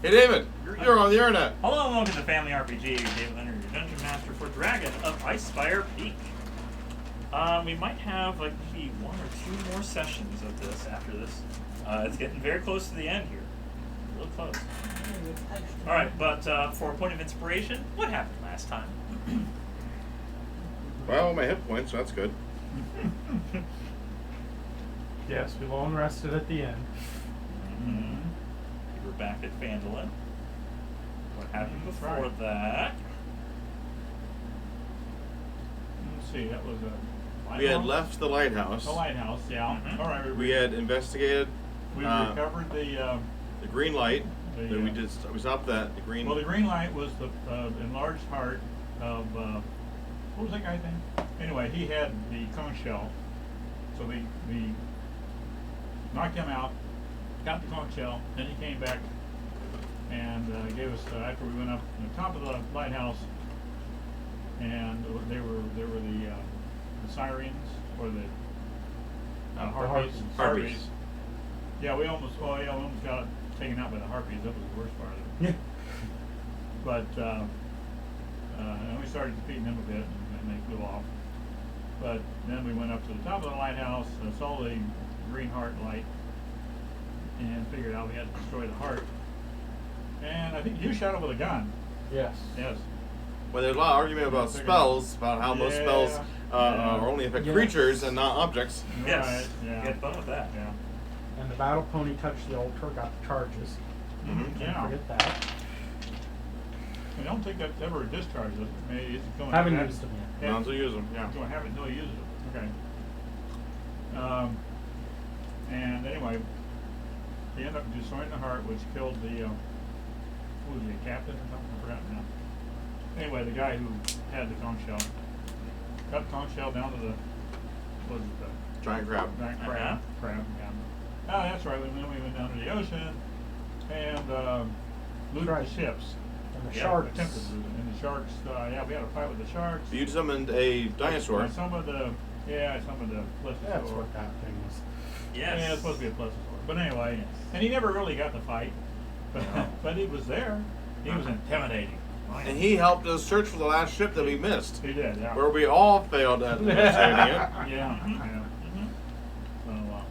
Hey David, you're on the internet. Hello and welcome to Family RPG. David Leonard, your Dungeon Master for Dragon of Icefire Peak. We might have like maybe 1 or 2 more sessions of this after this. It's getting very close to the end here. Real close. Alright, but for a point of inspiration, what happened last time? Well, my hit points, so that's good. Yes, we long rested at the end. Mm-hmm. We were back at Vandalin. What happened before that? Let's see, that was a We had left the lighthouse. the lighthouse, yeah. Mhm. All right, We had investigated we recovered the green light. The, We stopped that. The green. well, the green light was the enlarged heart of what was that guy's name? Anyway, he had the conch shell, so we knocked him out, got the conch shell, then he came back and gave us after we went up to the top of the lighthouse, and they were the sirens or the harpies. Harpies. Yeah, we almost got taken out by the harpies. That was the worst part of it. But and we started defeating them a bit, and they flew off. But then we went up to the top of the lighthouse, saw the green heart light, and figured out we had to destroy the heart. And I think you shot it with a gun. Yes. Yes. Well, there's a lot of argument about spells, about how most spells are only affect creatures and not objects. Yes. Right, yeah. We had fun with that. Yeah. And the battle pony touched the altar, got the charges. Mm-hmm. Yeah. Don't forget that. I don't think that's ever discharged. Maybe it's going. Haven't used them yet. Not to use them. Yeah. Don't have it until he uses it. Okay. And anyway, he ended up destroying the heart, which killed the who was he, a captain or something? I forgot now. Anyway, the guy who had the conch shell cut the conch shell down to the what was it, the Giant crab. giant Uh-huh. crab. Yeah. Oh, that's right. Then we went down to the ocean and looted Right. the ships. And the Yeah, sharks. attempted to loot them. And the sharks. Yeah, we had a fight with the sharks. You summoned a dinosaur. And some of the plesiosaur. That's what that thing was. Yes. Yeah, it's supposed to be a plesiosaur. But anyway, Yes. and he never really got the fight, but but he was there. He was intimidating. And he helped us search for the last ship that we missed, He did, yeah. where we all failed at investigating it. Yeah, Mhm. yeah. Mhm. So,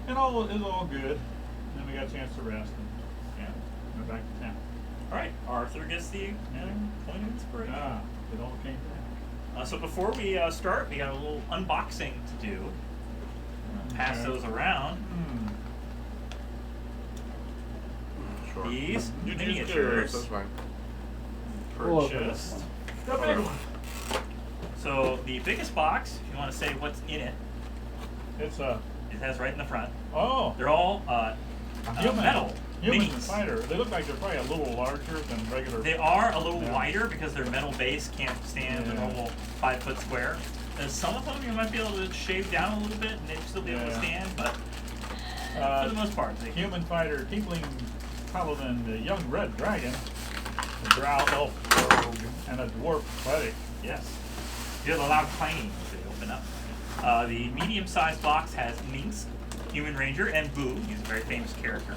and all it was all good. Then we got a chance to rest and went back to town. Alright, Arthur gets the point of inspiration. It all came back. So before we start, we got a little unboxing to do. Pass Okay. those around. Sure. These You choose miniatures yours, that's fine. We'll open purchased. The big one. So the biggest box, if you want to say what's in it, It's it has right in the front. oh, They're all metal human minis. fighter. They look like they're probably a little larger than regular. They are a little Yeah. wider because their metal base can't stand the Yeah. normal 5-foot square. And some of them you might be able to shave down a little bit and they'd still be able to Yeah. stand, but for the most part, they Human fighter, tiefling paladin, the young red dragon, the drow elf rogue, and a dwarf cleric. Yes. You hear the loud clanging as they open up. The medium-sized box has Minx, Human Ranger, and Boo. He's a very famous character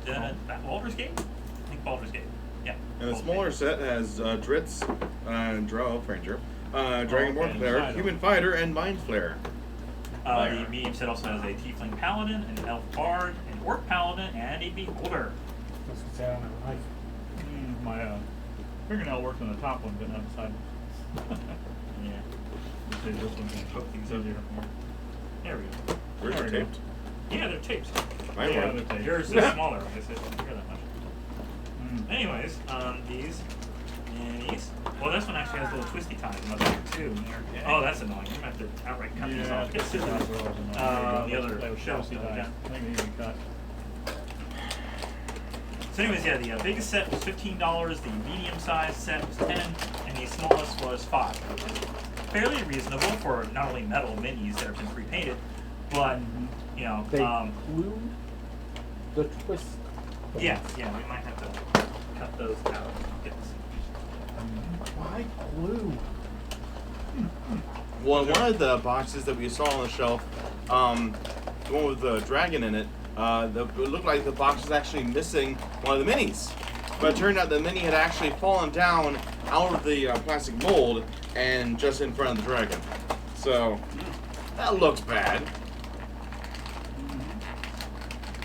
in Baldur's Gate? I think Baldur's Gate. Yeah. And the Baldur's smaller Gate. set has Dritz, Drow Elf Ranger, Dragon Barrow okay, Player, inside Human Fighter, and Mind Flayer. The medium set also has a Tiefling Paladin, an Elf Bard, an Orc Paladin, and a Beholder. I was gonna say I don't have a knife. My fingernail works on the top one, but not the side one. Yeah. Let's see, this one's Hook things up here. There we go. Where's There it we go. taped? Yeah, they're taped. Mine Yeah, weren't. they're taped. Yours is smaller. I guess it doesn't care that much. Mm. Anyways, these and these. Well, this one actually has little twisty ties in the back too. Oh, that's annoying. You might have to outright cut these Yeah, off. Get scissors. The other shelf. I think they even cut. So anyways, yeah, the biggest set was $15, the medium-sized set was $10, and the smallest was $5, which is fairly reasonable for not only metal minis that have been pre-painted, but, you know, They glued the twist. yeah, we might have to cut those out. Get this. Why glue? Well, one of the boxes that we saw on the shelf, the one with the dragon in it, it looked like the box was actually missing one of the minis. But it turned out the mini had actually fallen down out of the plastic mold and just in front of the dragon. So, that looks bad.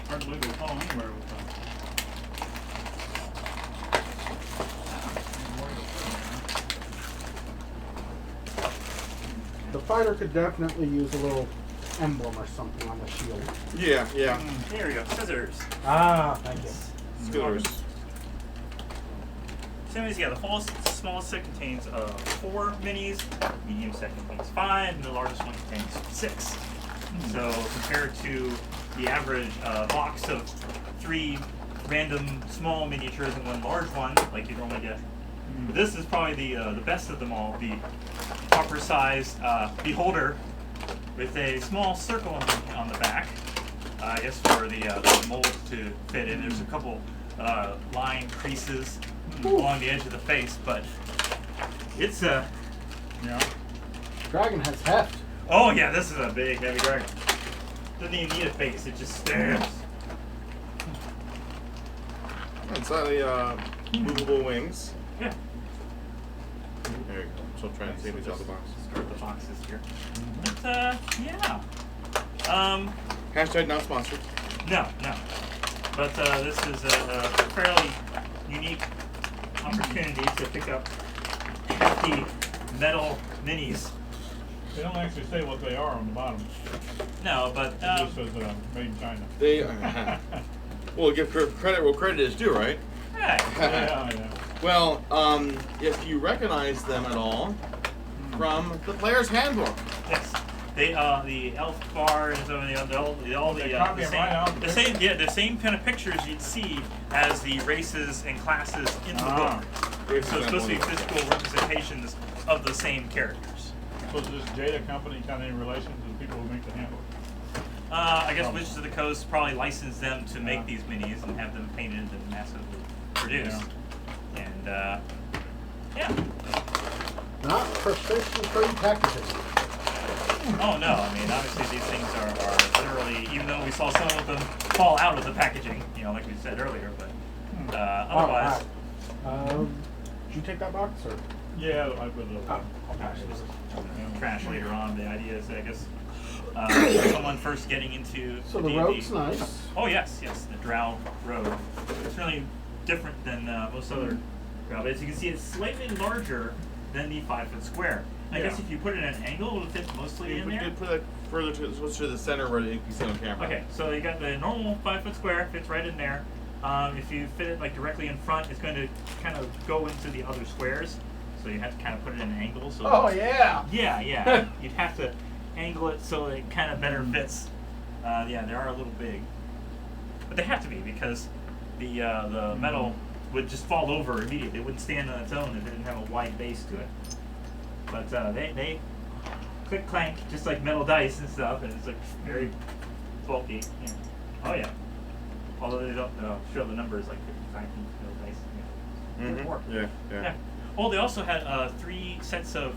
Hard to believe they fall anywhere with them. The fighter could definitely use a little emblem or something on the shield. Yeah, yeah. There we go. Scissors. Ah, thank you. Scooters. So anyways, yeah, the smallest set contains 4 minis, medium set contains 5, and the largest one contains 6. So compared to the average box of 3 random small miniatures and 1 large one, like you normally get, this is probably the best of them all. The proper size beholder with a small circle on the back, I guess for the mold to fit in. There's a couple line creases along the edge of the face, but it's a Dragon has heft. oh yeah, this is a big heavy dragon. Doesn't even need a face; it just stands. And slightly movable wings. Yeah. There you go. So I'm trying to see what's out the box. Start the boxes here. But yeah. Hashtag not sponsored. No. But this is a fairly unique opportunity to pick up hefty metal minis. They don't actually say what they are on the bottom. No, but It just says made in China. They well, give credit where credit is due, right? hey, Yeah. Well, if you recognize them at all from the player's handbook. yes. They the elf bar and some of all They copy the them right out of the the same kind of pictures you'd see as the races and classes in the book. So it's supposed to be physical representations of the same characters. So is this Jada company kind of in relation to the people who make the handbook? I guess Wizards of the Coast probably licensed them to make these minis and have them painted and massively produced. And yeah. Not proficiency packaging. Oh no, I mean obviously these things are literally, even though we saw some of them fall out of the packaging, like we said earlier, but otherwise. Did you take that box or? Yeah, I put it over. Trash later on. The idea is, I guess, someone first getting into So the the D&D. rope's nice. Oh yes, the Drow robe. It's really different than most other Drow. But as you can see, it's slightly larger than the 5-foot square. I guess if you put it at an angle, it'll fit mostly in We there. could put it further to the center where you can see on camera. Okay, so you got the normal 5-foot square, fits right in there. If you fit it like directly in front, it's going to kind of go into the other squares. So you have to kind of put it at an angle. So Oh yeah. yeah. You'd have to angle it so it kind of better fits. Yeah, they are a little big, but they have to be because the metal would just fall over immediately. It wouldn't stand on its own if it didn't have a wide base to it. But they click clank just like metal dice and stuff, and it's like very bulky. Yeah. Oh yeah. Although they don't show the numbers like 55 metal dice. Mhm. More. Yeah. Oh, they also had 3 sets of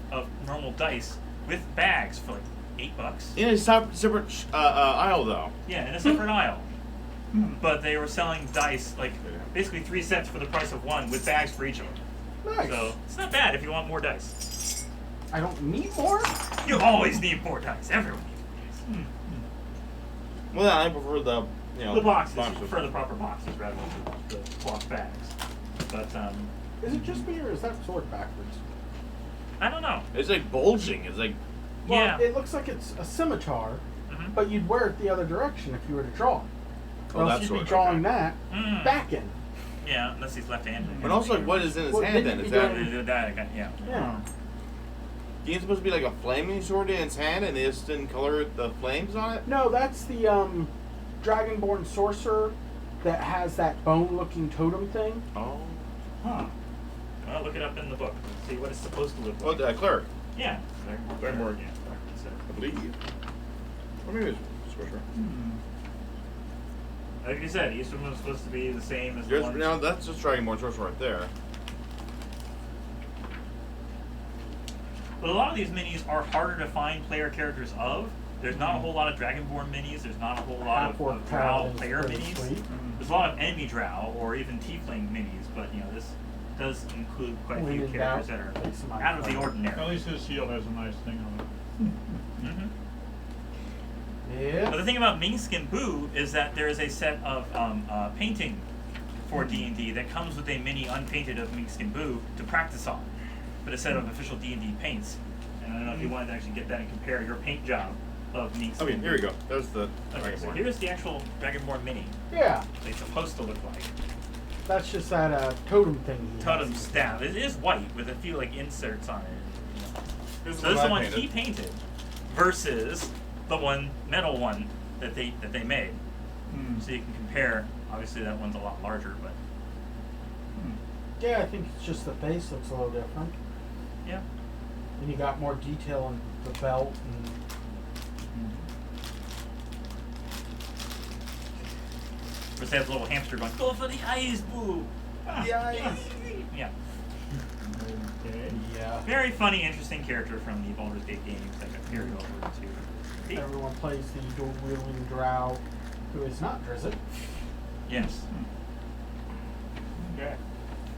normal dice with bags for like $8. In a separate aisle, though. Yeah, in a separate aisle. But they were selling dice, like basically 3 sets for the price of 1 with bags for each of them. Nice. So it's not bad if you want more dice. I don't need more. You always need more dice. Everyone needs more dice. Well, I prefer the The boxes, you prefer the proper boxes rather than the cloth bags. But Is it just me or is that sword backwards? I don't know. It's like bulging. It's like Well, Yeah. it looks like it's a scimitar, Mhm. but you'd wear it the other direction if you were to draw it. Oh, Or else that you'd sort be of, drawing okay. that Mm. back in. Yeah, unless he's left-handed. But also, like, what is in his Well, hand then then? you'd Is be that doing- Yeah. Yeah. It's supposed to be like a flaming sword in his hand, and they just didn't color the flames on it? No, that's the Dragonborn sorcerer that has that bone-looking totem thing. Oh. Huh. Well, look it up in the book. See what it's supposed to look Oh, like. the cleric, Yeah. Very more. Yeah. So, I believe. Or maybe it's sorcerer. like you said, each one was supposed to be the same as the There's, one. now, that's just Dragonborn sorcerer right there. But a lot of these minis are harder to find player characters of There's not a whole lot of Dragonborn minis. There's not a whole lot of Half-orc Drow paladin's player pretty minis. sweet. There's a lot of enemy Drow or even Tiefling minis, but this does include quite a When few in characters doubt, that take some are out of the iPhone. At ordinary. least his shield has a nice thing on it. Mm-hmm. Yeah. But the thing about Mingskin Boo is that there is a set of painting for D&D that comes with a mini unpainted of Mingskin Boo to practice on, but a set of official D&D paints. And I don't know if you wanted to actually get that and compare your paint job of Mingskin Okay, Boo. here we go. There's the Okay, so Dragonborn. here's the actual Dragonborn mini. Yeah. It's supposed to look like. That's just that totem thing. He Totem has. staff. It is white with a few like inserts on it. Here's So this is the I one painted. he painted versus the metal one that they made. So you can compare. Obviously, that one's a lot larger, but Yeah, I think it's just the face looks a little different. yeah. And you got more detail in the belt and First, they have the little hamster going, "Go for the eyes, boo!" Yeah. Yeah. Okay. yeah. Very funny, interesting character from the Baldur's Gate games that got carried over to. Everyone plays the dual wielding drow who is not Drizzt. Yes. Okay.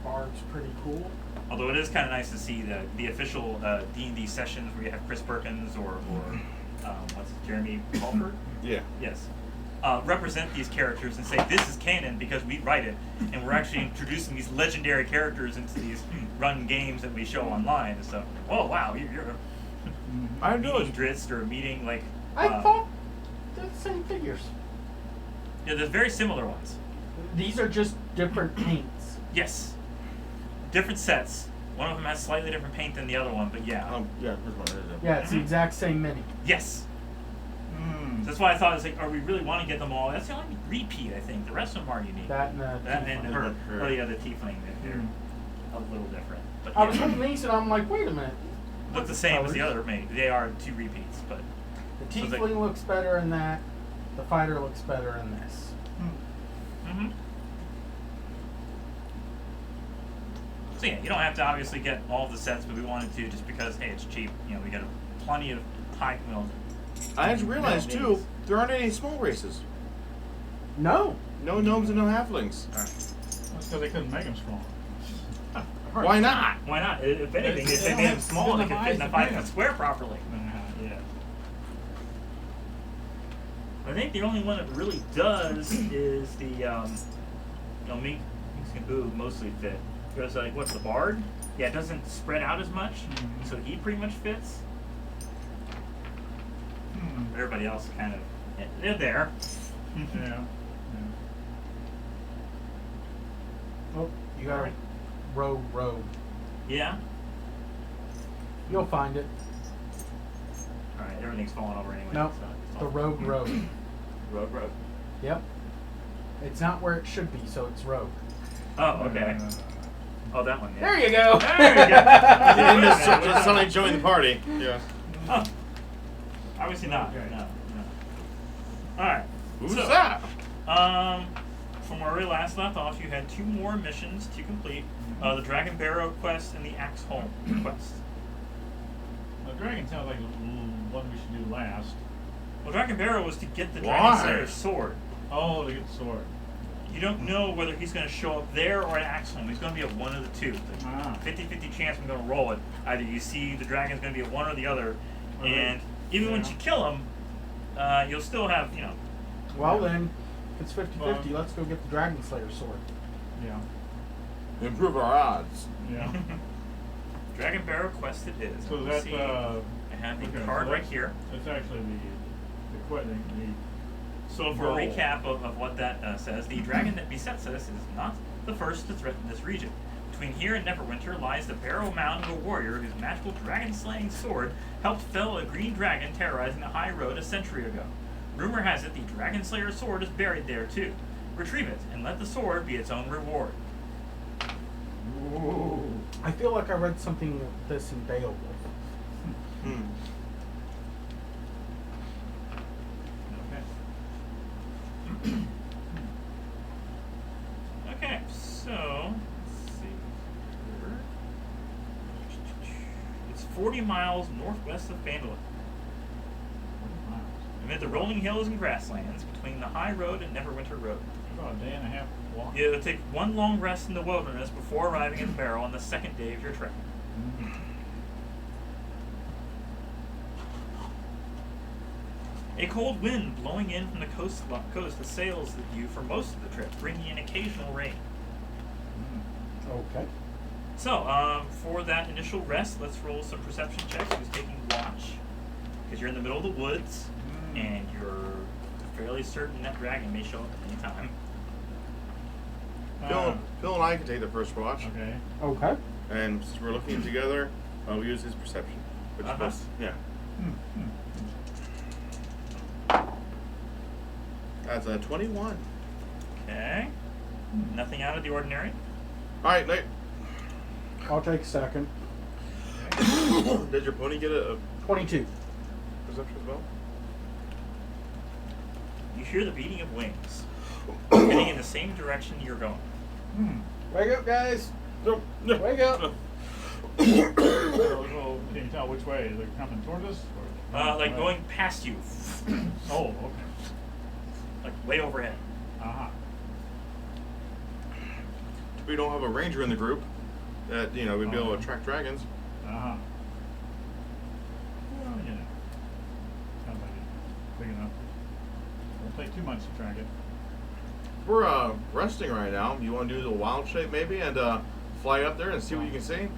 Bard's pretty cool. Although it is kind of nice to see the official D&D sessions where you have Chris Perkins or what's it, Jeremy Balford? Yeah. Yes. Represent these characters and say this is canon because we write it, and we're actually introducing these legendary characters into these run games that we show online and stuff. Oh wow, you're I know meeting Drizzt or meeting like. I thought they're the same figures. Yeah, there's very similar ones. These are just different paints. Yes. Different sets. One of them has slightly different paint than the other one, but yeah. Yeah, here's one. There you go. Yeah, it's the exact same mini. Yes. So that's why I thought it's like, are we really want to get them all? That's the only repeat, I think. The rest of them are unique. That and the That and tiefling. her. Her. Oh yeah, the tiefling. They're a little different. But I was yeah. holding these and I'm like, wait a minute. Look the same as the other mate. They are two repeats, but The So it's tiefling like- looks better in that. The fighter looks better in this. mm-hmm. So yeah, you don't have to obviously get all of the sets, but we wanted to just because hey, it's cheap. We got plenty of high. I just realized No, too, there aren't any small races. No. No gnomes and no halflings. All right. That's because they couldn't make them small. Why not? Why not? If anything, They if they don't made them have small, they could fit in a enough 5 eyes to foot paint square properly. Yeah. I think the only one that really does is the Mingskin Boo mostly fit. Because like what's the Bard? Yeah, it doesn't spread out as much, so he pretty much fits. Everybody else kind of they're there. Yeah. Oh, you got a rogue. Yeah. You'll find it. All right, everything's falling over anyway. Nope. so it's The all- rogue. Rogue. Yep. It's not where it should be, so it's rogue. Oh, okay. Oh, that one. Yeah. There you go. There you go. And just suddenly join the party. Yeah. Oh. Obviously not. Okay. No. All right. Who's so, that? From where we last left off, you had 2 more missions to complete: the Dragon Barrow quest and the Axe Home quest. The dragon sounds like one we should do last. Well, Dragon Barrow was to get the Why? Dragon Slayer's sword. Oh, to get the sword. You don't know whether he's going to show up there or at Axe Home. He's going to be at one of the two. Ah. 50-50 chance I'm going to roll it. Either you see the dragon's going to be at one or the other, Okay. and even once you kill him, you'll still have Well then, if it's 50-50, let's go get the Dragon Slayer sword. Yeah. Improve our odds. Yeah. Dragon Barrow quest it is. So Let's that's see. I have the okay, card so right here. That's actually the So for roll. a recap of what that says, the dragon that besets us is not the first to threaten this region. Between here and Neverwinter lies the Barrow Mound of a warrior whose magical dragon-slaying sword helped fell a green dragon terrorizing the high road a century ago. Rumor has it the Dragon Slayer sword is buried there too. Retrieve it and let the sword be its own reward. Ooh. I feel like I read something of this in Beowulf. Hmm. Okay, so let's see here. It's 40 miles northwest of Phandalin. Amid the rolling hills and grasslands between the High Road and Neverwinter Road. About a day and a half walk. You'll take one long rest in the wilderness before arriving at the barrow on the second day of your trek. Mm-hmm. A cold wind blowing in from the coast assails you for most of the trip, bringing in occasional rain. Okay. So, for that initial rest, let's roll some perception checks. Who's taking watch? Because you're in the middle of the woods, and you're fairly certain that dragon may show up at any time. Phil and I can take the first watch. Okay. Okay. And since we're looking together, we'll use his perception. Which is Uh-huh. yeah. Mm-hmm. That's a 21. Okay. Nothing out of the ordinary. Alright, Nate. I'll take second. Did your pony get a 22. perception as well? You hear the beating of wings, heading in the same direction you're going. Wake up, guys. No. Wake up. Can you tell which way? They're coming toward us? Or Like going past you, Oh, okay. like way overhead. Uh-huh. We don't have a ranger in the group that, we'd be able to track dragons. Uh-huh. Well, sounds like it's big enough. Won't take too much to track it. We're resting right now. You want to do the wild shape maybe and fly up there and see what you can see?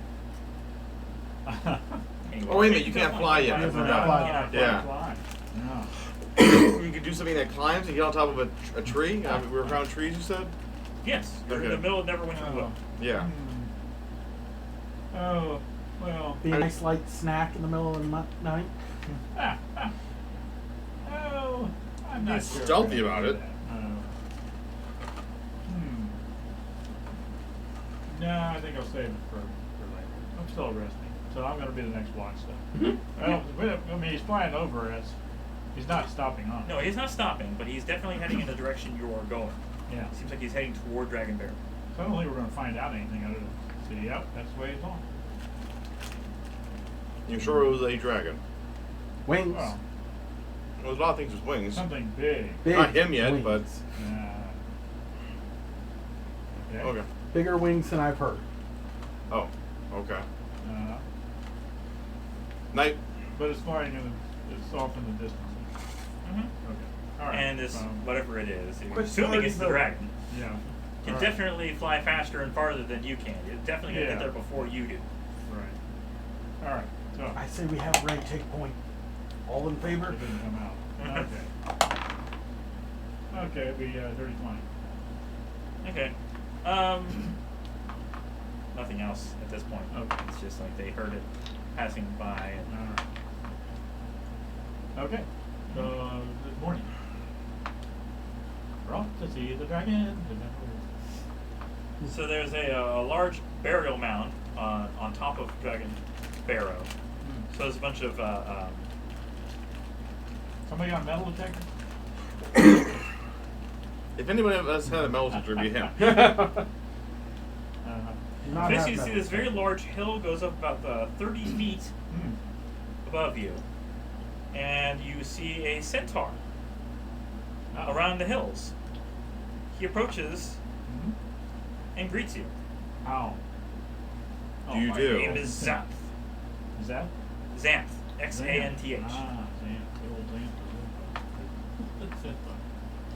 Oh, wait a minute, you can't fly yet. You I can't forgot. fly. Yeah. Fly. No. You could do something that climbs and get on top of a tree. We were around trees, you said? Yes, you're in the Okay. middle of Neverwinter Wood. Yeah. Oh, well. Be a nice light snack in the middle of the night. Oh, I'm Be not sure. stealthy if I about can do it. that. No, I think I'll save it for later. I'm still resting, so I'm going to be the next watch stuff. Well, I mean, he's flying over us. He's not stopping on. No, he's not stopping, but he's definitely heading in the direction you are going. Yeah. It seems like he's heading toward Dragon Barrow. So I don't think we're going to find out anything other than see, yep, that's the way it's on. You sure it was a dragon? Wings. Well, Well, there's a lot of things with wings. something big. Big Not him yet, wings. but Okay. okay. Bigger wings than I've heard. Oh, okay. Uh, Night. but it's flying in it's off in the distance. Mm-hmm. Okay. All right. And this, whatever it is, Quit assuming it's the starting dragon, Yeah. can All right. definitely fly faster and farther than you can. It's definitely going to Yeah. get there before you do. Right. All right. So I say we have Ray take point. All in favor? it didn't come out. Okay. Okay, it'll be dirty 20. Okay. Nothing else at this point. Okay. It's just like they heard it passing by. And, All right. Okay. So this morning, we're off to see the dragon. So there's a large burial mound on top of Dragon Barrow. So there's a bunch of Somebody got a metal detector? If anybody of us had a metal detector, it'd be him. Not basically, you have see that. this very large hill goes up about 30 feet above you, and you see a centaur around the hills. He approaches and greets you. Ow. Do you My do? name is Xanth. Is that? Xanth. X-A-N-T-H. Ah, Xanth. The old Xanth.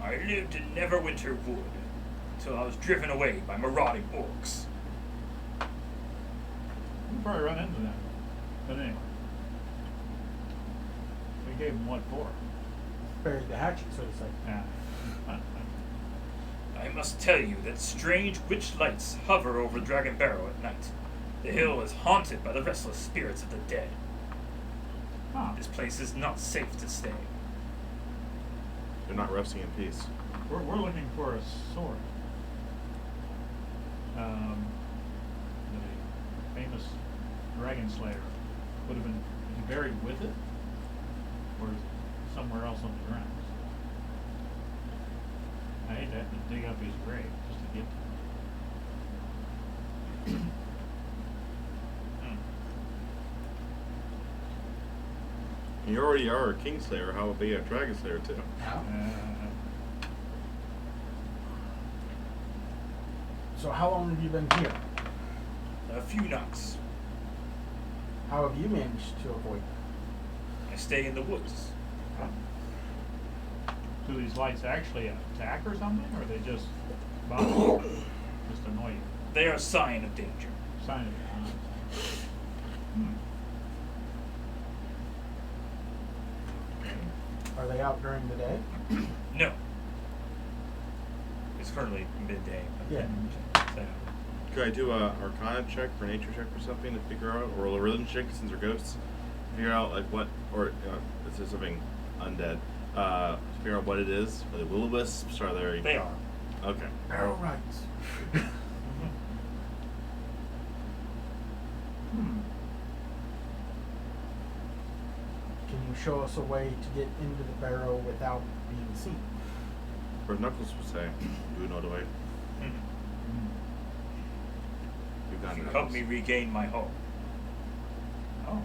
I lived in Neverwinter Wood until I was driven away by marauding orcs. We probably run into that. But anyway. We gave him what for? Buried the hatchet, so to say. Yeah. I must tell you that strange witch lights hover over Dragon Barrow at night. The hill is haunted by the restless spirits of the dead. Huh. This place is not safe to stay. They're not resting in peace. We're looking for a sword. The famous dragon slayer would have been is he buried with it, or is it somewhere else on the grounds? I hate to have to dig up his grave just to get to it. You already are a Kingslayer. How about you a Dragon Slayer too? So how long have you been here? A few nights. How have you managed to avoid them? I stay in the woods. Do these lights actually attack or something, or are they just bother you? Just annoy you? They are a sign of danger. Sign of it. Are they out during the day? No. It's currently midday. Yeah. So, Could I do a Arcana check or nature check or something to figure out, or a religion check since they're ghosts? Figure out like what, or is there something undead? Figure out what it is. Are they will-o-wisps? Are they? they are. Okay. Barrow rights. Can you show us a way to get into the barrow without being seen? Or Knuckles would say, "Do you know the way?" You got You it. help me regain my home. Oh.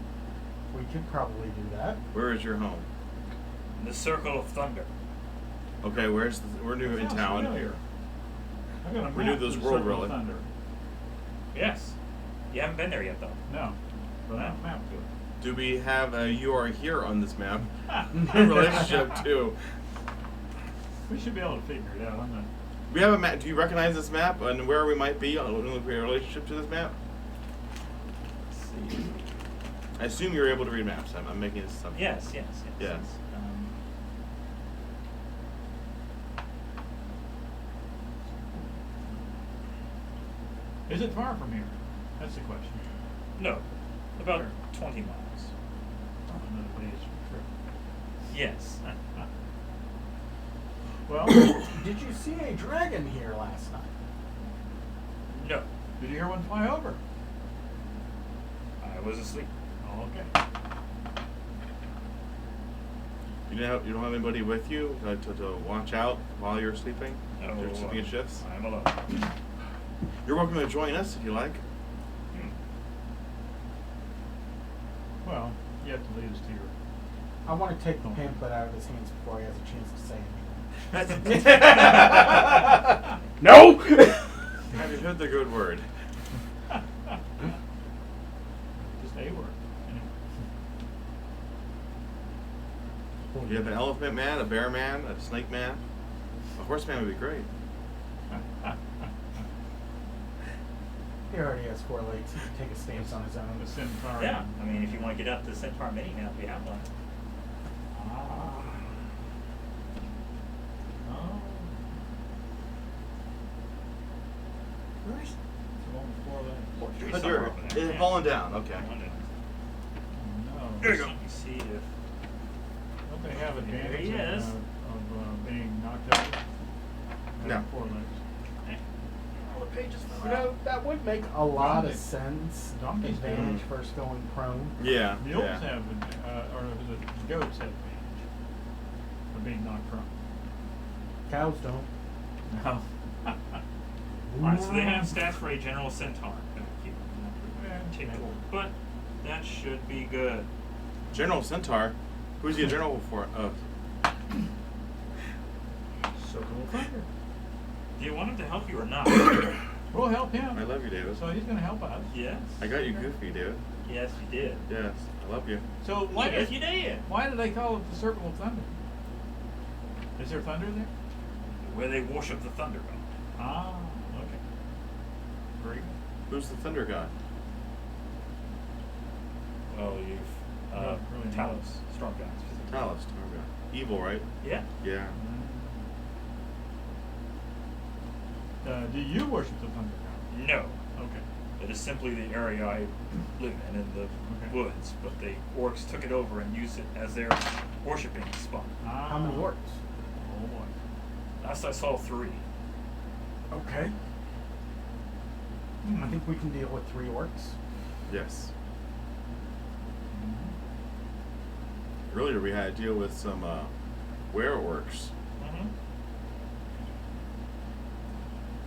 We could probably do that. Where is your home? In the Circle of Thunder. Okay, we're new in Sounds town. familiar. I got a We knew map this of the world Circle of really. Thunder. Yes. You haven't been there yet, though. No, but that map good. Do we have a "you are here" on this map relationship too? We should be able to figure it out. I'm not. We have a map. Do you recognize this map and where we might be in relationship to this map? Let's see. I assume you're able to read maps. I'm making this assumption. Yes. Yes. Is it far from here? That's the question. No. About 20 miles. Another day's trip. Yes. Well, Did you see a dragon here last night? No. did you hear one fly over? I was asleep. Oh, okay. You don't have anybody with you to watch out while you're sleeping? No. You're sleeping in shifts? I'm alone. You're welcome to join us if you like. Well, you have to lead us to your. I want to take the pamphlet out of his hands before he has a chance to say anything. No! Have you heard the good word? Just a word. You have an elephant man, a bear man, a snake man. A horse man would be great. He already has 4 legs. He can take a stance on his own. The centaur. Yeah. I mean, if you want to get up to the Centaur mini map, we have one. Ah. Oh. Where's It's the one with 4 legs. There's The some dirt. over there. It's Yeah. fallen down. Okay. I wonder. No. There you go. Let me see if. Don't they have There advantage he is. of being knocked out? No. 4 legs. You know, that would make a lot of Donkeys. sense. Donkeys do. Advantage first going prone. Yeah. Mules yeah. have, or is it goats have advantage of being knocked prone? Cows don't. No. Alright, so they have stats for a general centaur. Take Yeah. it, but that should be good. General Centaur. Who's he a general for? Circle of Thunder. Do you want him to help you or not? We'll help him. I love you, David. So he's going to help us. Yes. I got you goofy, David. Yes, you did. Yes, I love you. So why Yes, did you did. why do they call it the Circle of Thunder? Is there thunder there? Where they worship the thunder god. Ah, okay. Very good. Who's the thunder god? Well, you've Not really Talos, storm gods. Talos, thunder god. Evil, right? Yeah. Yeah. Do you worship the thunder god? No. Okay. It is simply the area I live in the Okay. woods, but the orcs took it over and used it as their worshiping spot. Ah. How many orcs? Oh boy. Last I saw 3. Okay. I think we can deal with 3 orcs. Yes. Mhm. Earlier we had to deal with some were-orcs. Mm-hmm.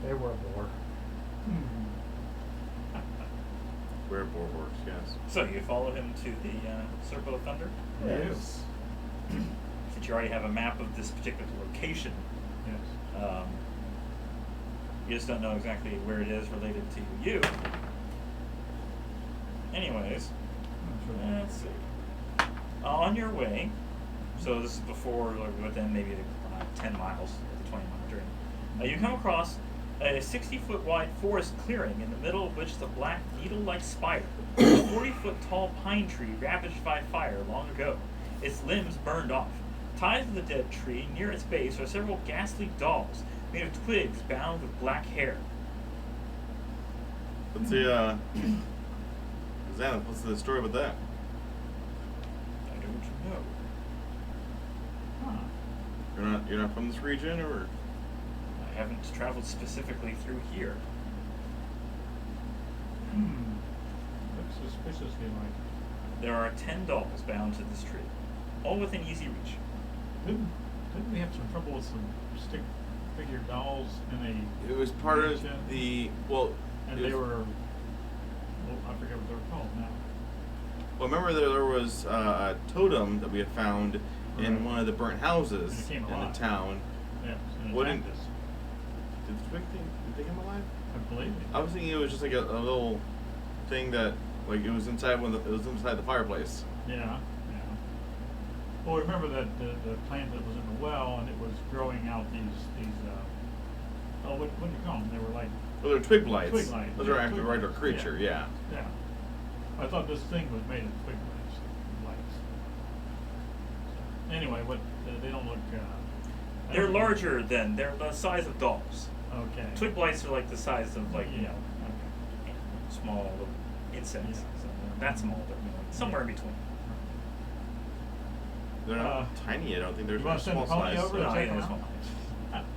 They were a bore. Hmm. Square bulwarks, yes. So you follow him to the Circle of Thunder? Yes. Since you already have a map of this particular location, Yes. you just don't know exactly where it is related to you. Anyways, let's see. On your way, so this is before, like, within maybe 10 miles of the 20-mile journey, you come across a 60-foot wide forest clearing in the middle of which is a black needle-like spire, a 40-foot tall pine tree ravaged by fire long ago, its limbs burned off. Tied to the dead tree near its base are several ghastly dolls made of twigs bound with black hair. Let's see, Xanath, what's the story about that? I don't know. Huh. You're not from this region, or? I haven't traveled specifically through here. Looks suspiciously like. There are 10 dolls bound to this tree, all within easy reach. Didn't we have some trouble with some stick figure dolls in a? It was part of region? the, well... And it they was- were. Well, I forget what they were called now. Well, remember there was a totem that we had found in Right. one of the burnt houses And it came in the alive. town. Yes. And What attacked did- us. Did the twig thing, did they come alive? I believe it. I was thinking it was just like a little thing that, like, it was inside it was inside the fireplace. Yeah. Well, remember that the plant that was in the well, and it was growing out these what do you call them? They were like, Well, they're twig blights. Twig blights, Those yeah, are actually a twig regular blights, creature, yeah. yeah. I thought this thing was made of twig blights. Anyway, they don't look. They're larger than, they're the size of dolls. Okay. Twig blights are like the size of, like, Yeah. small little insects. Yeah. So they're that small, but somewhere in between. They're not tiny, I don't think. They're You want to send small the pony size. over No, to I check know them it's out? small.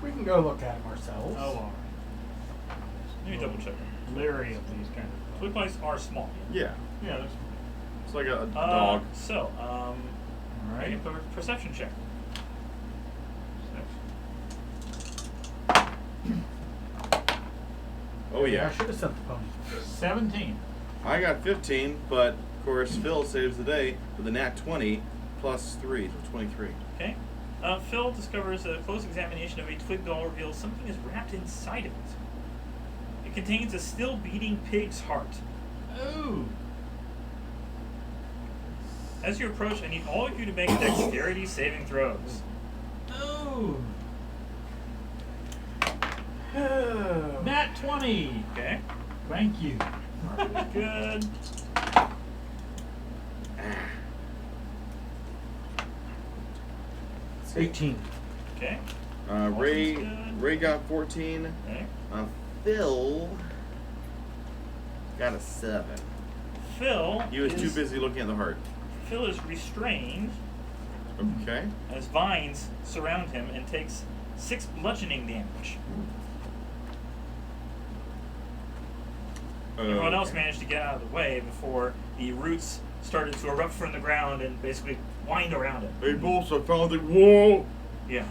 We can go look at them ourselves. Oh, all Let me double check. right. Leery of these kind of. Twig blights are small. Yeah. Yeah, that's. It's like a dog. So, All make right. a perception check. Oh, yeah. I should have sent the pony. 17. I got 15, but of course Phil saves the day with a nat 20 plus 3, so 23. Okay. Phil discovers a close examination of a twig doll reveals something is wrapped inside of it. It contains a still beating pig's heart. Ooh. As you approach, I need all of you to make dexterity saving throws. Ooh. Nat 20. Okay. Thank you. Good. It's 18. Okay. Ray good. Ray got 14. Okay. Phil got a 7. Phil. He was too is- busy looking at the heart. Phil is restrained Okay. as vines surround him and takes 6 bludgeoning damage. Everyone else Okay. managed to get out of the way before the roots started to erupt from the ground and basically wind around it. Hey, boss, I found it. Whoa! Yeah.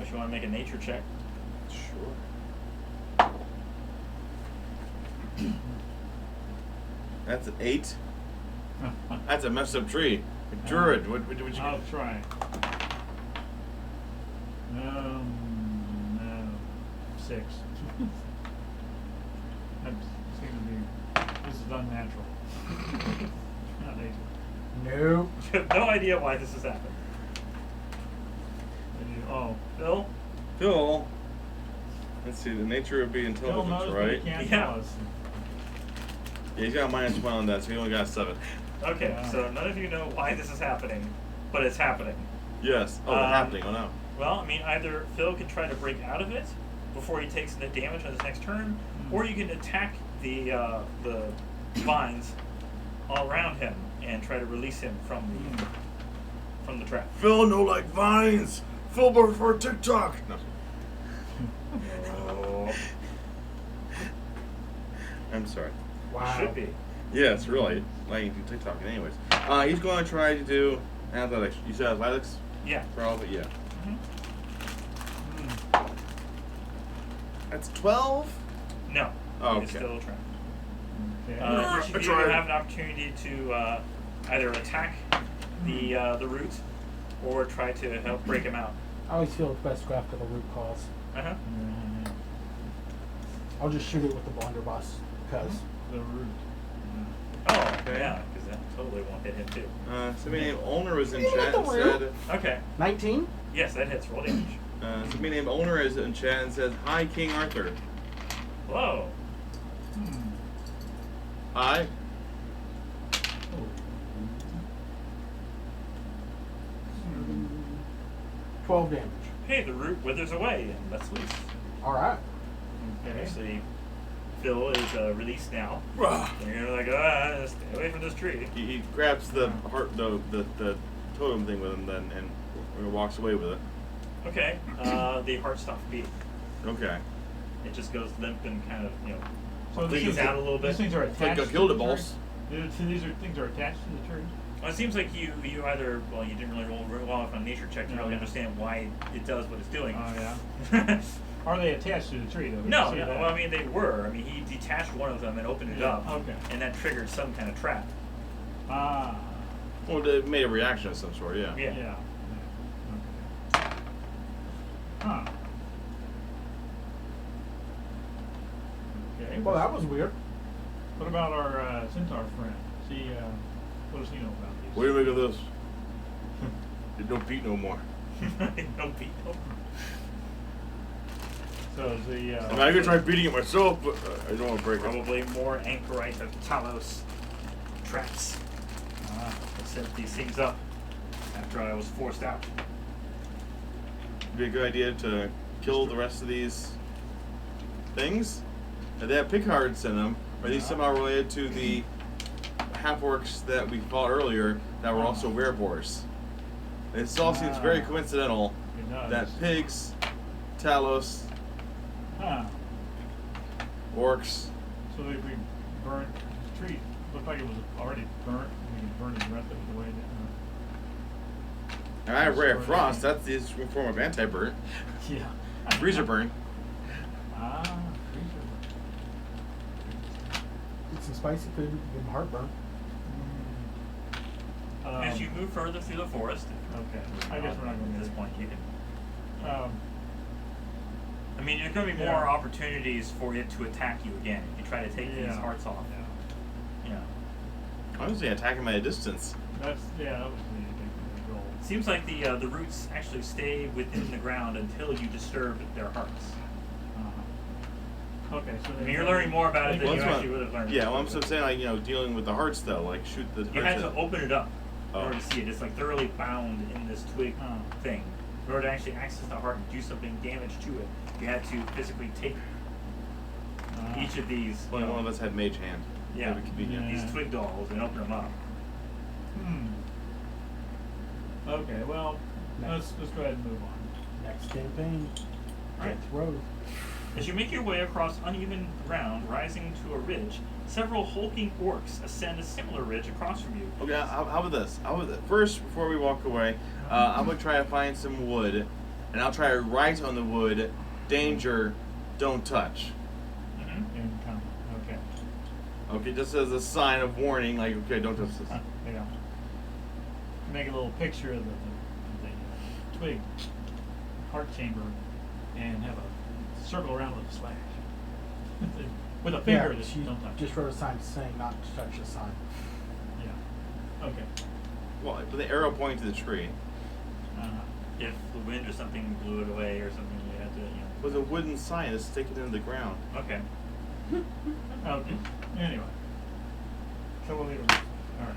If you want to make a nature check. Sure. That's an 8. That's a messed up tree. Druid, what you I'll try. No, 6. That seems to be. This is unnatural. Not nature. Nope. You have no idea why this has happened. Oh, Phil? Phil. Let's see, the nature of being Phil intelligence, knows, but he right? can't Yeah. tell us. Yeah, he's got a -1 on that, so he only got 7. Okay, Yeah. so none of you know why this is happening, but it's happening. Yes. Oh, it's happening. Oh no. Well, I mean, either Phil can try to break out of it before he takes the damage on his next turn, or you can attack the vines all around him and try to release him from the trap. Phil no like vines. Phil before TikTok. No. Oh, I'm sorry. Wow. should be. Yes, really. Like do TikTok, anyways. He's going to try to do athletics. You said athletics? Yeah. Probably, yeah. Mhm. That's 12? No. Oh, It's okay. still trapped. Okay. Each of you have an opportunity to either attack the root or try to help break him out. I always feel it's best to go after the root cause. Uh-huh. I'll just shoot it with the blunderbuss, because The root. Oh, Okay. yeah, because that totally won't hit him too. Somebody named Owner is in You chat hit and the root. said. Okay. 19? Yes, that hits. Roll damage. Somebody named Owner is in chat and says, "Hi, King Arthur." Whoa. Hi. 12 damage. Hey, the root withers away and lets loose. Alright. Okay. Actually, Phil is released now. And you're like, stay away from this tree. He grabs the heart, the totem thing with him, then and walks away with it. Okay. The heart stops beating. Okay. It just goes limp and kind of, So bleeds out a little bit. These things are It's like attached a to Gilda the tree? balls. These things are attached to the tree? Well, it seems like you either, well, you didn't really roll well enough on a nature check to really understand why it does what it's doing. Oh, yeah. Are they attached to the tree, though? No, See no. that? Well, I mean, they were. I mean, he detached one of them and opened it up. Okay. And that triggered some kind of trap. Ah. Well, it made a reaction of some sort. Yeah. Yeah. Yeah. Okay. Huh. Okay. Well, that was weird. What about our centaur friend? See, what does he know about these? What do you make of this? It don't beat no more. Don't beat. So is the I mean, I could try beating it myself, but I don't want to break it. Probably more anchorite of Talos traps. Ah. I set these things up after I was forced out. It'd be a good idea to kill the rest of these things. And they have pig hearts in them. Are these somehow related to the half-orcs that we fought earlier that were also werewolves? It all seems very coincidental It does. that pigs, Talos, Huh. orcs. So if we burnt the tree, looked like it was already burnt. We can burn the rest of it away. And I have Ray of Frost. That's the form of anti-burn. Yeah. Freezer burn. Ah, freezer Eat some spicy food, give him heartburn. burn. As you move further through the forest, Okay. I guess we're not going at to this point. You can. I mean, there's going to be more opportunities for it to attack you again if you try to take these hearts off. Yeah. Honestly, attacking at a distance. That was the big goal. Seems like the roots actually stay within the ground until you disturb their hearts. Okay, so I mean, you're learning more about it than Well, you that's actually what- would have learned. Yeah, well, I'm still saying, like, dealing with the hearts though, like shoot the. You had hearts to open it up in Oh. order to see it. It's like thoroughly bound in this twig Oh. thing. In order to actually access the heart and do something damage to it, you had to physically take each of these. Only one of us had mage hand. Yeah. That'd be convenient. Yeah. These twig dolls and open them up. Okay, well, let's go ahead and move on. Next campaign. Alright. Death Road. As you make your way across uneven ground, rising to a ridge, several hulking orcs ascend a similar ridge across from you. Okay, how about this? First, before we walk away, I'm gonna try to find some wood, and I'll try to write on the wood, "Danger, don't touch." Income. Okay. Okay, just as a sign of warning, like, okay, don't touch this. Yeah. Make a little picture of the twig heart chamber and have a circle around with a slash. With a finger that she don't touch. just wrote a sign saying not to touch the sign. Yeah. Okay. Well, with the arrow pointing to the tree. If the wind or something blew it away or something, you had to, With a wooden sign, let's stick it into the ground. Okay. Okay. Anyway. So we'll leave it. Alright.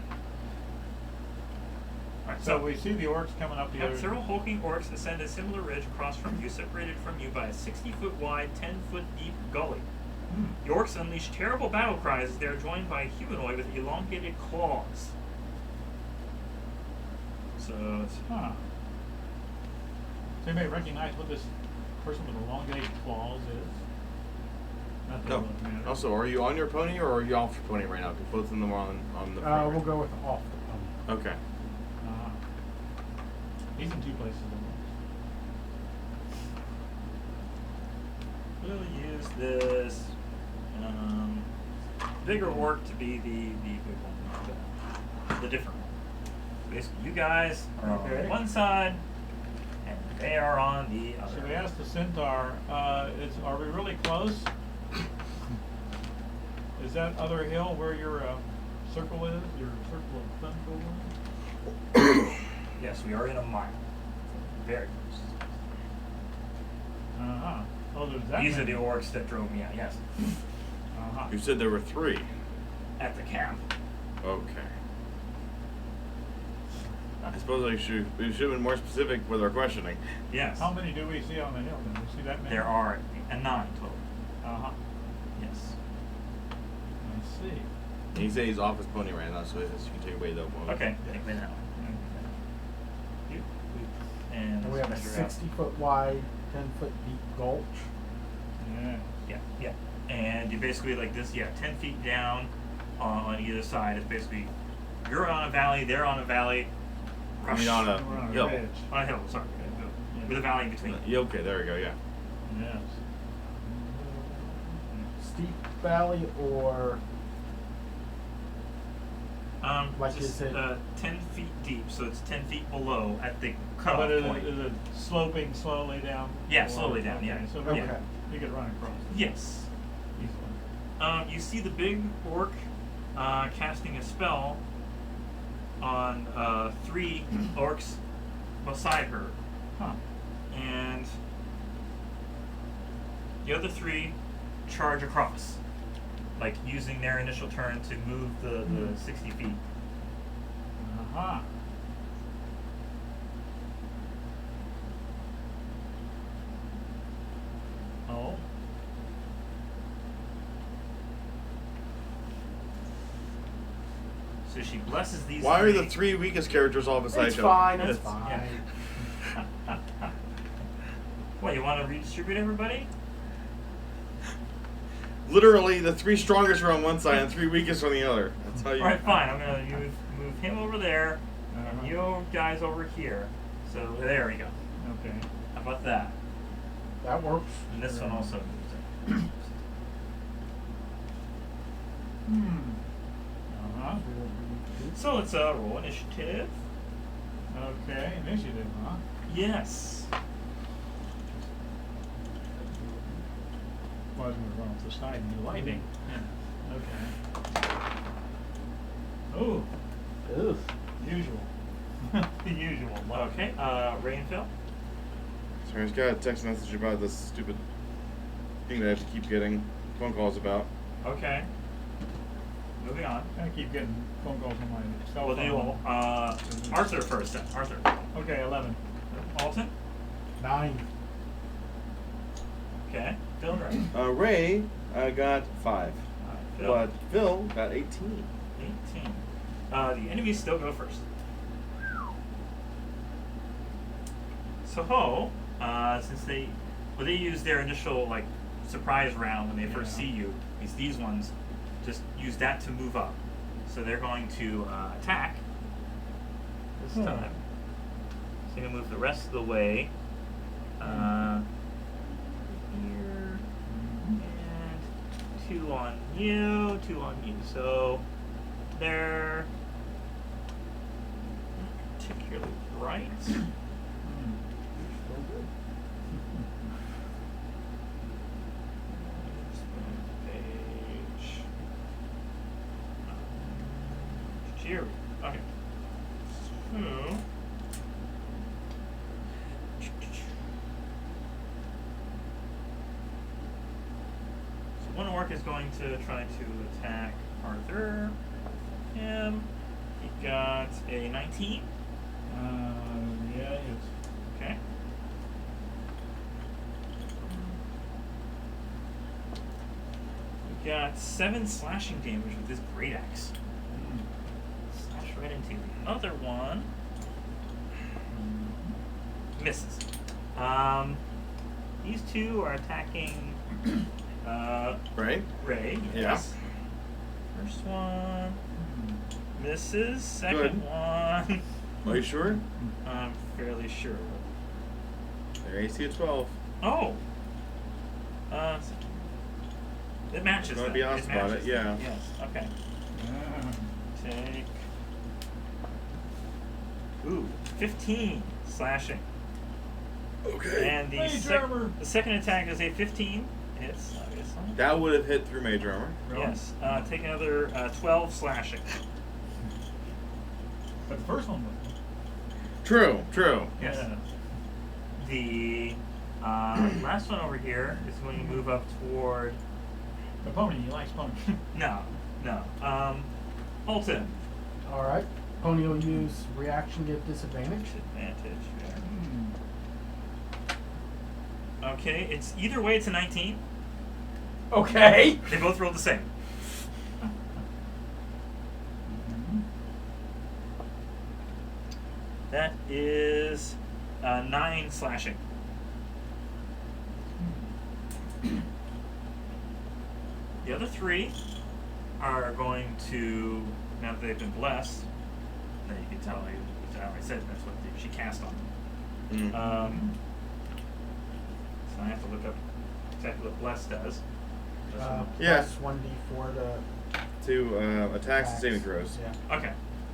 Alright, So we see the orcs coming up the have other. several hulking orcs ascend a similar ridge across from you, separated from you by a 60-foot wide, 10-foot deep gully. The orcs unleash terrible battle cries as they are joined by a humanoid with elongated claws. So it's Huh. Does anybody recognize what this person with elongated claws is? Not that it No. really matters. Also, are you on your pony or are you off your pony right now? Because both of them are on the front. We'll go with off the pony. Okay. Uh-huh. He's in two places at we'll use this bigger orc to be the good one, the different one. Basically, you guys are Okay. on one side, and they are on the other. So we asked the centaur, are we really close? Is that other hill where your circle is? Your circle of thunder? Yes, we are in a mile. Very close. Uh-huh. Oh, there's that These are many. the orcs that drove me out, yes. Uh-huh. You said there were 3. At the camp. Okay. I suppose we should have been more specific with our questioning. Yes. How many do we see on the hill? Do we see that many? There are 9 total. Uh-huh. Yes. I see. And he said he's off his pony right now, so you can take away that one. Okay, take me now. You, and And we have a let's measure out. 60-foot wide, 10-foot deep gulch. Yeah. Yeah, yeah. And you basically like this, 10 feet down on either side. It's basically, you're on a valley, they're on a valley. I mean, on We're a on a hill. ridge. On a hill, sorry. Yeah. With a valley in between. Yeah, okay, there we go, yeah. Yes. Steep valley or like Just, is it- 10 feet deep, so it's 10 feet below at the cutoff But point. is it sloping slowly down? Yeah, Or- slowly down, yeah. Okay, so Okay. you could run across it Yes. easily. You see the big orc casting a spell on 3 orcs beside her, Huh. and the other 3 charge across, like using their initial turn to move the 60 feet. Uh-huh. Oh. So she blesses these. Why are the 3. 3 weakest characters all beside it's you? fine, it's It's- fine. yeah. What, you want to redistribute everybody? Literally, the 3 strongest are on one side and 3 weakest on the other. That's how you. All right, fine. I'm gonna move him over there, and Uh-huh. you guys over here. So there we go. Okay. How about that? That works. And this one also moves it. Uh-huh. So let's roll initiative. Okay, initiative, huh? Yes. Well, I was gonna run off the side and do lightning. Yeah. Okay. Oh, Ugh. usual. The usual. Okay. Ray and Phil. Sorry, I just got a text message about this stupid thing that I have to keep getting phone calls about. Okay. Moving on. I keep getting phone calls on my cell We'll phone. do Arthur first then. Arthur. Okay, 11. Alton. 9. Okay. Phil. Ray. Ray got 5, Phil. but Phil got 18. 18. The enemies still go first. So Ho, since they use their initial like surprise round when they first Yeah. see you, these ones just use that to move up. So they're going to attack this Hmm. time. So they're gonna move the rest of the way. Here Mhm. and 2 on you, 2 on you. So they're not particularly bright. Hmm. Page. Here. Okay. So. So one orc is going to try to attack Arthur. Him. He got a 19. Yeah, it's Okay. We got 7 slashing damage with this great axe. Slash right into the other one. Misses. These 2 are attacking Right? Ray. Yeah. Yes. First one misses. Second Good. one, Are you sure? I'm fairly sure. Their AC at 12. Oh. It matches. It's gonna then. be honest about matches it, yeah. then. Yes. Okay. Take. Ooh, 15 slashing. Okay. And the, Mage armor. the second attack is a 15. Hits, obviously. That would have hit through mage armor. Really? Yes. Take another 12 slashing. But the first one was. True. Yes. Yeah. The last one over here is going to move up toward. The pony, he likes pony. No. Alton. All right. Pony will use reaction, give disadvantage. Disadvantage. Yeah. Hmm. Okay, it's either way. It's a 19. Okay. They both rolled the same. That is 9 slashing. The other 3 are going to, now that they've been blessed, now you can tell I said that's what she cast on them. So I have to look up exactly what bless does. Yeah. Plus 1d4 To attacks and saving throws. Yeah. Okay.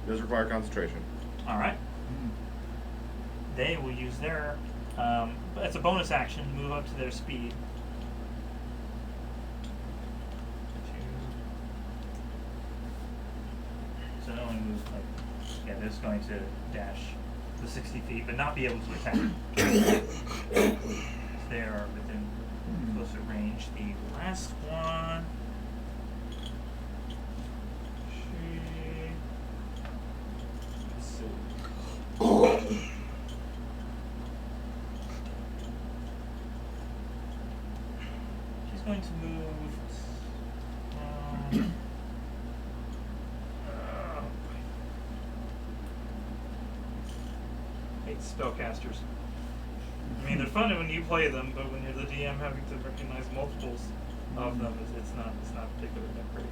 Does require concentration. All right. They will use their, but it's a bonus action, move up to their speed. So no one moves like, yeah, they're just going to dash the 60 feet, but not be able to attack. They are within closer range. The last one. Let's see. She's going to move. Hate spellcasters. I mean, they're fun when you play them, but when you're the DM having to recognize multiples of them, it's not particularly that great.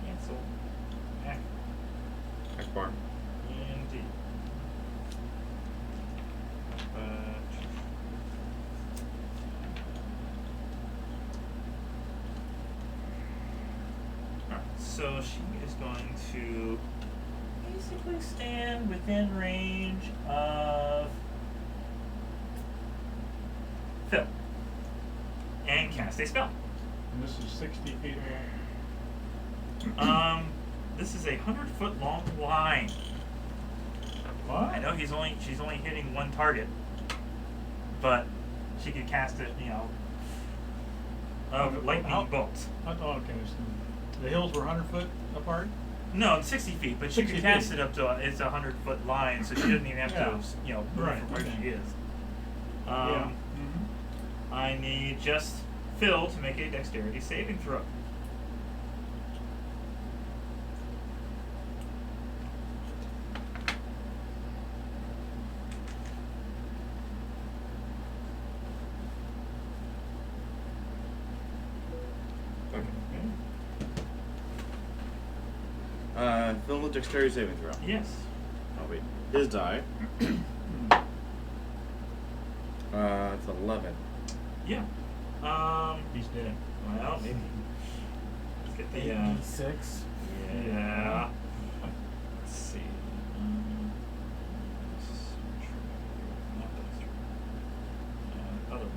Cancel. Akbar. Indeed. Alright, so she is going to basically stand within range of Phil and cast a spell. And this is 60 feet away. This is a 100-foot long line. What? I know she's only hitting one target, but she could cast it, lightning bolts. Okay, so the hills were 100 foot apart? No, 60 feet, but she 60 could cast feet. it up to it's a 100-foot line, so she doesn't even have Yeah. to, move Right, from where okay. she is. Yeah. I need just Phil to make a dexterity saving throw. Fill the dexterity saving throw. Yes. Oh wait, his die. It's 11. Yeah. He's dead. Well, maybe. Let's get the 86. Yeah. Let's see. Other one.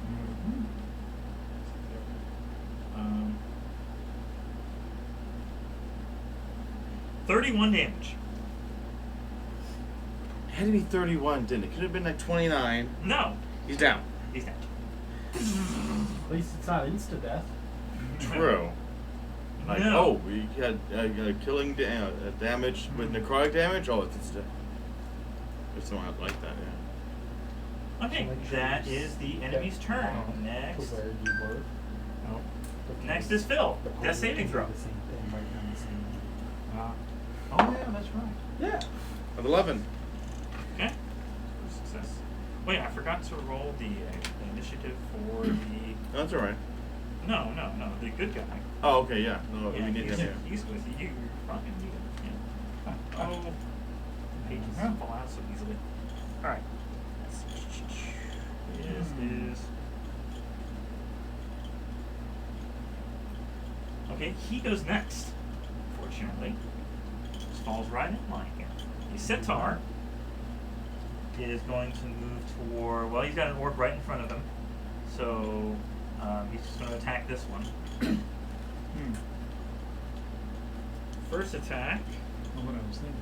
31 damage. It had to be 31, didn't it? Could have been like 29. No. He's down. He's down. At least it's not insta death. True. Like, No. oh, we had killing damage with necrotic damage? Oh, it's not like that, yeah. Okay, So make sure that you is the enemy's turn. down Next. To where you were. No. Next is Phil. The Death pony saving can do throw. the same thing right down the same. Oh, yeah, that's right. Yeah. With 11. Okay. Success. Wait, I forgot to roll the initiative for the. That's alright. No, the good guy. Oh, okay, yeah. No, Yeah, we need he's, him here. he's with you. You're fucking need him. Yeah. Oh. pages Huh. fall out so easily. All right. Is okay. He goes next. Fortunately, just falls right in line here. The centaur is going to move toward. Well, he's got an orc right in front of him, so he's just going to attack this one. First attack. Well, what I was thinking.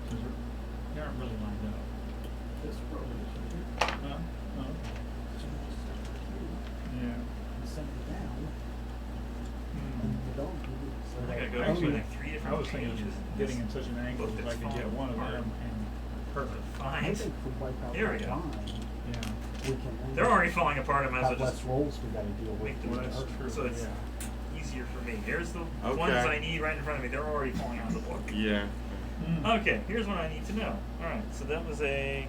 Because they aren't really lined up. This road is here. No. Yeah. Send it down. And you don't do it. So I gotta that- go Actually, between like 3 I different was thinking pages. of getting in such an angle Book that I that's could get falling one of apart. them and perfect. I Fine. think if we wipe out There we that go. line, Yeah. we can then They're already falling apart. I might as have well less just rolls we gotta deal with. make them Well, that's Archer. true. so it's Yeah. easier for me. Here's the Okay. ones I need right in front of me. They're already falling out of the book. Yeah. Okay, here's what I need to know. Alright, so that was a.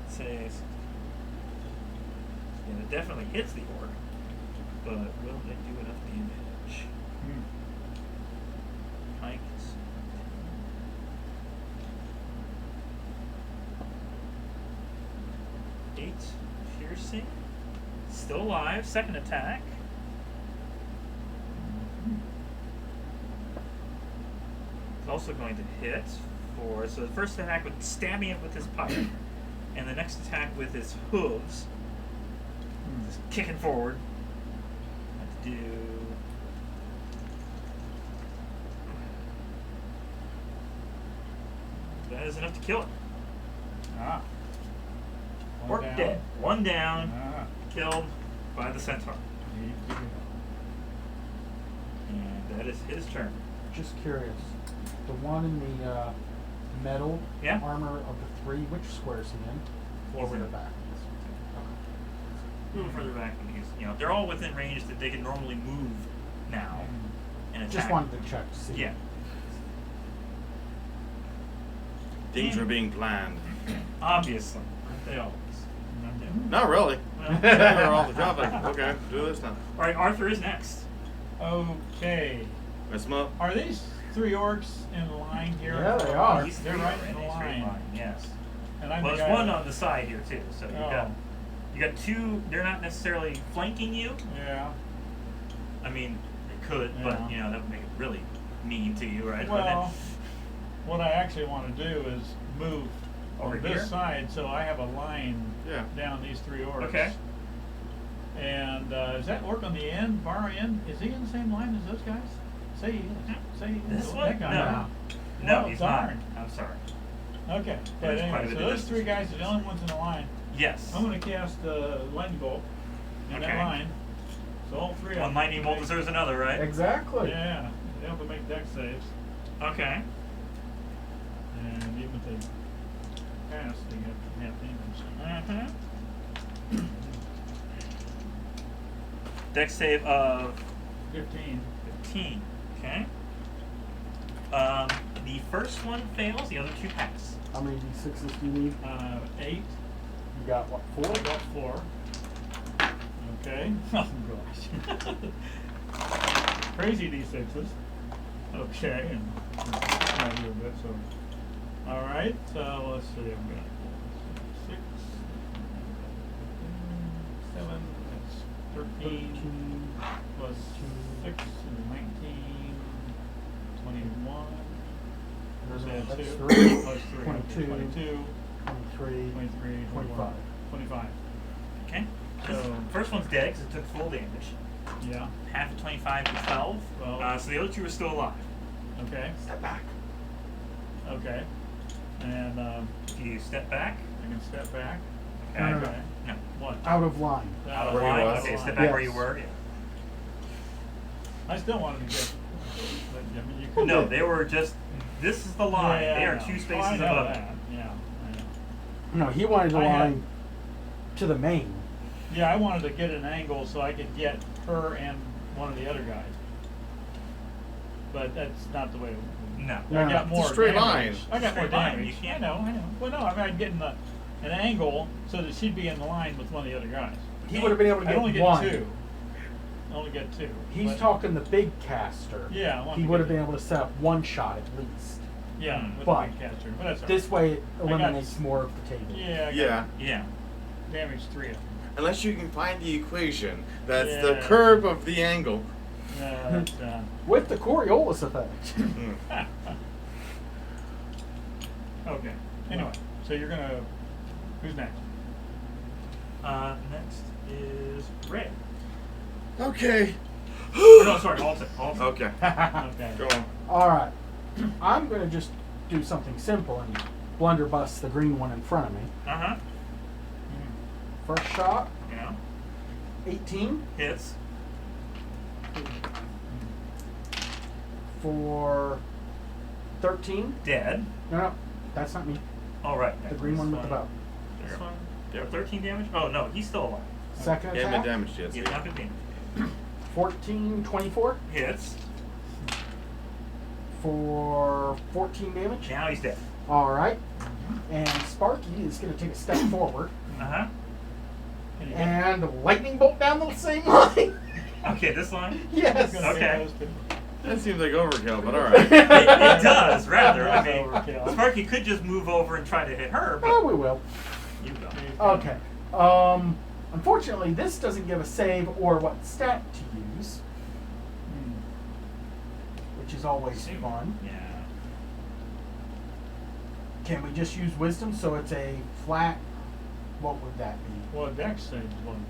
Let's say. And it definitely hits the orc. But will they do enough damage? Pike is. Eight piercing. Still alive. Second attack. It's also going to hit for. So the first attack would stab me with his pike, and the next attack with his hooves. Just kicking forward. Let's do. That is enough to kill it. Ah. Orc down. dead. One down. Ah. Killed by the centaur. Easy. And that is his turn. Just curious, the one in the metal Yeah. armor of the three, which square is he in? Forward He's or in- back? A little further back than he's. They're all within range that they can normally move now and attack. Just wanted to check to see. Yeah. Things were being planned. Obviously. Aren't they always? Not really. Well- They were off the job. Like, okay, do this now. All right, Arthur is next. Okay. Mess them up. Are these three orcs in line here? Yeah, they are. These They're three right are in the a straight line. Yes. And I'm Well, the there's guy one that- on the side here too. So you got two. They're not necessarily flanking you. Yeah. I mean, they could, Yeah. but that would make it really mean to you, right? Well, what I actually want to do is move Over on this here? side so I have a line Yeah. down these three orcs. Okay. And is that orc on the end, Barrow end? Is he in the same line as those guys? Say he is. Say he is. This That one? guy. No. Well, No, he's not. darn. I'm sorry. Okay. But There's quite a anyway, bit so of those distance three guys are between the us. only ones in the line. Yes. I'm going to cast lightning bolt in that Okay. line. So all three of One them. lightning bolt deserves another, right? Exactly. Yeah. They have to make dex saves. Okay. And even if they pass, they get half damage. Mm-hmm. Dex save of 15. 15. Okay. The first one fails, the other two pass. How many d6s do you need? 8. You got what, 4? I got 4. Okay. Oh gosh. Crazy d6s. Okay. And a little bit, so. Alright, so let's see. I've got 6, 7, that's 13, plus 6 is 19, 21. Where's that? That's 2 3. plus 3. 22. 22, 23. 23, 25. 25. Okay. So- This first one's dead because it took full damage. Yeah. Half of 25 to 12. 12. So the other two are still alive. Okay. Step back. Okay. And If you step back. I can step back. Okay. No, no, Okay. No. What? Out of line. Out of Where you line. was. Okay, step back where you Yes. were. I still wanted to get. But, I mean, you could. No, they were just. This is the line. Yeah, they I are know. 2 Oh, I spaces know above it. that. Yeah, I know. No, he wanted the I had- line to the main. Yeah, I wanted to get an angle so I could get her and one of the other guys. But that's not the way. No. No, I got it's more a straight damage. line. I got more Straight line, damage. you can't- I know. Well, no, I mean, I'd get an angle so that she'd be in the line with one of the other guys. He would have been able to I get only get one. 2. I only get 2. He's but- talking the big caster. Yeah, I wanted He to would have get- been able to set up one shot at least. Yeah, with But the big caster. But that's all This right. way it eliminates more of the table. Yeah. I got Yeah. Yeah. Damage 3 of them. Unless you can find the equation. That's the Yeah. curve of the angle. That's, With the Coriolis effect. Mm. okay. Anyway, so you're gonna. Who's next? Next is Ray. Okay. Oh, no, sorry, Alton. Okay. Okay. Go on. Alright. I'm going to just do something simple and blunderbuss the green one in front of me. Uh-huh. First shot, Yeah. 18 Hits. for 13. Dead. No, that's not me. All right. The green one with the bow. This one. Yep. 13 damage? Oh, no, he's still alive. Second He hasn't been attack, damaged yet. He's so not been damaged. 14, 24 Hits. for 14 damage. Now he's dead. Alright. And Sparky is going to take a step forward Uh-huh. and lightning bolt down the same line. Okay, this line? Yes. Okay. That seems like overkill, but alright. It does, rather. I mean, Overkill. Sparky could just move over and try to hit her, Oh, but we will. you go. Okay. Unfortunately, this doesn't give a save or what stat to use, which is always fun. Yeah. Can we just use wisdom so it's a flat? What would that be? Well, Dex saves one.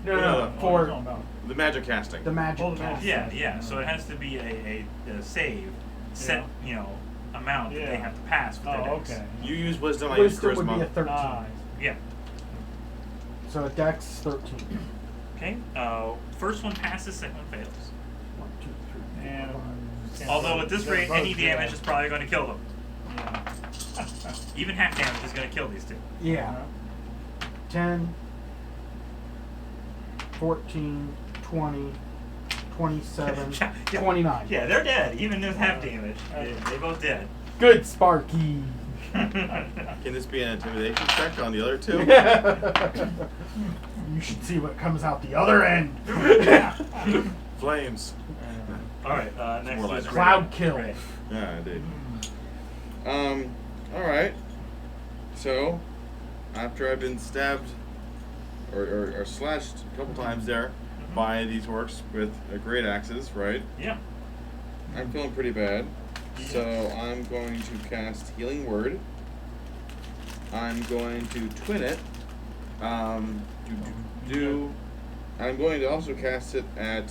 No, No, no, no, no, no. Oh, for you're talking about. The magic casting. the magic Oh, the cast. magic. Yeah, yeah. So it has to be a save set, amount that they Yeah. have to pass with their Oh, dex. okay. You use wisdom, I use Wisdom would be a charisma. 13. Yeah. So a dex 13. Okay. First one passes, second one fails. 1, 2, 3, And 4, 5. can't Although vote. at this You rate, gotta any vote, damage yeah. is probably going to kill them. Yeah. Even half damage is going to kill these two. Yeah. 10, 14, 20, 27, Yeah. 29. Yeah, they're dead. Even with half damage, they both dead. Good, Sparky. Can this be an intimidation check on the other two? You should see what comes out the other end. Flames. All right. Next More like is it. Cloud Ray. kill. Ray. Yeah, I did. Alright. So, after I've been stabbed or slashed a couple times there by these orcs with great axes, right? Yeah. I'm feeling pretty bad. So I'm going to cast Healing Word. I'm going to twin it. I'm going to also cast it at,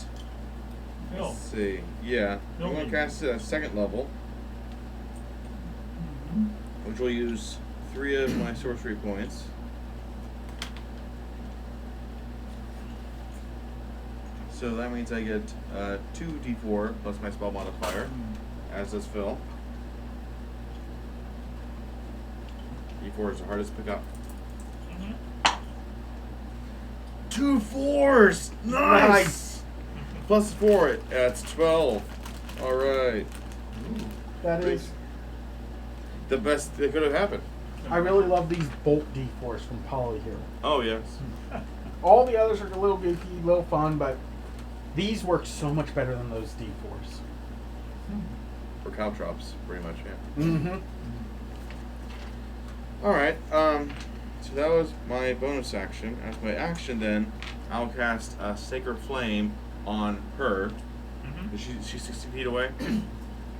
Phil. let's see, yeah. I'm going to cast it at second level, which will use 3 of my sorcery points. So that means I get 2 d4 plus my spell modifier, as does Phil. D4 is the hardest to pick up. 2 4s! Nice! Plus 4, that's 12. Alright. That is. The best that could have happened. I really love these bolt D4s from Poly here. Oh, yes. All the others are a little goofy, a little fun, but these work so much better than those D4s. For caltrops, pretty much, yeah. Mm-hmm. Alright, so that was my bonus action. As my action, then, I'll cast a Sacred Flame on her. Is she's 60 feet away?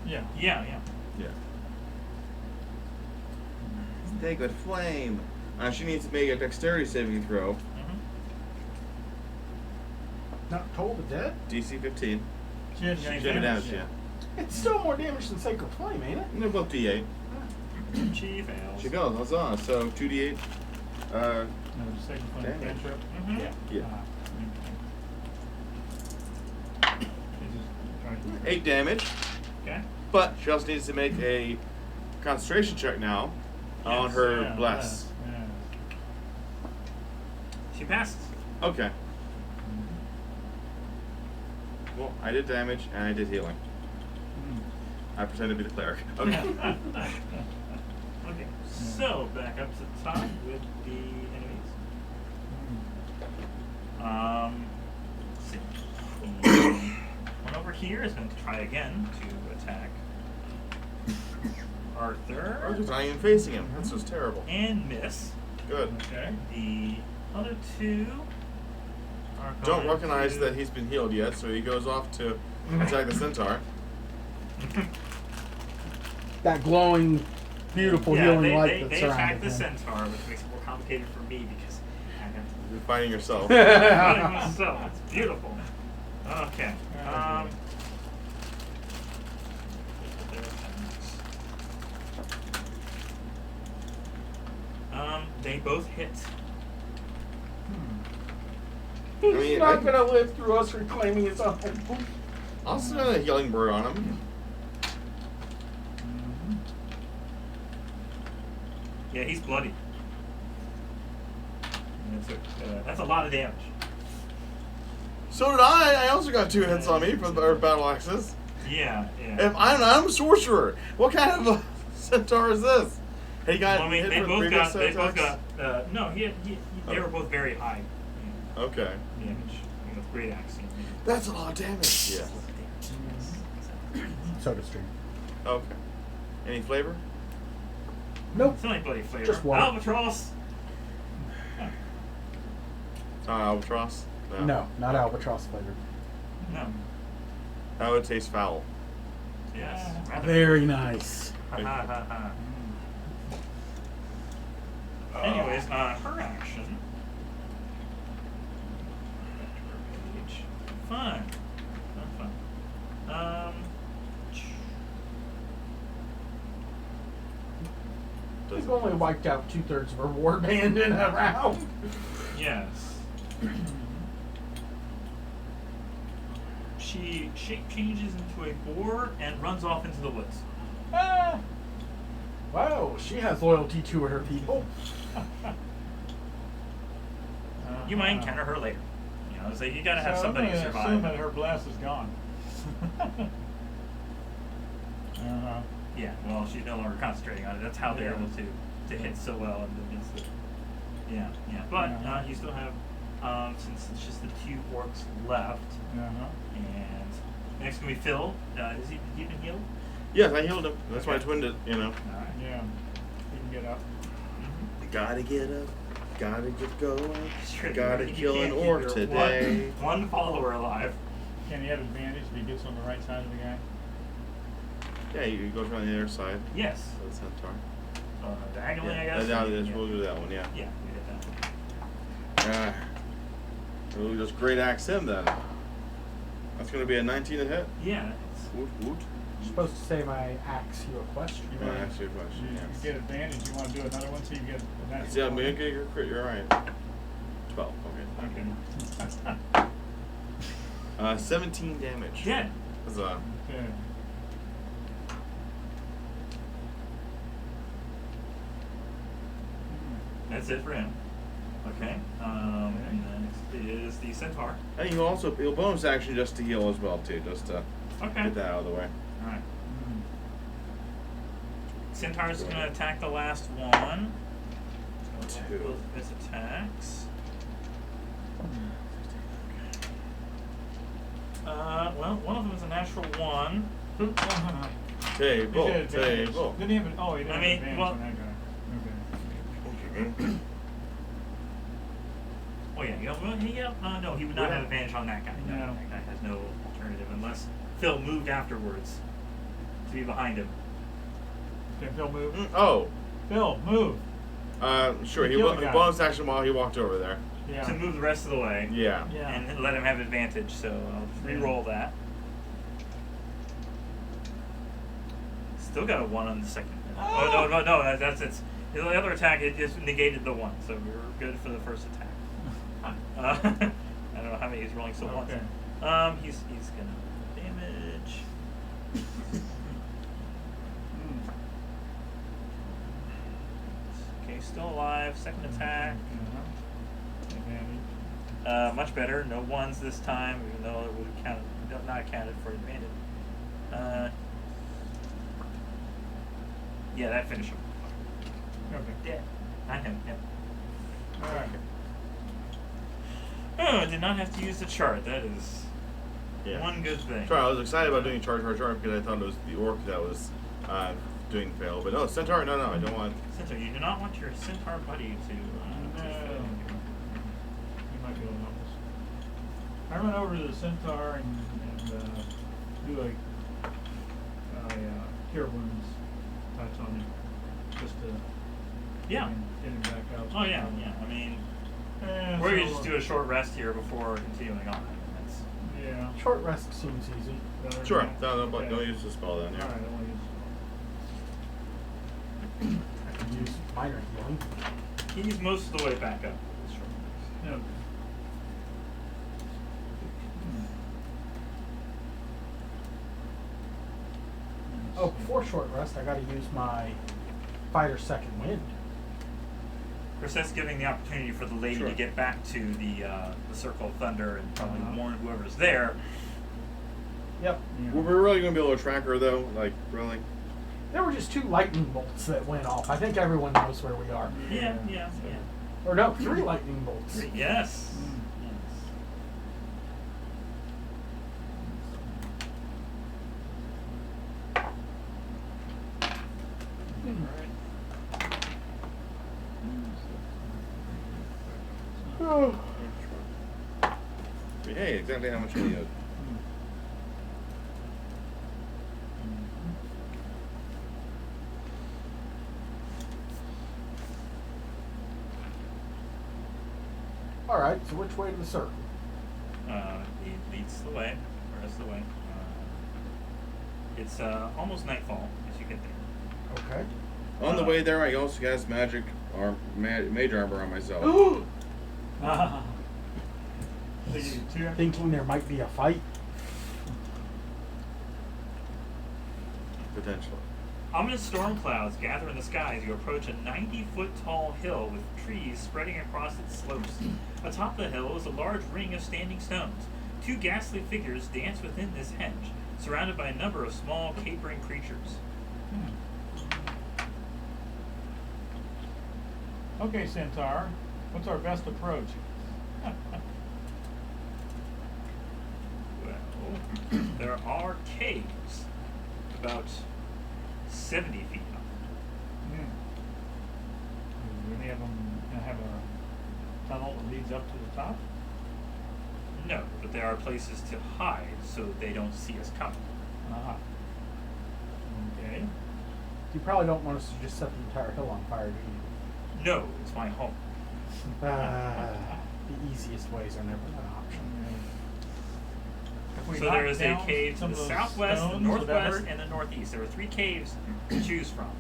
Yeah. Yeah, yeah. Yeah. Sacred Flame. She needs to make a dexterity saving throw. Not told the dead? DC 15. She had She She Damage, did damage, yeah. It's still more damage than Sacred Flame, ain't it? No, both D8. She fails. She goes, huzzah. So 2D8. No, just second one. Damage. Cantrip. Mhm. Yeah. It's just trying to- 8 damage. Okay. But she also needs to make a concentration check now on Yes, her Yeah, bless. yeah. She passes. Okay. Well, I did damage and I did healing. I pretend to be the cleric. Okay. Okay. So back up to the top with the enemies. Let's see. One over here is going to try again to attack Arthur. Arthur's not even facing him. That's just terrible. And miss. Good. Okay. The other two are Don't going recognize to- that he's been healed yet, so he goes off to attack the centaur. That glowing, beautiful yeah, healing they, light they, that they attack surrounded the him. centaur, which makes it more complicated for me because I have to You're fighting yourself. fighting myself. It's beautiful. Okay. They both hit. He's I mean, not I- gonna live through us reclaiming his own. I'll send a healing bird on him. Yeah, he's bloody. And that's a lot of damage. So did I. I also got 2 hits on me for the battle axes. Yeah, yeah. If I'm a sorcerer. What kind of a centaur is this? He got Well, I mean, hit they with both previous got. They both attacks? got. No, they were both very high Okay. damage with great axe. That's a lot of damage. Yeah. Soda stream. Okay. Any flavor? Nope. It's only bloody flavor. Just water. Albatross. Albatross? No, not albatross flavored. No. That would taste foul. Yes. Very nice. Ha ha ha ha. Anyways, her action. Page. Fun. Fun. We've only wiped out 2/3 of our war band in a round. Yes. She shape changes into a boar and runs off into the woods. Ah. Wow, she has loyalty to her people. You might encounter her later. You know, so you gotta have So somebody I'm to gonna assume survive. that her blast is gone. Yeah, well, she's no longer concentrating on it. That's how they're Yeah. able to hit so well in the midst of. Yeah, yeah. But Yeah. you still have, since it's just the 2 orcs left, and next gonna be Phil. Is he been healed? Yes, I healed him. That's why I Okay. twinned it, you know. All right. Yeah. You can get up. Gotta get up. Gotta get going. Sure, Gotta you kill can't an keep orc your today. One follower alive. Can he have advantage if he gets on the right side of the guy? Yeah, you go from the other side. Yes. of the centaur. Diagonally, I Yeah, guess. yeah, we'll do that one, yeah. Yeah, we did that. We'll just great axe him then. That's gonna be a 19 to hit. Yeah. Woot woot. You're supposed to say my axe you a question. You want to ask you a question? You Yes. get advantage. You want to do another one so you get a natural. Yeah, I'm gonna get your crit. You're right. 12. Okay. Okay. 17 damage. Yeah. That's a Okay. That's it for him. Okay. And next is the centaur. And he'll bonus action just to heal as well too, just to Okay. get that out of the way. All right. Centaur's going to attack the last one. So Two. both of his attacks. Well, one of them is a natural 1. Table, He did advantage. table. Didn't he have? He didn't I have mean, advantage well- on that guy. Okay. Oh yeah, no, he would not have advantage on that guy. No, No. that guy has no alternative unless Phil moved afterwards to be behind him. Can Phil move? Oh, Phil, move. sure. He Kill the guy. bonus action while he walked over there. Yeah. To move the rest of the way. Yeah. Yeah. And let him have advantage, so I'll just re-roll that. Still got a 1 on the second. Oh no, that's it's the other attack. It just negated the 1, so we were good for the first attack. I don't know how many he's rolling so once. Okay. He's gonna damage. Okay, still alive. Second attack. Advantage. Much better. No 1s this time, even though it would count not counted for advantage. Yeah, that finished him. Okay. Dead. Not him. Him. All right. Oh, I did not have to use the chart. That is Yeah. one good thing. Sorry, I was excited about doing charge because I thought it was the orc that was doing fail. But no, centaur. No, I don't want. Centaur, you do not want your centaur buddy to fail. You might be able to help us. I run over to the centaur and do a cure wounds touch on him, just to Yeah. get him back up. Oh yeah. I mean, Yeah, or you so, just do a short rest here before continuing on. That's, Yeah. Short rest seems easy. Better Sure. than that? No, Okay. don't use the spell then. All Yeah. right, I won't use I can use minor healing. he's most of the way back up. no. Oh, before short rest, I got to use my fighter's second wind. Of course, that's giving the opportunity for the lady Sure. to get back to the Circle of Thunder and probably warn whoever's there. Yep. Yeah. We're really gonna be able to track her though. Like really. There were just 2 lightning bolts that went off. I think everyone knows where we are. Yeah. Or no, 3 lightning bolts. Yes. Mm. Hey, exactly how much you need. All right, so which way to the circle? It leads the way, the rest of the way. It's almost nightfall as you get there. Okay. On the way there, I also cast magic mage armor on myself. So you do 2 Thinking there might be a fight. Potentially. Ominous storm clouds gather in the sky as you approach a 90-foot tall hill with trees spreading across its slopes. Atop the hill is a large ring of standing stones. 2 ghastly figures dance within this henge, surrounded by a number of small, capering creatures. Okay, Centaur, what's our best approach? Well, there are caves about 70 feet up. Do any of them have a tunnel that leads up to the top? No, but there are places to hide so they don't see us coming. Okay. You probably don't want us to just set the entire hill on fire, do you? No, it's my home. The easiest ways are never an option. If we So knock there is a down cave to some the of those southwest, the stones, would that northwest, hurt? and the northeast. There are 3 caves to choose from.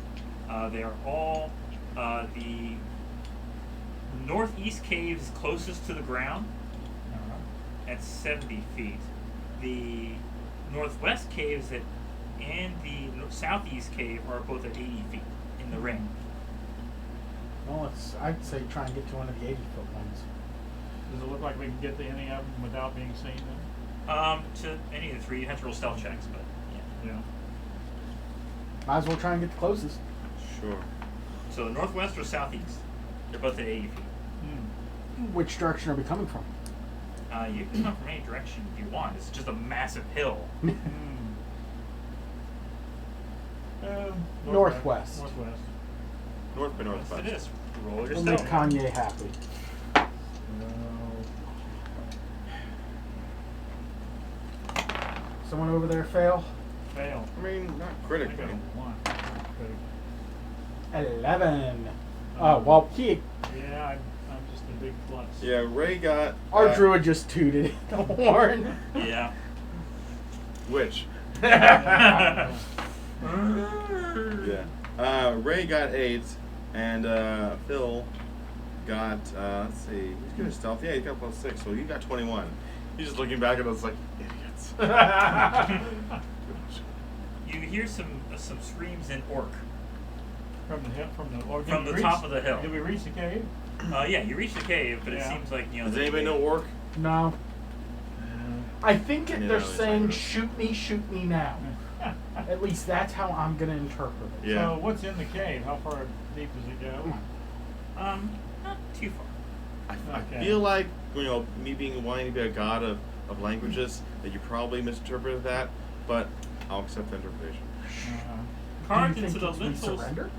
They are all the northeast cave is closest to the ground at 70 feet. The northwest caves and the southeast cave are both at 80 feet in the ring. Well, I'd say try and get to one of the 80-foot ones. Does it look like we can get to any of them without being seen then? To any of the 3, you have to roll stealth checks, but yeah. Yeah. Might as well try and get the closest. Sure. So northwest or southeast, they're both at 80 feet. Which direction are we coming from? You can come from any direction you want. It's just a massive hill. Northwest. Northwest. North by Yes, northwest. it is. Roll your We'll make stealth. Kanye happy. Someone over there fail? Fail. I mean, not I got critically. a 1. Critical. 11. Oh, well, Yeah, I'm just a big plus. Yeah, Ray got. our druid just tooted the horn. Yeah. Which? Yeah. Yeah. Ray got 8, and Phil got. Let's see. He's good at stealth. Yeah, he got +6, so you got 21. He's just looking back at us like idiots. You hear some screams in Orc. From the hill, or did From we the reach- top of the hill. Did we reach the cave? Yeah, you reach the cave, but it Yeah. seems like Does the anybody know cave- orc? No. I think Yeah, they're it's saying, not good. shoot me now. At least that's how I'm going to interpret it. Yeah. So what's in the cave? How far deep does it go? Not too far. I Okay. feel like, me being wanting to be a god of languages, that you probably misinterpreted that, but I'll accept the interpretation. Carved Do you into think the it's we lintels. surrender?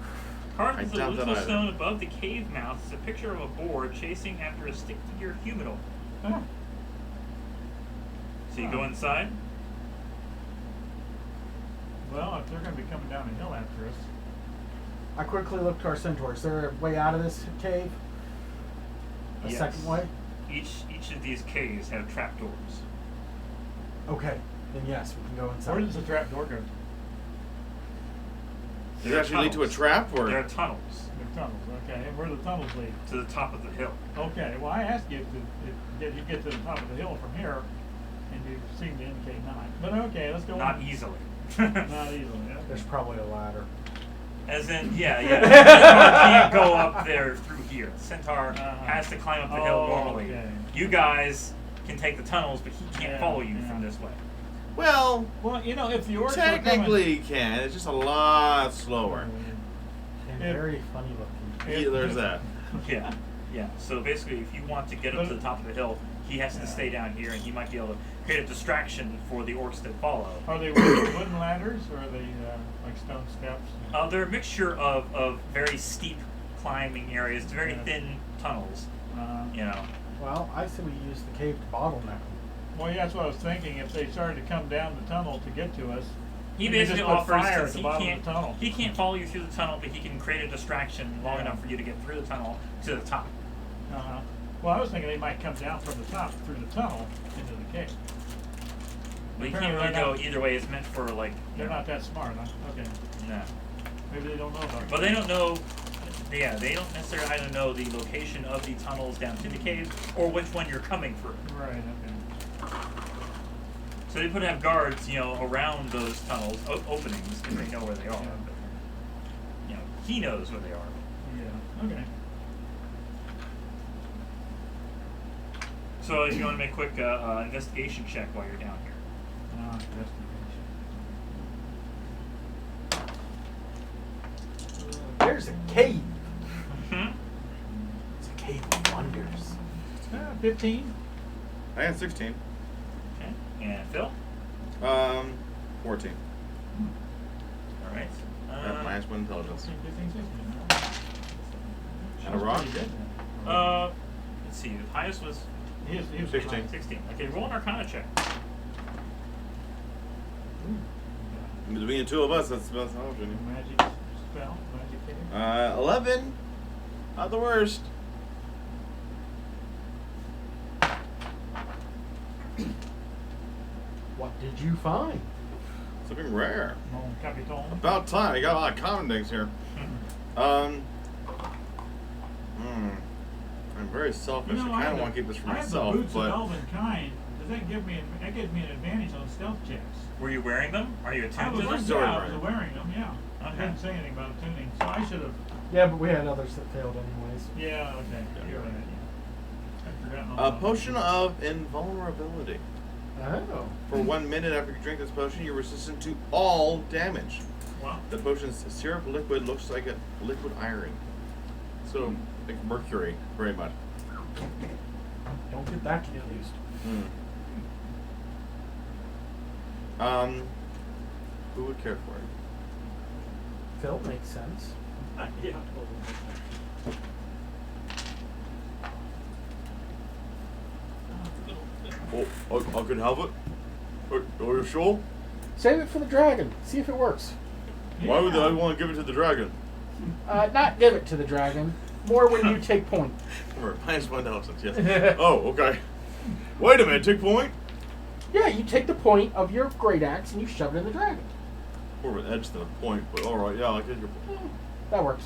Carved I into the doubt that lintel either. stone above the cave mouth is a picture of a boar chasing after a stick-figure humanoid. Huh. So you go inside. Well, if they're going to be coming down the hill after us, I quickly looked to our centaur. Is there a way out of this cave? A Yes. second way? Each of these caves have trapdoors. Okay. Then yes, we can go inside. where does the trap door go? Does There it are actually lead to a tunnels. trap, or? There are tunnels The tunnels, okay. And where do the tunnels lead? to the top of the hill. Okay, well, I asked you did you get to the top of the hill from here, and you seem to indicate not. But okay, let's go Not on. easily. Not easily, yeah. There's probably a ladder. As in, yeah. Centaur can't go up there through here. Centaur has to climb up the hill normally. Okay. You guys can take the tunnels, but he can't Yeah, follow you yeah. from this way. Well, Well, you know, if the orcs technically you can. It's just a lot slower. And Yeah. very funny looking. Yeah. Yeah, there's that. Yeah, yeah. So basically, if you want to get up to the top of the hill, he has to stay down here, and he might be able to create a distraction for the orcs that follow. Are they wooden ladders, or are they like stone steps? They're a mixture of very steep climbing areas to very Yeah. thin tunnels. You know. Well, I say we use the cave to bottleneck them. Well, yeah, that's what I was thinking. If they started to come down the tunnel to get to us, He we could basically just put offers, fire at since the he bottom can't, of the tunnel. he can't follow you through the tunnel, but he can create a distraction long Yeah. enough for you to get through the tunnel to the top. Uh-huh. Well, I was thinking they might come down from the top through the tunnel into the cave. But you Apparently can't really they're go not- either way. It's meant for like. They're not that smart, huh? Okay. No. Maybe they don't know about it. But they don't know. Yeah, they don't necessarily either know the location of the tunnels down to the cave or which one you're coming through. Right, okay. So they put have guards, around those tunnels openings because they know where they are. Yeah. But, he knows where they are. Yeah, okay. So if you want to make a quick investigation check while you're down here. Investigation. There's a cave. Hmm? It's a cave of wonders. 15. I got 16. Okay. And Phil? 14. All right. Minus 1 intelligence. 15, 16. And a rock? Pretty good, then. Let's see. The highest was He was 16. 16. Okay, roll an Arcana check. Between the two of us, that's the best option. Magic spell, magic cave. 11. Not the worst. What did you find? It's looking rare. Mon Capiton. About time. You got a lot of common things here. I'm very selfish. I kind of want to keep this for I have myself, the boots but of elven kind. Does that give me an advantage on stealth checks? Were you wearing them? Are you I attuned was, to them? Sorry, I was Brian. wearing them, yeah. I Okay. didn't say anything about tuning, so I should have. Yeah, but we had others that failed anyways. Yeah, okay. You're right. I'd forgotten all a about potion that. of invulnerability. Oh. For 1 minute after you drink this potion, you're resistant to all damage. Wow. The potion's syrup liquid looks like a liquid iron. So, like mercury, very much. Don't get that confused. Who would care for it? Phil makes sense. Yeah. I could have it. Are you sure? Save it for the dragon. See if it works. Why would Yeah. I want to give it to the dragon? Not give it to the dragon. More when you take point. Minus 1 intelligence, yes. Oh, okay. Wait a minute, take point? Yeah, you take the point of your great axe and you shove it in the dragon. More of an edge than a point, but alright, yeah, I get your point. That works.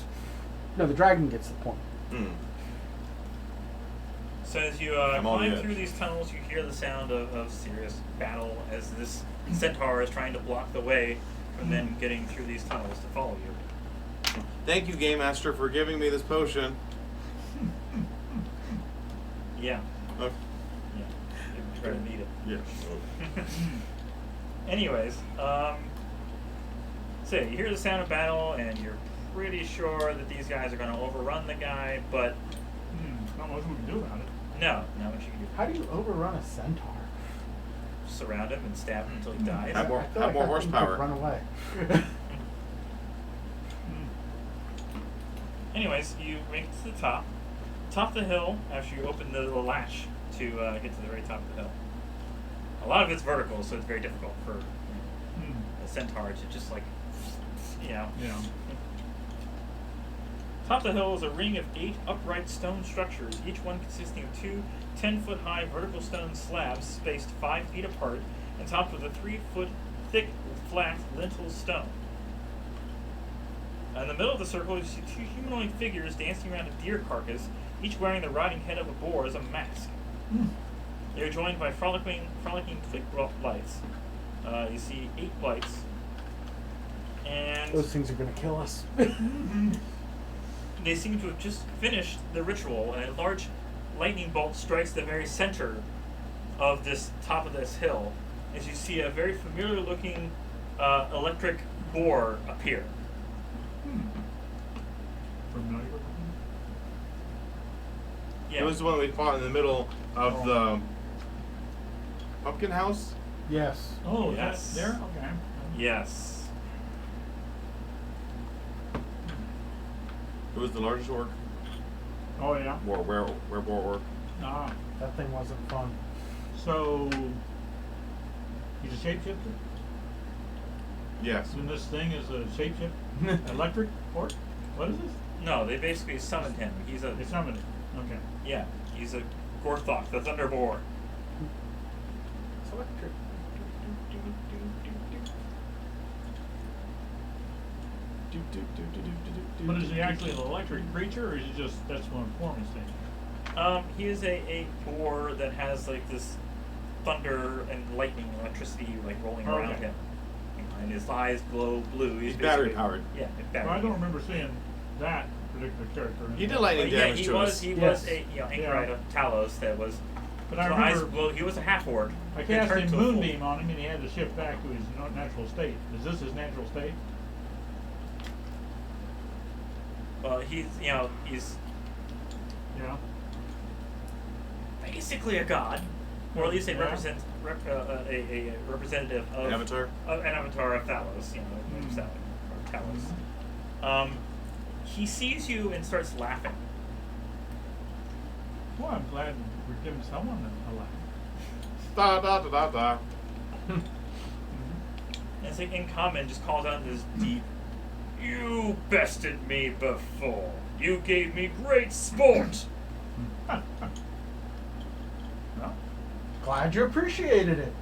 No, the dragon gets the point. So as you I'm on the climb edge. through these tunnels, you hear the sound of serious battle as this centaur is trying to block the way from them getting through these tunnels to follow you. Thank you, Game Master, for giving me this potion. Yeah. Oh, Yeah. You're going to need it. yeah. Anyways, so you hear the sound of battle, and you're pretty sure that these guys are going to overrun the guy, but Not much we can do about it. no, not much you can do. How do you overrun a centaur? Surround him and stab him until he dies. Have more- I feel have more that thing could horsepower. Run away. Anyways, you make it to the top. Top of the hill after you open the latch to get to the very top of the hill. A lot of it's vertical, so it's very difficult for a centaur to just like, Yeah. Top of the hill is a ring of 8 upright stone structures, each one consisting of 2 10-foot-high vertical stone slabs spaced 5 feet apart and topped with a 3-foot thick flat lintel stone. In the middle of the circle, you see 2 humanoid figures dancing around a deer carcass, each wearing the riding head of a boar as a mask. They are joined by frolicking twig lights. You see 8 lights. And Those things are going to kill us. they seem to have just finished the ritual, and a large lightning bolt strikes the very center of this top of this hill, as you see a very familiar-looking electric boar appear. Familiar? Yeah. It was the one we fought in the middle of the pumpkin house. Yes. Oh, Yes. yes. There? Okay. Yes. It was the largest orc. Oh, yeah. Where boar orc. Ah. That thing wasn't fun. So, he's a shapeshifter? Yes. And this thing is a shapeshifter? Electric orc? What is this? No, they basically summoned him. He's a They summoned it. Okay. yeah. He's a Gorthok, the Thunder Boar. It's electric. But is he actually an electric creature, or is he just, that's one form he's taking? He is a boar that has like this thunder and lightning, electricity like rolling around Okay. him, and his eyes glow blue. He's basically- battery powered. Yeah, battery. Well, I don't remember seeing that particular character. He did lightning But yeah, damage he to was us. he Yes. was a anchorite Yeah. of Talos that was. But I his eyes remember glow. He was a half orc. I that cast turned a to full- moonbeam on him, and he had to shift back to his natural state. Is this his natural state? Well, he's Yeah. basically a god, or at least a Yeah. a representative of Avatar. an avatar of Talos. Or Talos. He sees you and starts laughing. Well, I'm glad we're giving someone a laugh. Da da da da da. And it's like in common, just calls out in this deep, "You bested me before. You gave me great sport." Well, Glad you appreciated it.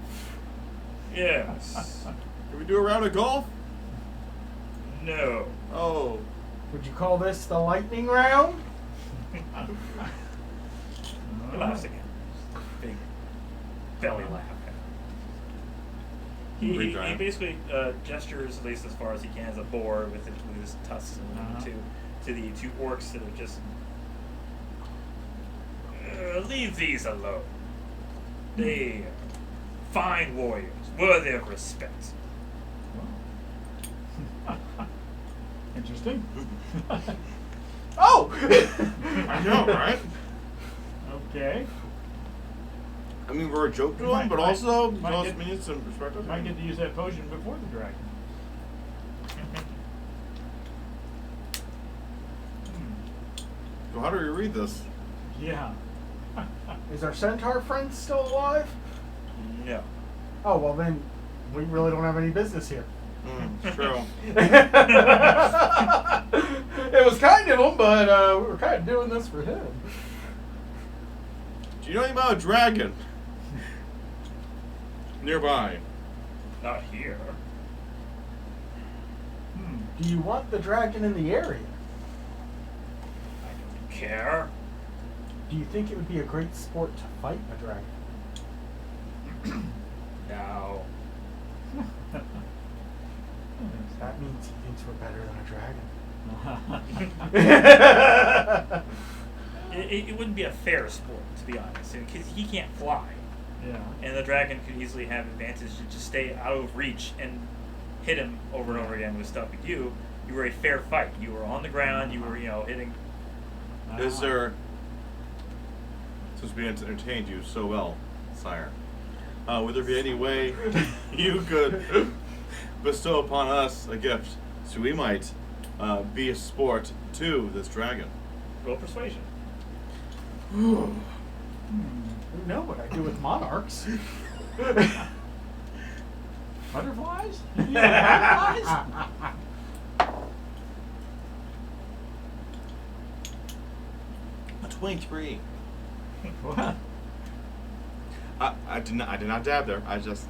Yes. Can we do a round of golf? No. Oh. Would you call this the lightning round? He laughs again. Big belly laugh. He Big giant. basically gestures, at least as far as he can, as a boar with his tusks and to the 2 orcs that are just leave these alone. They are fine warriors, worthy of respect. interesting. Oh! I know, right? Okay. I mean, we're a joke to We might- him, but might- also might us get- means some perspective. Might get to use that potion before the dragon. So how do we read this? Yeah. Is our centaur friend still alive? No. Oh, well then, we really don't have any business here. It's true. It was kind of him, but we were kind of doing this for him. Do you know anything about a dragon? Nearby. Not here. Do you want the dragon in the area? I don't care. Do you think it would be a great sport to fight a dragon? No. That means he thinks we're better than a dragon. It wouldn't be a fair sport, to be honest, because he can't fly, Yeah. and the dragon could easily have advantage to just stay out of reach and hit him over and over again with stuff. But you were a fair fight. You were on the ground. You were, hitting. Is there, since we entertained you so well, sire, would there be any way you could bestow upon us a gift so we might be a sport to this dragon. Roll persuasion. You know what I do with monarchs. Butterflies? Yeah, butterflies? A 23. What? I did not dab there. I was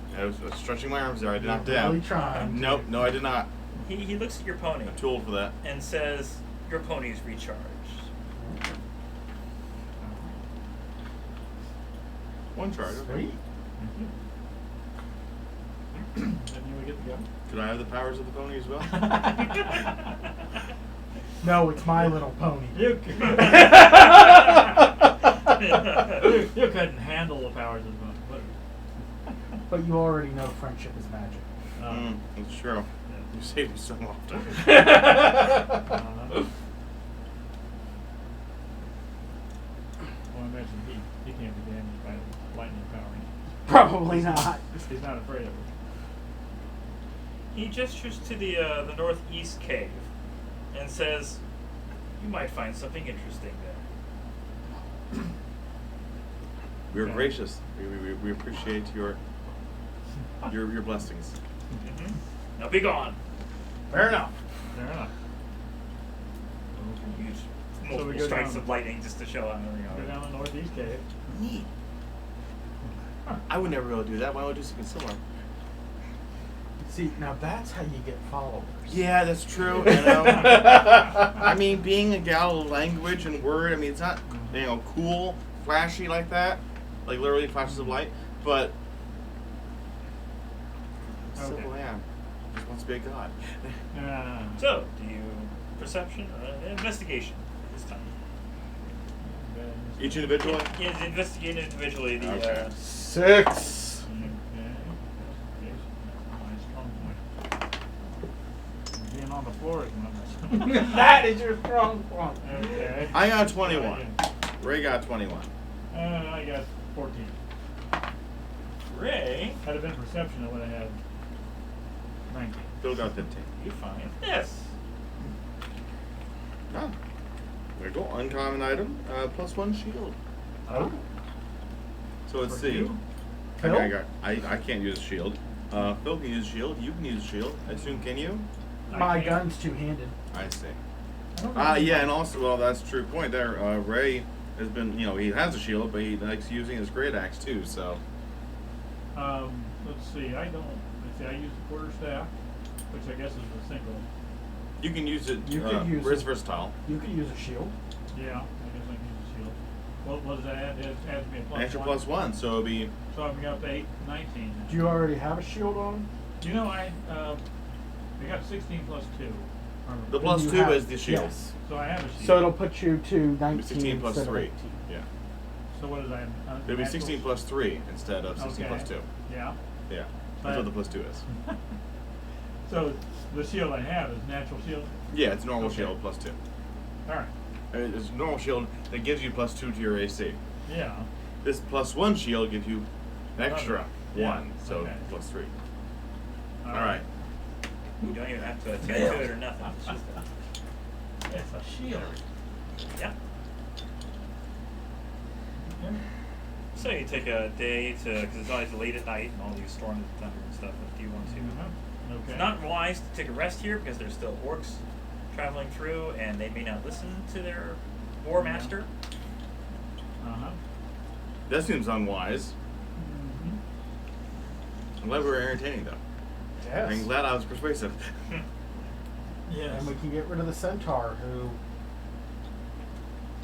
stretching my arms there. I did not dab. Really trying. Nope, no, I did not. He looks at your pony I'm too old for that. and says, "Your pony's recharged." One charge. Okay. Sweet. Then you would get to go. Could I have the powers of the pony as well? No, it's My Little Pony. You couldn't handle the powers of the moon. But you already know friendship is magic. That's true. You saved me so often. Well, I imagine he can't be damaged by lightning power. Probably not. He's not afraid of it. He gestures to the northeast cave and says, "You might find something interesting there." We are Okay. gracious. We appreciate your blessings. Mm-hmm. Now be gone. Fair enough. Fair enough. Use So we multiple go strikes down- of lightning just to show how many Go are. down the northeast cave. Neat. I would never be able to do that. Why would I do something similar? See, now that's how you get followers. Yeah, that's true. You know? I mean, being a gal of language and word, I mean, it's not, cool, flashy like that. Like literally flashes of light. But Okay. simple man just wants to be a god. So, do you perception or investigation this time? Each individually? Yeah, investigate individually the. Okay. 6. Being on the floor is one. That is your strong point. Okay. I got 21. Ray got 21. I got 14. Ray, Had it been perception, I would have had 19. Bill got 15. you find this. Ah. There you go. Uncommon item. +1 shield. Oh. So let's For see. you? Phil? I can't use a shield. Phil can use a shield. You can use a shield. I assume, can you? My I can't. gun's two-handed. I see. I don't know. Yeah, and also, well, that's a true point there. Ray has been, he has a shield, but he likes using his great axe too. So Let's see. I use the quarterstaff, which I guess is a single. you can use it. You can use it's it. versatile. You could use a shield. Yeah, I guess I can use a shield. What does that add? It adds me a plus Extra one. +1, so it'll be. So I've got up to 19 now. Do you already have a shield on? You know, I got 16 plus 2. The Then you +2 have- is the shield. Yes. So I have a shield. So it'll put you to 19 16 plus instead of 3. 18. Yeah. So what is that? It'll be 16 plus 3 instead of 16 plus 2. Yeah. Yeah. That's what the +2 is. So the shield I have is natural shield. Yeah, it's a normal Okay. shield +2. All right. It's a normal shield that gives you +2 to your AC. Yeah. This +1 shield gives you an extra Yeah. 1, so Okay. +3. All All right. You don't even have to attend to it or nothing. It's just It's a shield. yeah. So you take a day to, because it's always late at night and all these storms and thunder and stuff. If you want to, Okay. it's not wise to take a rest here because there's still orcs traveling through, and they may not listen to their war master. That seems unwise. I'm glad we were entertaining, though. Yes. I'm glad I was persuasive. Yes. And we can get rid of the centaur, who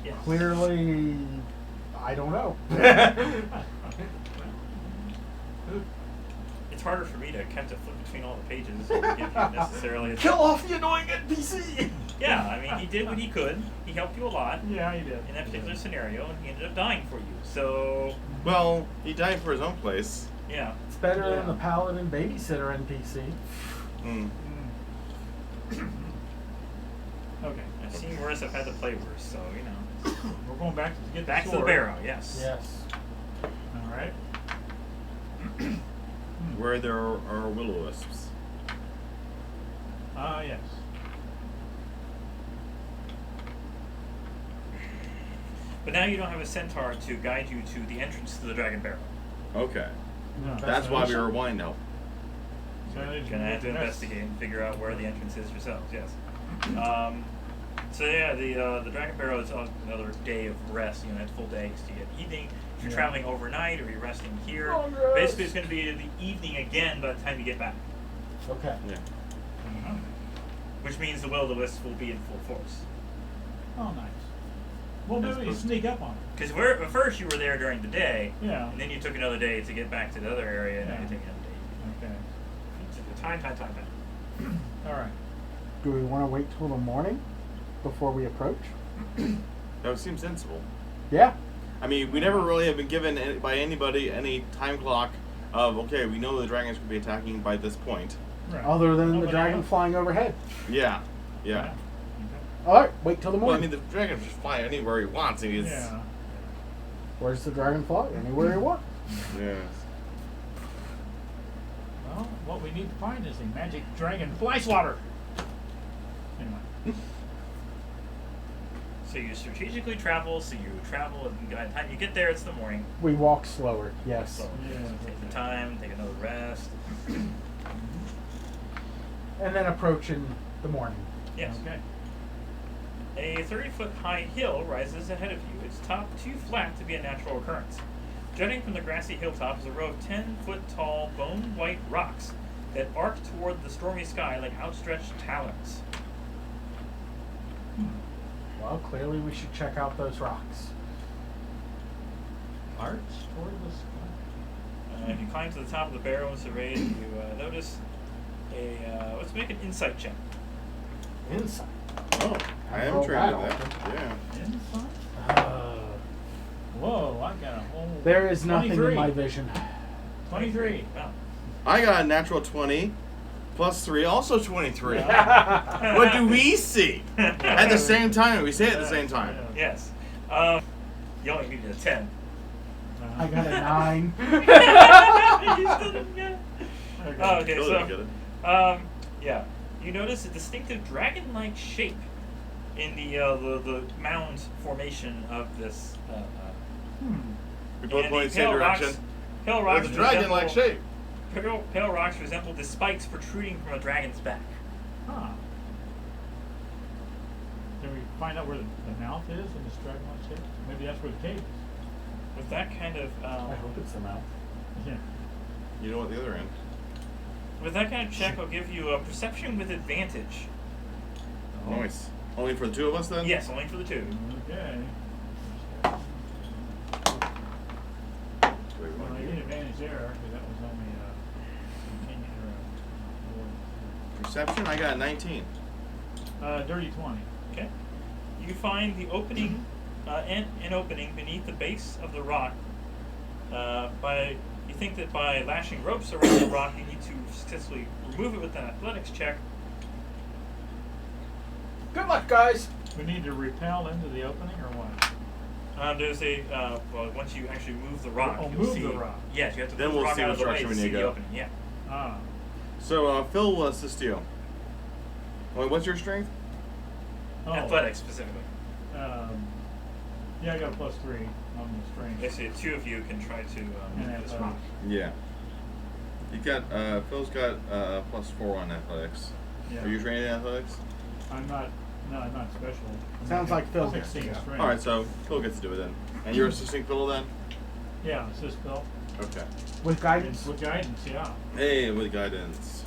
Yes. clearly, I don't know. It's harder for me to kind of flip between all the pages and give you necessarily. Kill off the annoying NPC. Yeah, I mean, he did what he could. He helped you a lot Yeah, you did. in that particular scenario, and he ended up dying for you. So, Well, he died for his own place. yeah. It's better Yeah. than the paladin babysitter NPC. Mm. Okay. I've seen worse. I've had to play worse. So We're going back to get back to the sword. barrow. Yes. Yes. All right. Where there are will-o-wisps. Yes. But now you don't have a centaur to guide you to the entrance to the Dragon Barrow. Okay. No. That's why we were wanting help. So You're gonna have to investigate and figure out where the entrance is yourselves. Yes. So yeah, the Dragon Barrow is another day of rest. You know, it's full day. So you have evening. If you're traveling overnight or you're resting here, basically it's going to be the evening again by the time you get back. Okay. Yeah. Uh-huh. Which means the will-o-the-wisp will be in full force. Oh, nice. Well, As maybe opposed sneak up on it. Because at first you were there during the day, Yeah. and then you took another day to get back to the other area, and then you Yeah. take another day. Okay. So time. All right. Do we want to wait till the morning before we approach? That would seem sensible. Yeah. I mean, we never really have been given by anybody any time clock of, okay, we know the dragon's going to be attacking by this point. Right. Other than the Nobody dragon else? flying overhead. Yeah. Yeah. Yeah. Okay. All right. Wait till the Well, I morning. mean, the dragon can just fly anywhere he wants. He's, Yeah. Where's the dragon fly? Anywhere you want. Yeah. Well, what we need to find is a magic dragon fly swatter. Anyway. So you strategically travel, and by the time you get there, it's the morning. We walk slower. Yes. So Yeah. take the time, take another rest. And then approach in the morning. Yes. Okay. A 30-foot high hill rises ahead of you, its top too flat to be a natural occurrence. Jutting from the grassy hilltop is a row of 10-foot tall, bone-white rocks that arc toward the stormy sky like outstretched talons. Well, clearly we should check out those rocks. Arch toward the sky. If you climb to the top of the barrow and survey it, you notice let's make an insight check. Insight. Oh, I am roll trained that with that. Yeah. Inside? Whoa, I got a whole. There is nothing 23. in my vision. 23. Wow. I got a natural 20 plus 3, also 23. What do we see? At the same time. We say it at the same time. Yes. You only needed a 10. I got a 9. You still didn't get it? Oh, okay, Still didn't get it. yeah. You notice a distinctive dragon-like shape in the mound formation of this. We both and point the in the same direction. Pale rocks It's a dragon-like shape. Pale rocks resemble the spikes protruding from a dragon's back. Huh. Can we find out where the mouth is in this dragon-like shape? Maybe that's where the cave is. With that kind of I hope it's the mouth. Yeah. You know what the other end. with that kind of check, I'll give you a perception with advantage. Nice. Only for the two of us then? Yes, only for the two. Okay. Wait, Well, one I here. get advantage there because that was only Perception, I got a 19. dirty 20. Okay. You find the opening, an opening beneath the base of the rock. You think that by lashing ropes around the rock, you need to successfully remove it with an athletics check. Good luck, guys. We need to repel into the opening or what? There's a well, once you actually move the rock, Oh, you'll move see. the rock. Yes, you have to Then move we'll the rock see out what of the way direction to we see need to the go. opening. Yeah. Ah. So, Phil will assist you. Wait, what's your strength? Oh. Athletics specifically. Yeah, I got a +3 on the strength. Basically, two of you can try to move And this athletics. rock. Yeah. You got, Phil's got, +4 on athletics. Yeah. Are you trained in athletics? I'm not special. Sounds like Phil gets 16 to go. strength. Alright, so Phil gets to do it then. And you're assisting Phil then? Yeah, assist Phil. Okay. With guidance. With guidance, yeah. Hey, with guidance.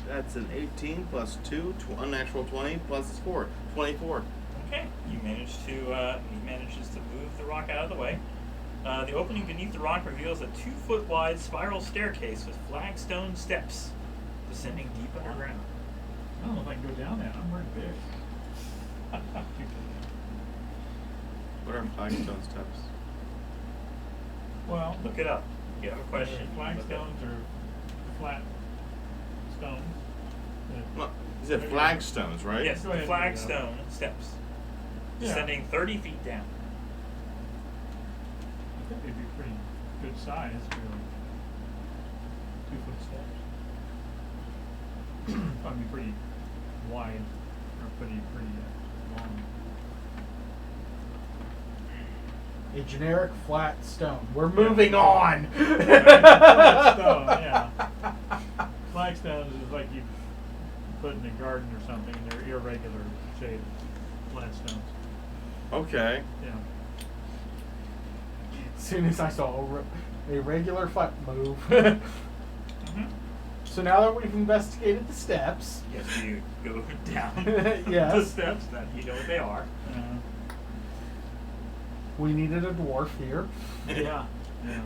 That's an 18 plus 2, unnatural 20 plus 4, 24. Okay, he manages to move the rock out of the way. The opening beneath the rock reveals a 2-foot wide spiral staircase with flagstone steps descending deep underground. I don't know if I can go down that. I'm pretty big. What are flagstone steps? Well, Look it up. If you have a question, flagstones are flat stones. Well, you said flagstones, right? Yes, Go ahead, flagstone steps Yeah. descending 30 feet down. I think they'd be pretty good size for 2-foot steps. Probably pretty wide or pretty long. A generic flat stone. We're moving on. Flagstone, yeah. Flagstones is like you put in a garden or something, and they're irregular shaped flat stones. Okay. Yeah. As soon as I saw a regular flat move. Mhm. So now that we've investigated the steps, Yes, you go down Yes. the steps. That you know what they are. we needed a dwarf here. Yeah. Yeah.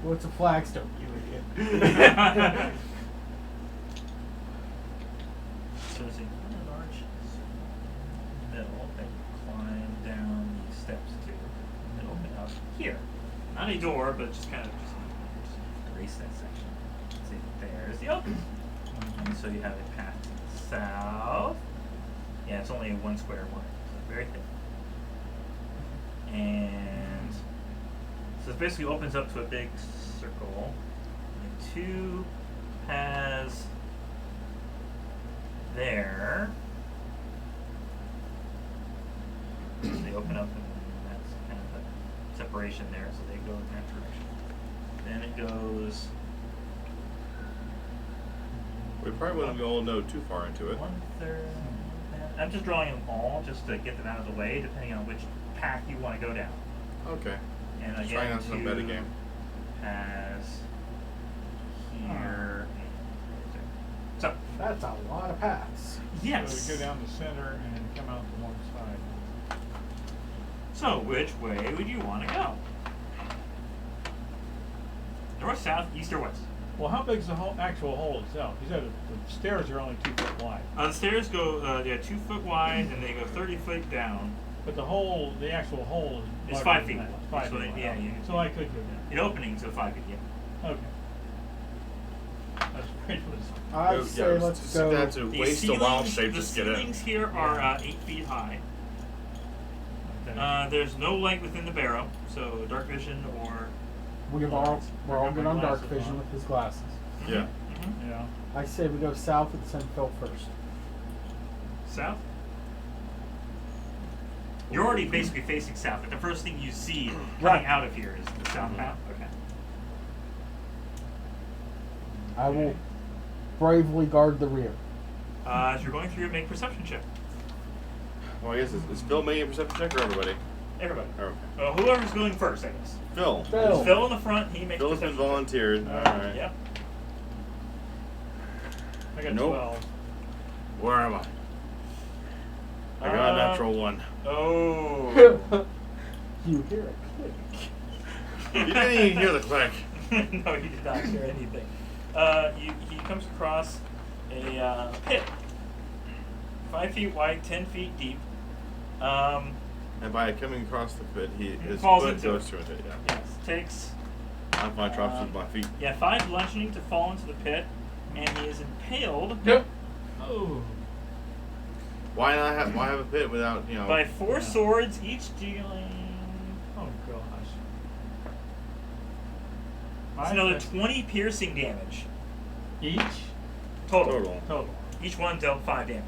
What's a flagstone, you idiot? So there's a large middle that you climb down these steps to. And then open up here. Not a door, but just kind of just erase that section. See, there's the opening. And so you have a path to the south. Yeah, it's only a 1 square wide, so very thin. And so it basically opens up to a big circle. And 2 paths there. They open up, and that's kind of the separation there, so they go in that direction. Then it goes We probably wouldn't go no too far into it. 1/3. I'm just drawing them all just to get them out of the way, depending on which path you want to go down. Okay. And Just again, trying not to 2 metagame. paths here and there. So, That's a lot of paths. yes. So you go down the center and then come out to one side. So, which way would you want to go? North, south, east, or west? Well, how big is the actual hole itself? You said the stairs are only 2 foot wide, The stairs go, 2 foot wide, and they go 30 feet down. but the actual hole is It's larger 5 than feet. that. 5 So, feet wide. yeah, you- So I could go down. An opening to 5 feet, yeah. Okay. That's pretty much. I'd say let's just go. That to The waste a wild ceilings- shape the just get in. ceilings here are 8 feet high. Okay. There's no light within the barrow, so dark vision or. We're all good on dark vision with his glasses. Yeah. Mhm. Yeah. I say we go south and send Phil first. South? You're already basically facing south, but the first thing you see coming Right. out of here is the south path. Okay. I will bravely guard the rear. As you're going through it, make perception check. Well, I guess is Phil making a perception check or everybody? Everybody. Okay. Whoever's going first, I guess. Phil. Phil. Phil in the front, he makes Phil's been perception check. volunteered. Alright. Yep. I got Nope. 12. Where am I? I got a natural 1. Oh. You hear a click. You didn't even hear the click. No, he did not hear anything. He comes across a pit, 5 feet wide, 10 feet deep. And by coming across the pit, his falls foot into goes it. through it. Yeah. Yes, takes I find drops with my feet. 5 bludgeoning to fall into the pit, and he is impaled Oh. Why have a pit without by 4 swords, each dealing. Oh gosh. That's another 20 piercing damage Each? total. Total. Each one dealt 5 damage.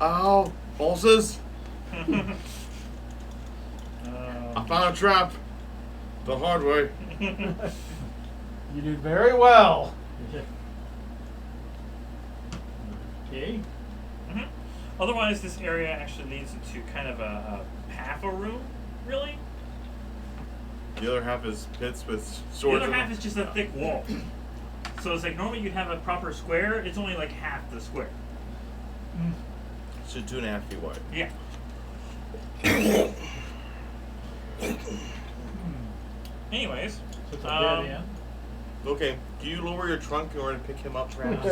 Oh, bosses! I found a trap. The hard way. You did very well. Okay. Mhm. Otherwise, this area actually leads into kind of a half a room, really. The other half is pits with The swords. other in half them. is just a thick wall. So it's like normally you'd have a proper square. It's only like half the square. So 2.5 feet wide. Yeah. Anyways, So it's a dead end. Okay, do you lower your trunk in order to pick him up, perhaps?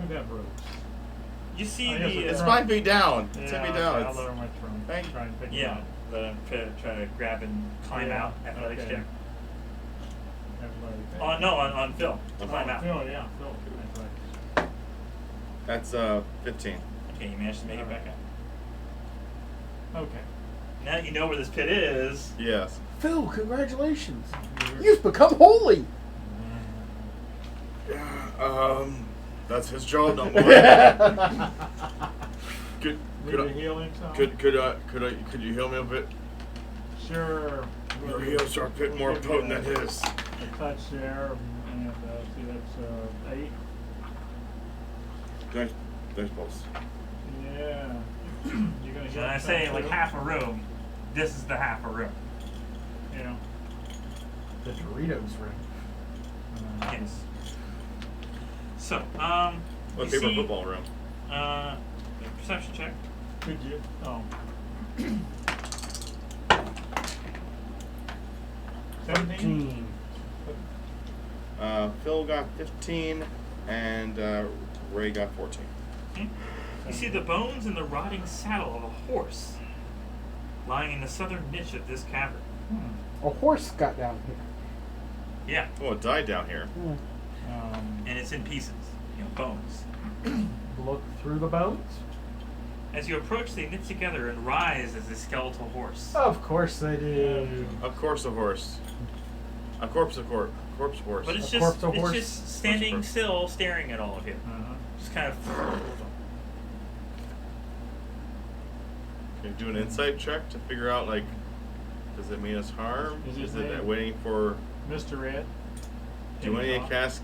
We've got ropes. you see I guess the It's Right. 5 feet down. 10 feet Okay, down. I'll It's- lower my trunk. Thank- Try and pick it yeah, up. try to grab and climb Yeah, out athletics okay. check. Everybody. No, on Phil. On Climb out. Phil, yeah, Phil. That's That's 15. Okay, you managed to make it back up. right. Okay. Now that you know where this pit is, Yes. Phil, congratulations. You've become holy. That's his job, don't worry. Could Need to heal him some? could you heal me a bit? Sure. Your heals are a bit more potent than his. A touch there, and see that's 8. Nice balls. Yeah. You're gonna heal When I him say some like too? half a room, this is the half a room. Yeah. The Doritos ring. Yes. So, What you paper see, football room? Perception check. Could you? Oh. 17? Phil got 15, and Ray got 14. Hmm? You see the bones and the rotting saddle of a horse lying in the southern niche of this cavern. A horse got down here. Yeah, Oh, it died down here. and it's in pieces, bones. Look through the bones. As you approach, they knit together and rise as a skeletal horse. Of course they do. Of course, a horse. A corpse horse. But it's A corpse just of horse. just standing still, staring at all of you. Just kind of. Can you do an insight check to figure out, like, does it mean us harm? Is his Is it name- waiting for? Mr. Red? Do any cast?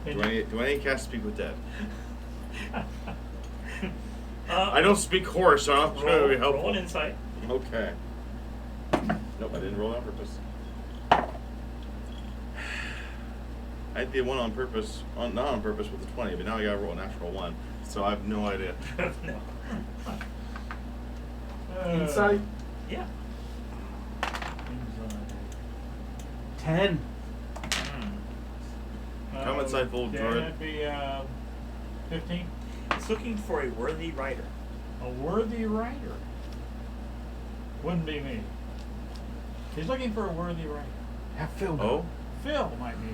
Do any cast speak with dead? I don't speak horse, so I'm trying to be helpful. Roll an insight. Okay. Nope, I didn't roll on purpose. I did one on purpose, not on purpose with the 20, but now I gotta roll a natural 1, so I have no idea. No. Insight. Yeah. 10. Come inside, full Can droid. it be 15? It's looking for a worthy rider. A worthy rider. Wouldn't be me. He's looking for a worthy rider. Have Phil go. Oh? Phil might be.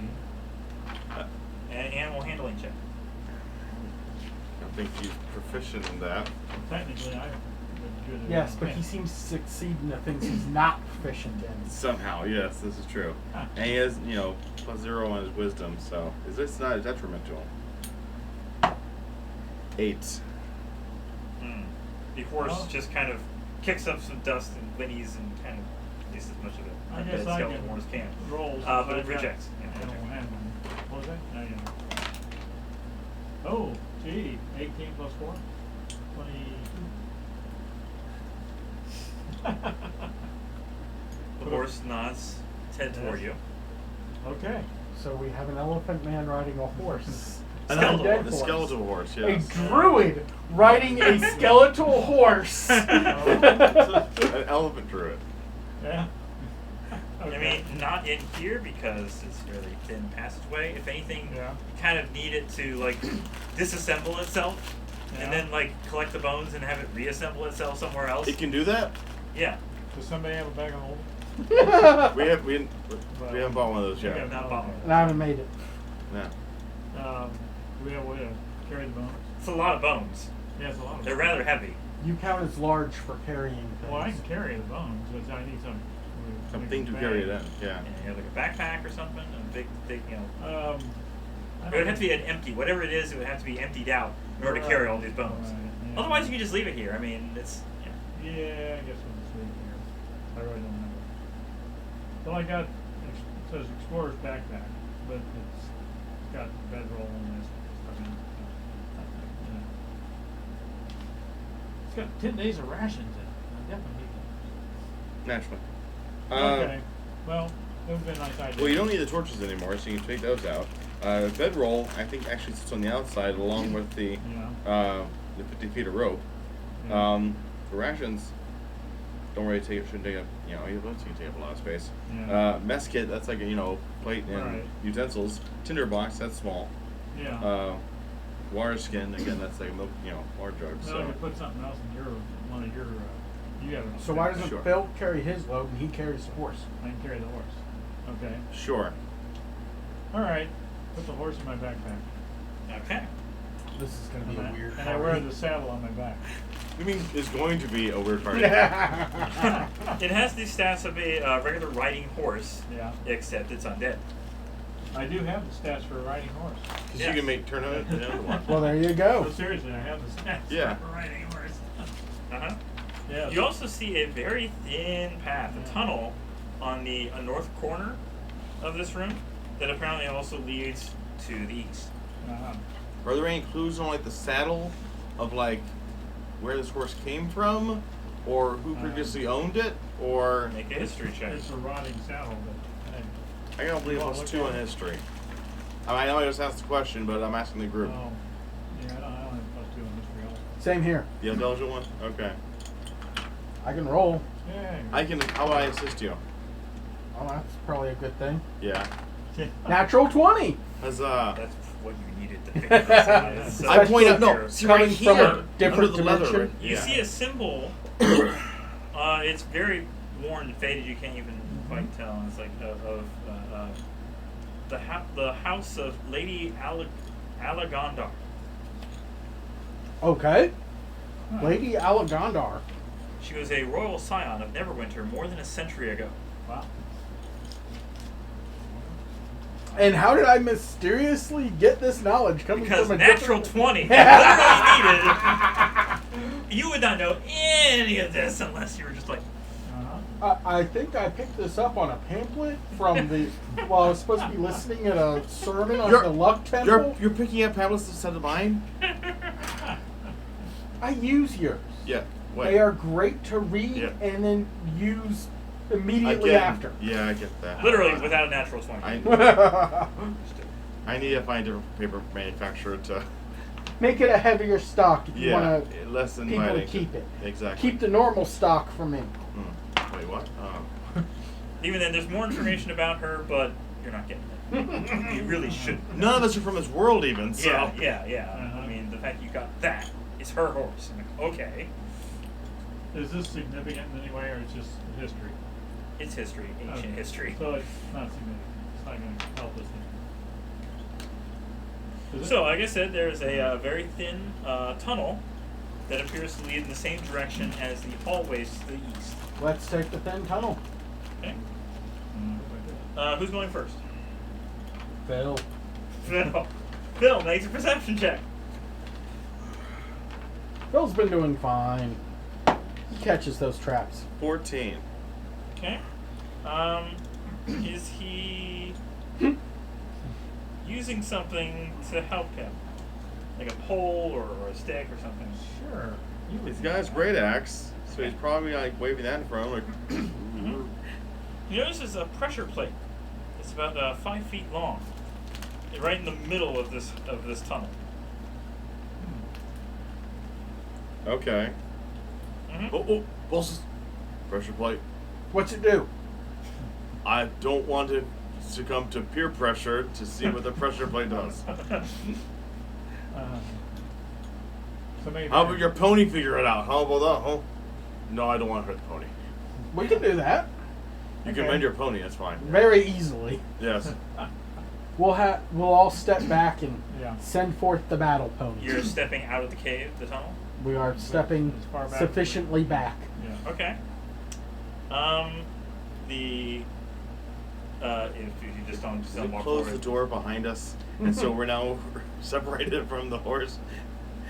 An animal handling check. I don't think he's proficient in that. Technically, I'm good at Yes, but okay. he seems to succeed in the things he's not proficient in. Somehow, yes, this is true. Huh. And he has, +0 on his wisdom, so is this not a detriment to him? 8. The horse Oh. just kind of kicks up some dust and whinnies and kind of gets as much of it I as guess a I skeleton can horse can. roll. But it I've got rejects. Yeah, animal rejects. handling. What was that? No, Oh, gee. 18 plus 4? 22. The horse nods its head toward you. Okay. So we have an elephant man riding a horse. Skeletal. Dead The horse. skeletal horse, A yes. druid riding a skeletal horse. An elephant druid. Yeah. I mean, not in here because it's a really thin passageway. If anything, Yeah. you kind of need it to disassemble itself, Yeah. and then collect the bones and have it reassemble itself somewhere else. It can do that? Yeah. Does somebody have a bag of holding? We haven't bought one of those yet. Yeah. Not bottom. And I haven't made it. No. Do we have a way to carry the bones? It's a lot of bones. Yeah, it's a lot of They're bones. rather heavy. You count as large for carrying things. Well, I can carry the bones, but I need some. Something to carry it in, yeah. And like a backpack or something, a big, I It don't would have to be know. an empty, whatever it is. It would have to be emptied out in order to carry all these bones. Right, yeah. Otherwise, you can just leave it here. I mean, it's. Yeah, I guess we'll just leave it here. I really don't know. Well, I got, it says Explorer's Backpack, but it's got bedroll and this. It's got 10 days of rations in it. I definitely need Naturally. that. Okay. Well, it would have been a nice idea. Well, you don't need the torches anymore, so you can take those out. Bedroll, I think, actually sits on the outside along with the Yeah. the 50 feet of rope. Yeah. The rations don't really shouldn't take up, you can take up a lot of space. Yeah. Mess kit, that's like plate and Right. utensils. Tinderbox, that's small. Yeah. Water skin, again, that's like a milk, water jug. Well, So I could put something else in one of your, you have it. So why doesn't Sure. Phil carry his load and he carries the horse? I can carry the horse. Okay. sure. All right. Put the horse in my backpack. Okay. This is going to be a weird And I wear the saddle on my back. I mean, it's going to be a weird party. It has the stats of a regular riding horse, Yeah. except it's undead. I do have the stats for a riding horse. Because Yes. you can make turn it the other one. Well, there you go. No, seriously, I have the stats Yeah. for a riding horse. Uh-huh. Yeah. You also see a very thin path, a tunnel, on the north corner of this room that apparently also leads to the east. Uh-huh. Are there any clues on like the saddle of like where this horse came from, or who previously owned it, or Make a history check. It's a rotting saddle, but I don't believe Well, plus look 2 at in it. history. I know I just asked the question, but I'm asking the group. oh, yeah, I don't have plus 2 in history also. Same here. The intelligent one? Okay. I can roll. Yeah. I can. How about I assist you? Oh, that's probably a good thing. Yeah. Natural 20. Huzzah. That's what you needed to figure this out. It's so I point out. No, clear. see right Coming from here, a different under the leather, dimension. right? You Yeah. see a symbol. It's very worn and faded. You can't even quite tell. It's like of the house of Lady Alagondar. Okay. Huh. Lady Alagondar. She was a royal scion of Neverwinter more than a century ago. Wow. And how did I mysteriously get this knowledge coming Because from a natural different... 20 literally needed. You would not know any of this unless you were just like, Uh-huh. I think I picked this up on a pamphlet from the... While I was supposed to be listening at a sermon on You're- the Luck Temple. You're picking up pamphlets instead of mine? I use yours. Yeah. Wait. They are great to read Yeah. and then use immediately Again, after. Yeah, I get that. literally without a natural 20. I need to find a different paper manufacturer to. Make it a heavier stock if you Yeah, want less people to inviting. keep it. Exactly. Keep the normal stock for me. Wait, what? Even then, there's more information about her, but you're not getting it. You really shouldn't. None of us are from this world, even. So. Yeah. Uh-huh. I mean, the fact you got that is her horse. I'm like, okay. Is this significant in any way, or it's just history? It's history, ancient Okay. history. So it's not significant. It's not going to help us. Is it? So, like I said, there's a very thin tunnel that appears to lead in the same direction as the hallways to the east. Let's take the thin tunnel. Okay. Like Who's going first? Phil. Phil. Phil, makes a perception check. Phil's been doing fine. He catches those traps. 14. Okay. Is he using something to help him? Like a pole or a stick or something? Sure. He's got his great axe, so he's probably like waving that in front of him. Mhm. You notice there's a pressure plate. It's about 5 feet long, right in the middle of this tunnel. Okay. Mm-hmm. Oh, bosses. Pressure plate. What's it do? I don't want to succumb to peer pressure to see what the pressure plate does. Somebody How about your pony figure it out? How about that, huh? No, I don't want to hurt the pony. We can do that You can Okay. mend your pony, that's fine. very easily. Yes. We'll all step back and Yeah. send forth the battle ponies. You're stepping out of the cave, the tunnel. We are stepping As far back sufficiently back. Yeah. Okay. If you just don't Does it walk close the forward. door behind us? And so we're now separated from the horse?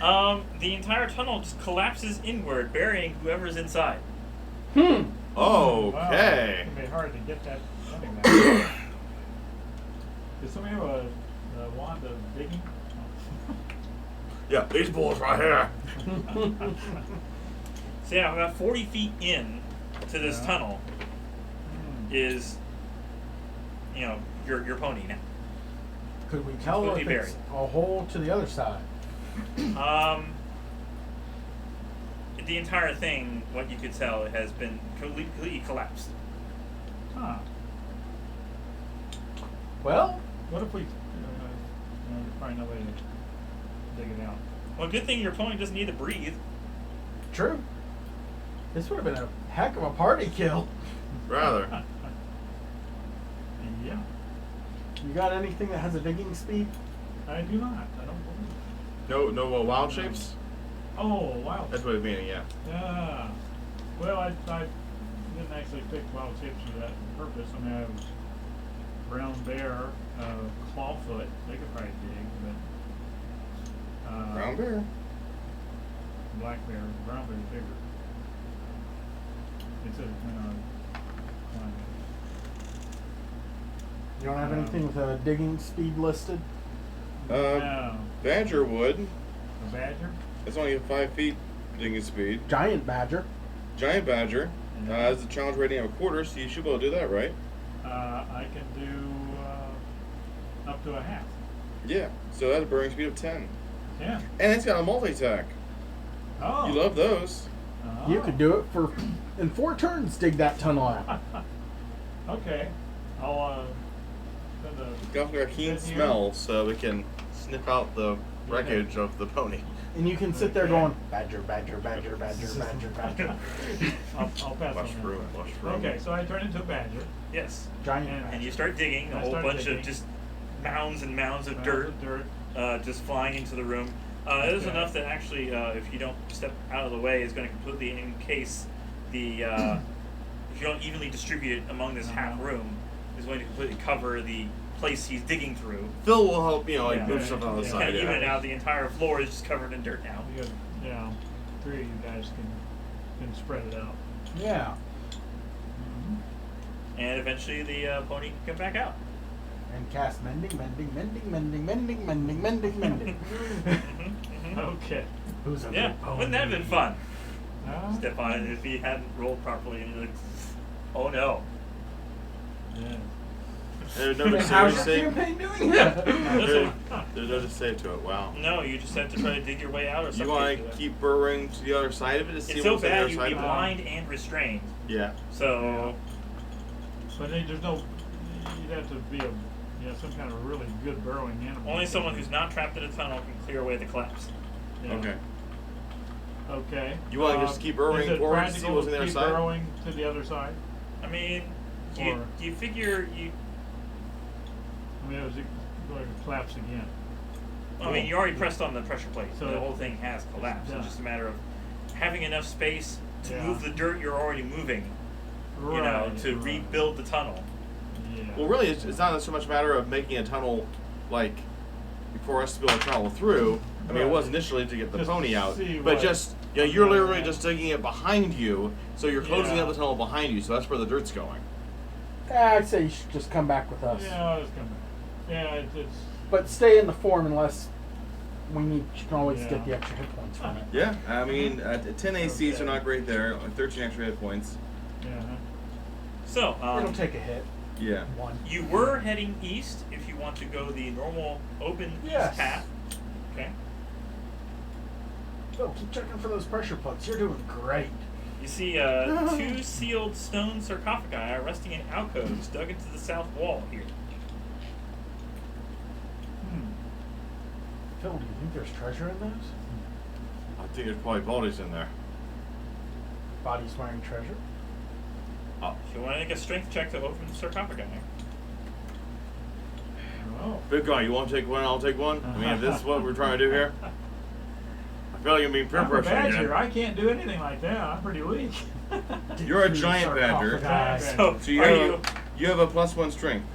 The entire tunnel just collapses inward, burying whoever's inside. Hmm. Okay. Wow, it's gonna be hard to get that running back. Does somebody have a wand of digging? Yeah, these bulls right here. So yeah, about 40 feet in to this Yeah. tunnel is, your pony now. Could we tell Completely if it's a hole to the other side? The entire thing, what you could tell, has been completely collapsed. Huh. Well, What if we find a way to dig it out? Well, good thing your pony doesn't need to breathe. true. This would have been a heck of a party kill. Rather. Yeah. You got anything that has a digging speed? I do not. I don't believe. No wild shapes? Oh, wow. That's what it's meaning, yeah. Yeah. Well, I didn't actually pick wild shapes for that purpose. I mean, I was brown bear, clawfoot. They could probably dig, but Brown bear. black bear. Brown bear's bigger. It's a climb You don't have anything with a digging speed listed? it. No. Badger would. A badger? It's only 5 feet digging speed. Giant badger. Giant badger Yeah. has a challenge rating of a quarter, so you should be able to do that, right? I can do up to a half. Yeah. So that's a burrowing speed of 10. Yeah. And it's got a multi-tack. Oh. You love those. Oh. You could do it in 4 turns, dig that tunnel out. Okay. I'll send a. It's got a keen Sit here. smell, so we can sniff out the wreckage of the pony. And you can sit there Okay. going, badger, badger, badger, badger, badger, badger. I'll pass Mushroom, on that. mushroom. Okay, so I turn into a badger. Yes. Giant And- And badger. you start digging, a I whole start bunch digging. of just mounds and mounds of Mounds dirt, of dirt. just flying into the room. It is Okay. enough that actually, if you don't step out of the way, is going to completely encase the. If you don't evenly distribute it among this half Uh-huh. room, is going to completely cover the place he's digging through. Phil will help, like Yeah. move stuff on the Yeah. Kind side. of even it Yeah. out. The entire floor is just covered in dirt now. You got, 3 of you guys can spread it out. Yeah. And eventually the pony can come back out. And cast mending, mending, mending, mending, mending, mending, mending, mending. Okay. Who's a Yeah, good pony? wouldn't that have been fun? Step on it if he hadn't rolled properly and you're like, oh no. Yeah. There's no How's save. your campaign doing? Yeah. There's no save to it. Wow. No, you just have to try to dig your way out or You something. want to keep burrowing to the other side of it to see It's so what's on the bad other you'd side be of it? blind and restrained. Yeah. So But then there's no. You'd have to be some kind of really good burrowing animal. only someone who's not trapped in a tunnel can clear away the collapse. Yeah. Okay. Okay. You wanna just keep burrowing is it forward to see practical what's on the other keep side? Burrowing to the other side. I mean, Or- you figure you. I mean, is it going to collapse again? I mean, you already pressed on the pressure plate, so So the whole thing has collapsed. done. It's just a matter of having enough space to Yeah. move the dirt you're already moving. To right. rebuild the tunnel. Yeah. Well, really, it's not so much a matter of making a tunnel, like, for us to be able to travel through. I mean, it Right. was initially to get the Just pony out, see but what- just you're literally just digging it behind you, so you're closing Yeah. up the tunnel behind you. So that's where the dirt's going. I'd say you should just come back with us. Yeah, I'll just come back. Yeah, it's But stay in the form unless we need. You can always Yeah. get the extra hit points from it. Yeah, I mean, 10 ACs are Okay. not great there. 13 extra hit points. yeah. So, It'll take a hit. Yeah. One. you were heading east if you want to go the normal open Yes. east path. Okay. Phil, keep checking for those pressure plugs. You're doing great. You see 2 sealed stone sarcophagi are resting in alcoves dug into the south wall here. Phil, do you think there's treasure in those? I think there's probably bodies in there. Bodies wearing treasure? If you want to make a strength check to open the sarcophagi. Oh. Big guy, you want to take one? I'll take one. I mean, if this is what we're trying to do here. I feel like I'm being peer I'm a pressured badger. again. I can't do anything like that. I'm pretty weak. You're a Through giant badger. sarcophagi. So, So you are have, you have a +1 strength.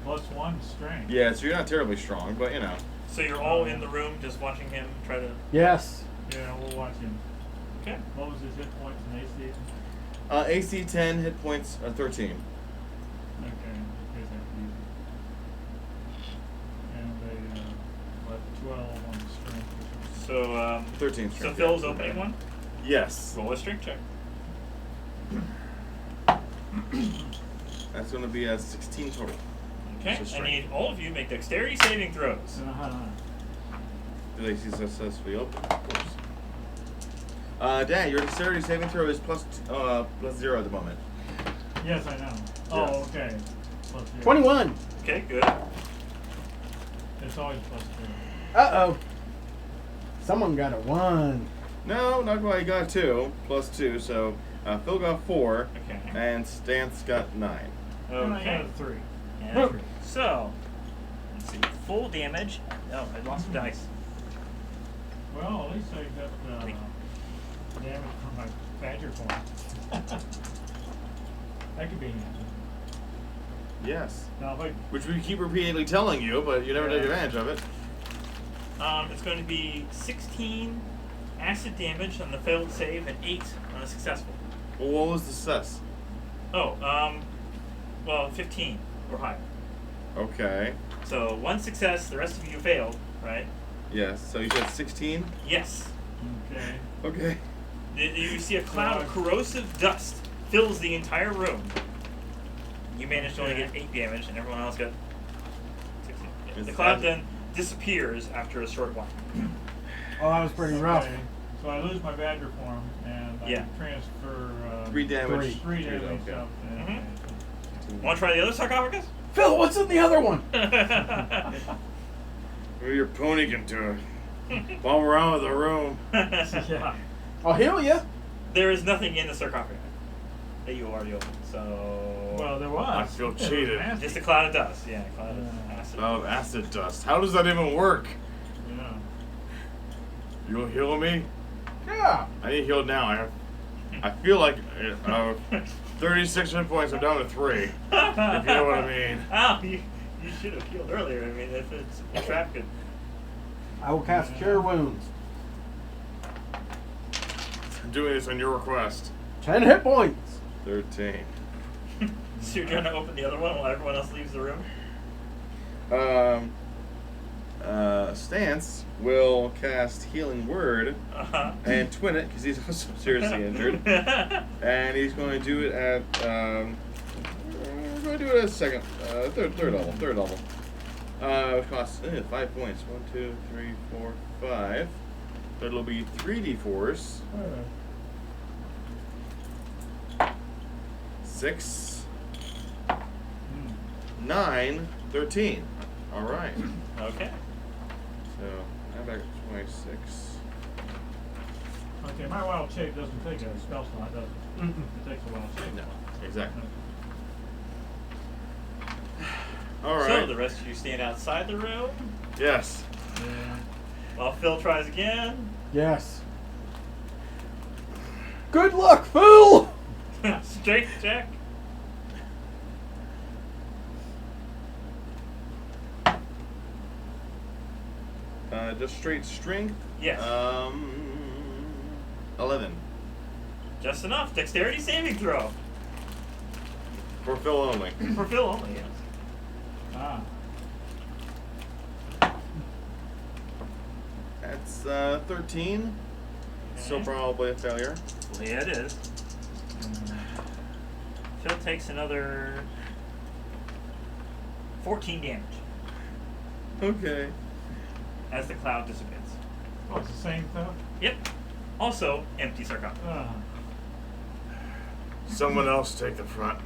+1 strength. Yeah, so you're not terribly strong, but you know. So you're all in the room just watching him try to. Yes. Yeah, we'll watch him. Okay. What was his hit points and AC? AC 10, hit points 13. Okay, in case I can use it. And a 12 on the strength. So 13 so strength. Phil's yeah. opening one. Yes. Roll a strength check. That's going to be a 16 total. Okay. So I strength. need all of you make dexterity saving throws. Do they see successfully open? Of course. Dan, your dexterity saving throw is +0 at the moment. Yes, I know. Oh, okay. +0. 21. Okay. Good. It's always +0. Uh-oh. Someone got a 1. No, not quite. He got 2, +2, so Phil got 4, Okay. and Stance got 9. And I Okay. got a 3. And a 3. So let's see. Full damage. Oh, I lost a dice. Well, at least I got damage from my badger point. That could be handy. Yes. Now, if I, Which we keep repeatedly telling you, but you never take advantage of it. It's going to be 16 acid damage on the failed save and 8 on a successful. Well, what was the success? Oh, well, 15 or higher. Okay. So 1 success, the rest of you failed, right? Yes. So you said 16? Yes. okay. Okay. You see a cloud of corrosive dust fills the entire room. You managed to only get 8 damage, and everyone else got 16. Yeah. The cloud then disappears after a short while. Oh, that was pretty rough. Okay. So I lose my badger form, and I Yeah. transfer 3 damage. 3 damage Okay. up. Want to try the other sarcophagus? Phil, what's in the other one? Maybe your pony can do it. Bum around with the room. Yeah. I'll heal you. There is nothing in the sarcophagus that you already opened, so... Well, there was. I feel cheated. just a cloud of dust, yeah, a cloud of Yeah. acid. Of acid dust. How does that even work? Yeah. You will heal me? Yeah. I need healed now. I feel like 36 hit points. I'm down to 3. If you know what I mean. Oh, you should have healed earlier. I mean, if it's a trap good. I will cast Cure Wounds. I'm doing this on your request. 10 hit points. 13. So you're gonna open the other one while everyone else leaves the room? Stance will cast Healing Word and twin it because he's also seriously injured. And he's going to do it at we're going to do it at third level. It costs 5 points. 1, 2, 3, 4, 5. So it'll be 3d4s. 6, 9, 13. All right. Okay. So I'm back at 26. Okay, my wild shape doesn't take a spell slot, does it? It takes a wild shape. No, exactly. Okay. All right. So the rest of you stand outside the room Yes. Yeah. while Phil tries again. Yes. Good luck, Phil! Strength check. Just straight strength. Yes. 11 Just enough. Dexterity saving throw. for Phil only. For Phil only, yes. Ah. That's 13. So Okay. probably a failure. Well, yeah, it is. Phil takes another 14 damage Okay. as the cloud dissipates. Oh, it's the same stuff? Yep. Also, empty sarcophagus. Ah. Someone else take the front.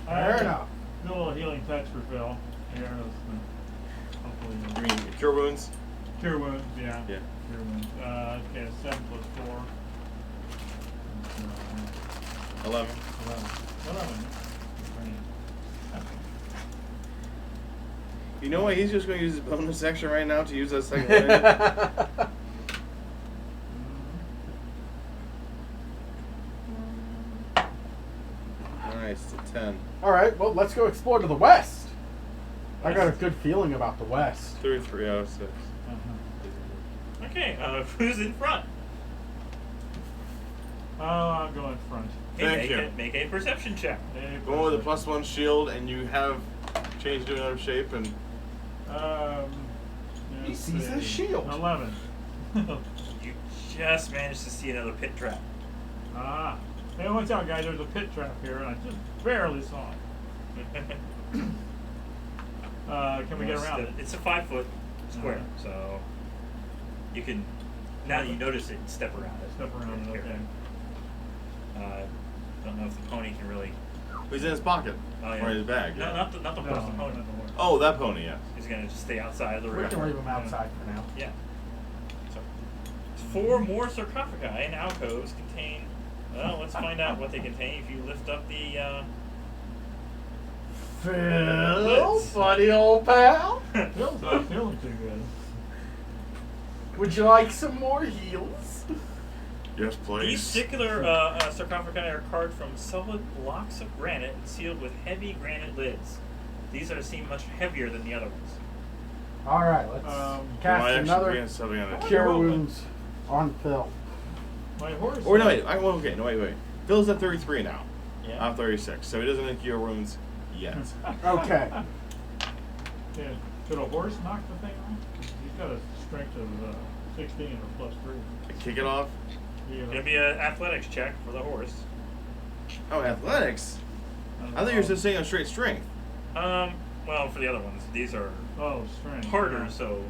Fair enough. Do a little healing touch for Phil. Here, hopefully. You mean cure wounds? Cure wounds, yeah. Yeah. Cure wounds. Okay, 7 plus 4. 11. 11. You know what? He's just going to use his bonus action right now to use that second one. Nice, to 10. Alright, well, let's go explore to the west. I got a good feeling about the west. 33 out of 6. Okay, who's in front? Oh, I'll go in front. Thank you. Make a perception check. Go with a +1 shield, and you have changed to another shape, and He sees a shield. 11. You just managed to see another pit trap. Ah. Hey, watch out, guys. There's a pit trap here, and I just barely saw it. Can we get around it? It's a 5-foot square, Alright. so you can. Now that you notice it, step around it. Step around it, okay. Don't know if the pony can really. he's in his pocket. Oh, yeah. Or in his bag. No, yeah. not the No, horse, the pony. not the horse. Oh, that pony, yeah. He's gonna just stay outside of the We room. can leave him outside for now. Yeah. So, 4 more sarcophagi and alcoves contain. Well, let's find out what they contain if you lift up the. Phil, buddy old pal. Phil's not feeling too good. Would you like some more heals? Yes, please. These particular sarcophagi are carved from solid blocks of granite and sealed with heavy granite lids. These are seem much heavier than the other ones. All right, let's Might cast actually another bring something on it. Cure Wounds on Phil. My horse. Or no, wait. Wait. Phil's at 33 now. Yeah. I'm 36, so he doesn't have cure wounds yet. Okay. Yeah. Could a horse knock the thing off? He's got a strength of 16 or +3. Kick it off. Yeah. It'll be an athletics check for the horse. Oh, athletics. I thought you were just saying on straight strength. Well, for the other ones, these are Oh, strength. harder, yeah. so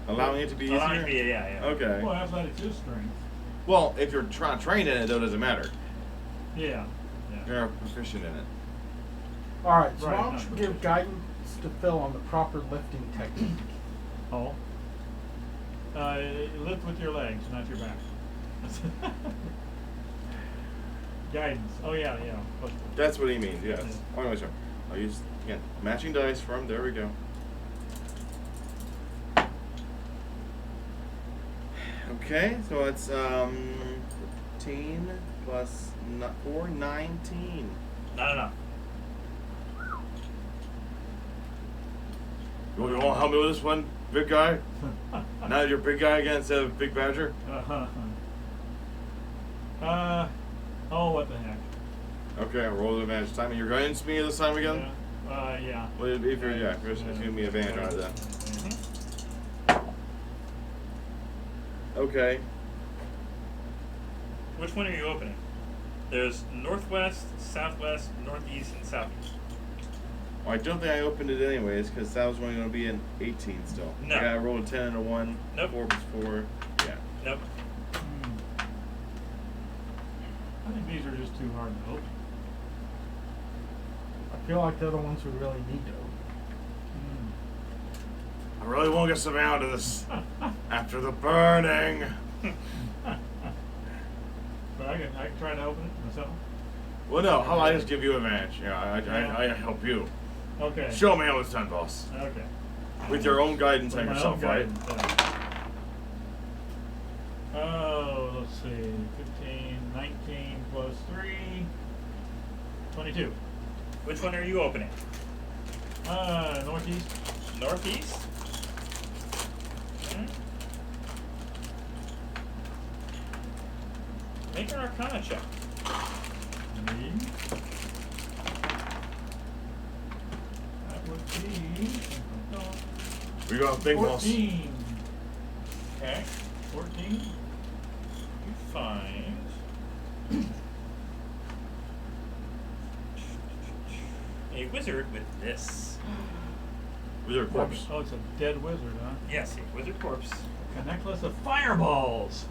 Allowing it to be easier. allowing it to be yeah. Okay. Well, athletics is strength. Well, if you're trained in it, though, it doesn't matter. Yeah. Yeah. You're proficient in it. All right, so Right, why don't not you proficient. give guidance to Phil on the proper lifting technique? Oh. Lift with your legs, not your back. Guidance. Oh yeah. That's what he means. Yes. Yeah. Oh no, sorry. I'll use again matching dice from. There we go. Okay, so it's 15 plus 4, 19. No. You want to help me with this one, big guy? Now you're big guy again instead of big badger. Oh, what the heck? Okay, roll the advantage time. And you're going to me this time again. Yeah. Well, if you're just giving me advantage on that. Okay. Which one are you opening? There's northwest, southwest, northeast, and southeast. Well, I don't think I opened it anyways because that was only going to be an 18 still. No. Yeah, I rolled a 10 and a 1. Nope. 4 plus 4. Yeah. Nope. I think these are just too hard to open. I feel like they're the ones we really need to open. I really won't get some out of this after the burning. But I can try to open it myself. Well, no. How about I just give you advantage? Yeah, I help you. Okay. Show me how it's done, boss. Okay. With your own guidance on With my yourself, own right? guidance, yeah. Oh, let's see. 15, 19 plus 3, 22. Which one are you opening? Northeast. Northeast? Okay. Make an Arcana check. Me. That would be We got big boss. 14. Okay. 14. You find a wizard with this. With your corpse. Oh, it's a dead wizard, huh? Yes, a wizard corpse. A necklace of fireballs.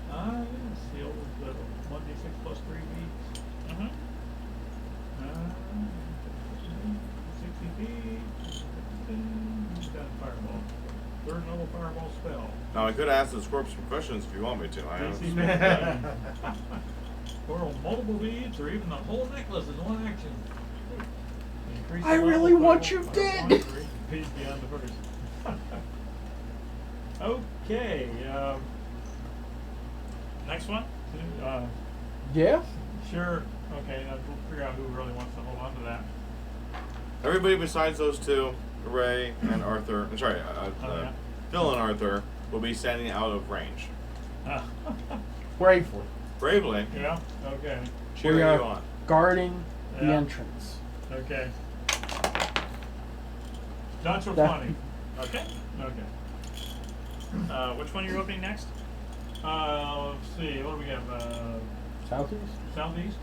Yes, sealed with 1d6 plus 3 beats. Mm-hmm. 60 feet. Who's got a fireball? Third level fireball spell. Now I could ask this corpse some questions if you want me to. DC spell. Or multiple beads, or even the whole necklace in one action. Increase the I level really of want fireball you by dead. 1 for each piece beyond the first. Okay. Next one? Yeah? Sure. Okay, now we'll figure out who really wants to hold on to that. Everybody besides those two, Ray and Arthur, Yeah. Phil and Arthur, will be standing out of range. Bravely. Bravely Yeah, okay. cheering We you are on. guarding the Yeah. entrance. Okay. Not so That- funny. Okay. Okay. Which one are you opening next? Let's see, what do we have? Southeast? Southeast?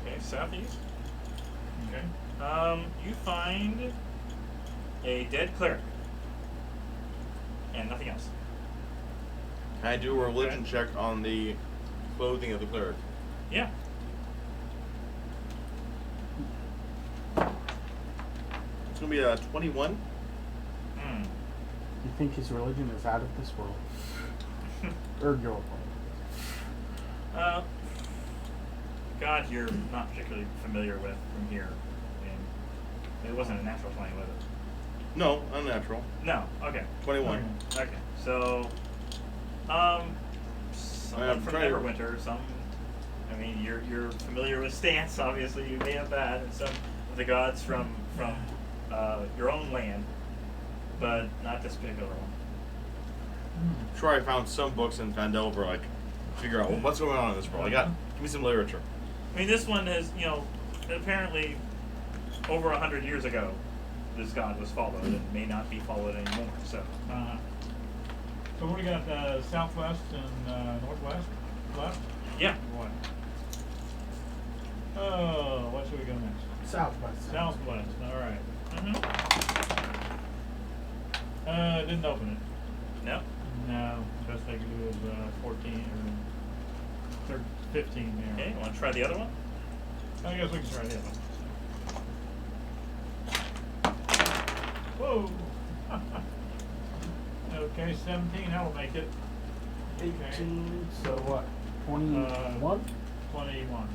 Okay, southeast. Okay. You find a dead cleric. And nothing else. Can I do a religion check on the clothing of the cleric? Yeah. It's going to be a 21. Hmm. You think his religion is out of this world? Or your world? God, you're not particularly familiar with from here. I mean, it wasn't a natural 20, was it? No, unnatural. No. Okay. 21. Okay. So, someone I'm from trying to- Neverwinter, some. I mean, you're familiar with Stance, obviously. You may have that, and some of the gods from your own land, but not this particular one. I'm sure I found some books in Vandelver, like, figure out, well, what's going on in this world. Give me some literature. I mean, this one is, apparently over 100 years ago, this god was followed and may not be followed anymore. So, So what do you got? Southwest and northwest left. yeah. What? Oh, what should we go next? Southwest. Southwest. All right. Mm-hmm. Didn't open it. No. No. Best I could do is 14 or 15 there. Okay. Want to try the other one? I guess we can try the other one. Whoa. Okay, 17. That'll make it. 18. So what? 21. 21.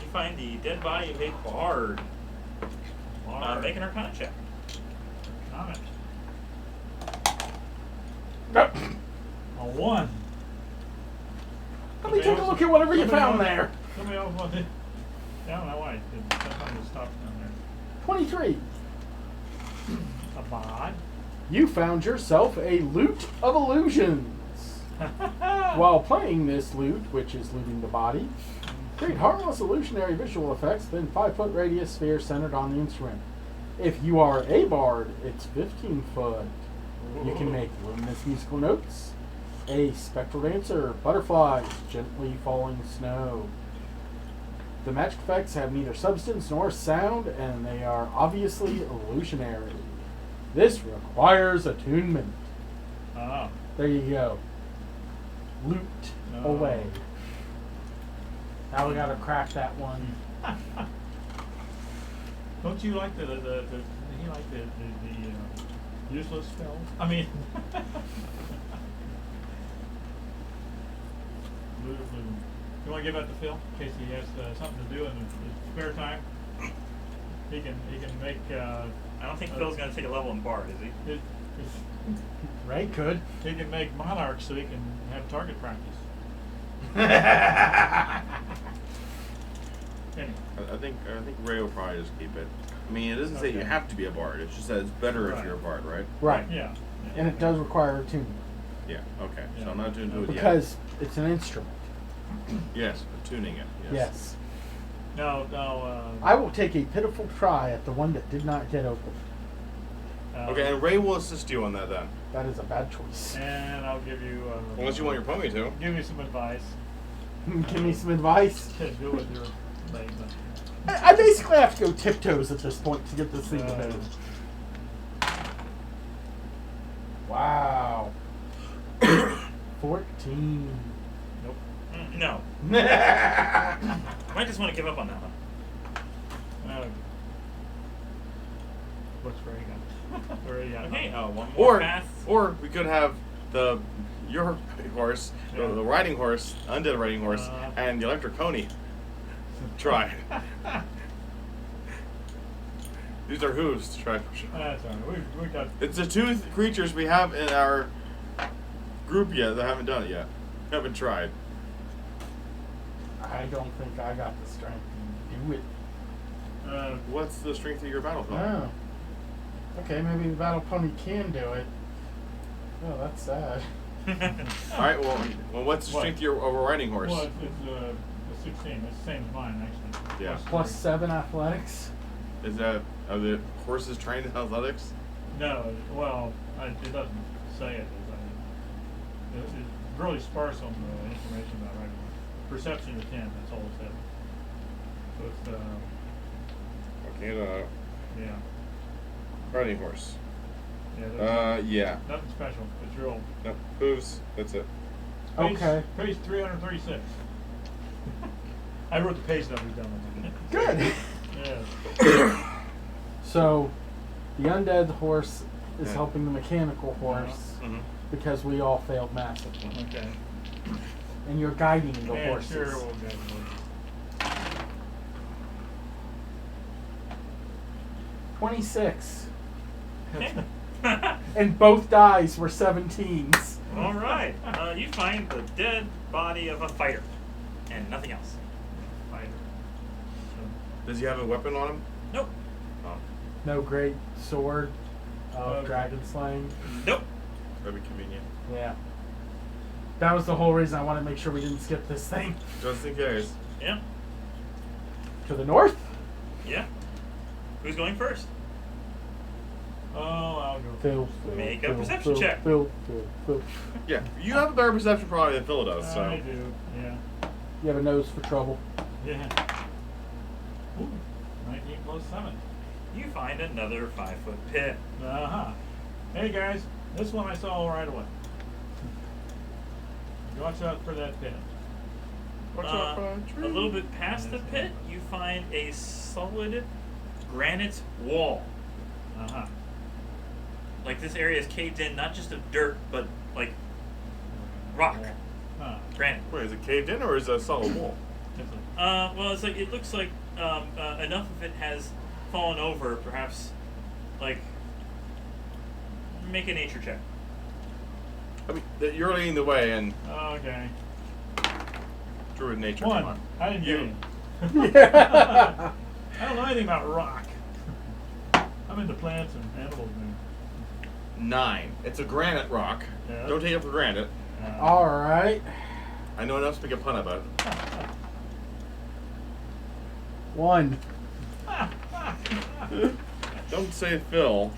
You find the dead body of a bard. Make an Arcana check. Comment. A 1. Let me take a look at whatever you found there. Somebody else wants it. I don't know why it didn't. Sometimes it stops down there. 23. A bod. You found yourself a loot of illusions. While playing this loot, which is looting the body, create harmless illusionary visual effects within 5-foot radius sphere centered on the instrument. If you are a bard, it's 15 foot. You can make luminous musical notes, a spectral dancer, butterflies, gently falling snow. The magic effects have neither substance nor sound, and they are obviously illusionary. This requires attunement. Oh. There you go. Loot No. away. Now we gotta crack that one. Don't you like the useless spells? I mean, Loot of Loom. You want to give that to Phil in case he has something to do in his spare time? He can make. I don't think Phil's going to take a level in bard, is he? Ray could. He can make monarchs so he can have target practice. Anyway. I think Ray will probably just keep it. I mean, it doesn't say you Okay. have to be a bard. It's just that it's better if Right. you're a bard, right? Right. Yeah. And it does require attunement. Yeah. Okay. Yeah. So I'm not doing it yet. Because it's an instrument. Yes, tuning it. Yes. No. I will take a pitiful try at the one that did not get open. Okay, and Ray will assist you on that then. That is a bad choice. And I'll give you. Unless you want your pony to. Give you some advice. Give me some advice. To do with your thing. I basically have to go tiptoes at this point to get this thing to move. Wow. 14. Nope. No. I might just want to give up on that one. What's Ray got? Ray got. Okay, one more path. Or we could have your horse, Yeah. the riding horse, undead riding horse, and the electric pony. Try. These are hooves to try. That's all right. We got. It's the two creatures we have in our group yet that haven't done it yet. Haven't tried. I don't think I got the strength to do it. What's the strength of your battle pony? Oh. Okay, maybe the battle pony can do it. Oh, that's sad. All right. Well, what's the What? strength of your riding horse? Well, it's 16. It's the same as mine, actually. Yeah. Plus 7 athletics. Are the horses trained in athletics? No, well, it doesn't say it. It's really sparse on the information about riding horse. Perception is 10. That's all it says. So it's Okay. yeah. Riding horse. Yeah. Yeah. Nothing special. It's real. No, hooves. That's it. Okay. Page 336. I wrote the page numbers down. Good. Yeah. So, the undead horse is Yeah. helping the mechanical horse Mm-hmm. because we all failed massively. Okay. And you're guiding the Yeah, horses. sure, we'll go. 26. Okay. And both dice were 17s. All right. You find the dead body of a fighter, and nothing else. Fighter. Does he have a weapon on him? Nope. Oh, No great sword of Okay. dragon slaying. Nope. that'd be convenient. Yeah. That was the whole reason I wanted to make sure we didn't skip this thing. Just in case. Yeah. To the north? Yeah. Who's going first? Oh, I'll go. Phil. Make a perception check. Phil. Yeah, you have a better perception probably than Phil does. I So do, yeah. You have a nose for trouble. Yeah. Ooh, 19 plus 7. You find another 5-foot pit. Uh-huh. Hey guys, this one I saw right away. Watch out for that pit. watch out for A tree. little bit past the pit, you find a solid granite wall. Uh-huh. Like this area is caved in, not just of dirt, but like rock, Huh. granite. Wait, is it caved in or is it a solid wall? It's a, Well, it's like it looks like enough of it has fallen over. Perhaps, like, make a nature check. I mean, you're leading the way, and okay. druid nature. Come on. One. I didn't You- get any. Yeah. I don't know anything about rock. I'm into plants and animals now. 9. It's a granite rock. Yeah. Don't take it for granted. Alright. I know enough to make a pun about it. 1. Don't say Phil.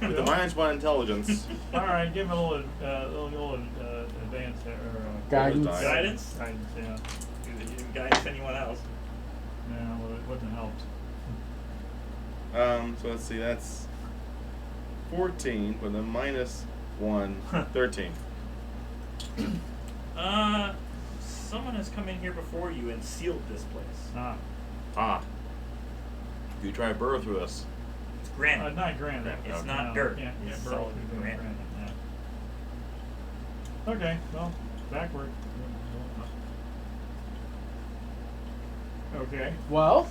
With the -1 intelligence. All right, give him a little advance there. Guidance. die. Guidance? Guidance, yeah. You didn't guidance anyone else. No, well, it wouldn't have helped. So let's see, that's 14 with a -1, 13. Someone has come in here before you and sealed this place. Ah. You try to burrow through this. It's granite. Not granite. It's Okay. not No, dirt. Can't It's burrow solid through granite. Yeah. Okay, well, backward. Okay. Well,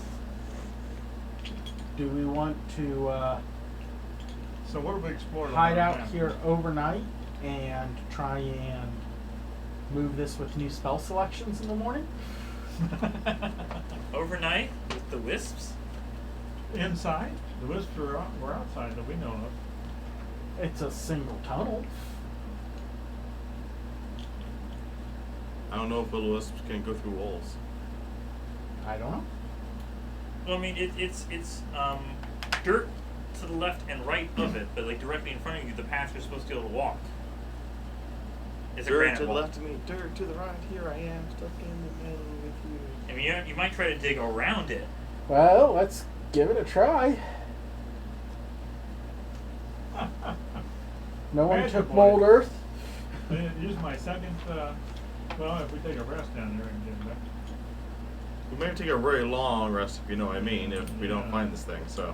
do we want to So what have we explored? on hide our out map? here overnight and try and move this with new spell selections in the morning? Overnight with the wisps. Inside? The wisps were outside that we know of. It's a single tunnel. I don't know if little wisps can go through walls. I don't know. Well, I mean, it's dirt to the left and right of it, but like directly in front of you, the path you're supposed to be able to walk. It's a Dirt granite to the wall. left of me, dirt to the right. Here I am, stuck in the middle with you. I mean, you might try to dig around it. Well, let's give it a try. No one Magic took boy. mold earth. Use my second, well, if we take a rest down there and get back. We may take a very long rest, if you know what I mean, if we don't Yeah. find this thing. So,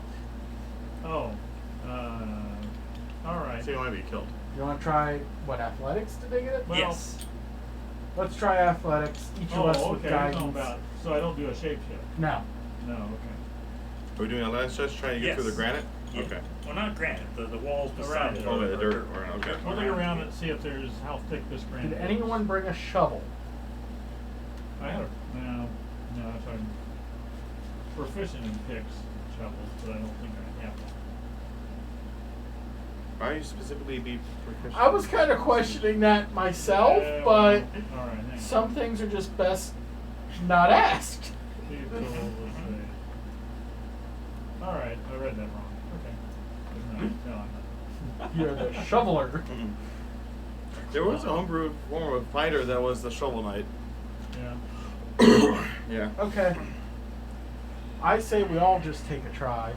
Oh, all I right. think I might be killed. You want to try, what, athletics to dig it? Well, Yes. Let's try athletics. Each of us with okay. I know guidance. about. So I don't do a shape shift. No. No, okay. Are we doing a last stretch trying to get through the Yes. granite? Yeah. Okay. Well, not granite. The walls beside it. Oh, are- the are dirt. Okay. We'll look around and see if there's how thick this granite Did is. anyone bring a shovel? I had a no. If I'm proficient in picks, shovels, but I don't think I have one. Why you specifically be proficient? I was kind of questioning that myself, Yeah, but all right. Hang on. some things are just best not asked. Detour, let's see. All right, I read that wrong. Okay. No, I'm not. You're the shoveler. Mm-mm. There was a homebrew form of fighter that was the shovel knight. Yeah. Yeah. Okay. I say we all just take a try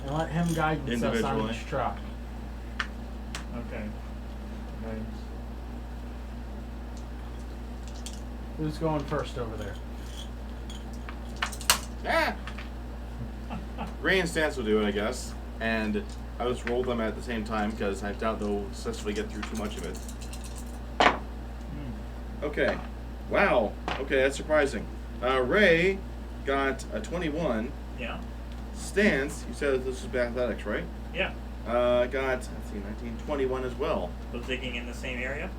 and let him guide us on Individually. each try. Okay. Guidance. Who's going first over there? Ah! Ray and Stance will do it, I guess. And I just roll them at the same time because I doubt they'll successfully get through too much of it. Okay. Wow. Okay, that's surprising. Ray got a 21. Yeah. Stance, you said that this was athletics, right? Yeah. got, let's see, 19, 21 as well. Both digging in the same area.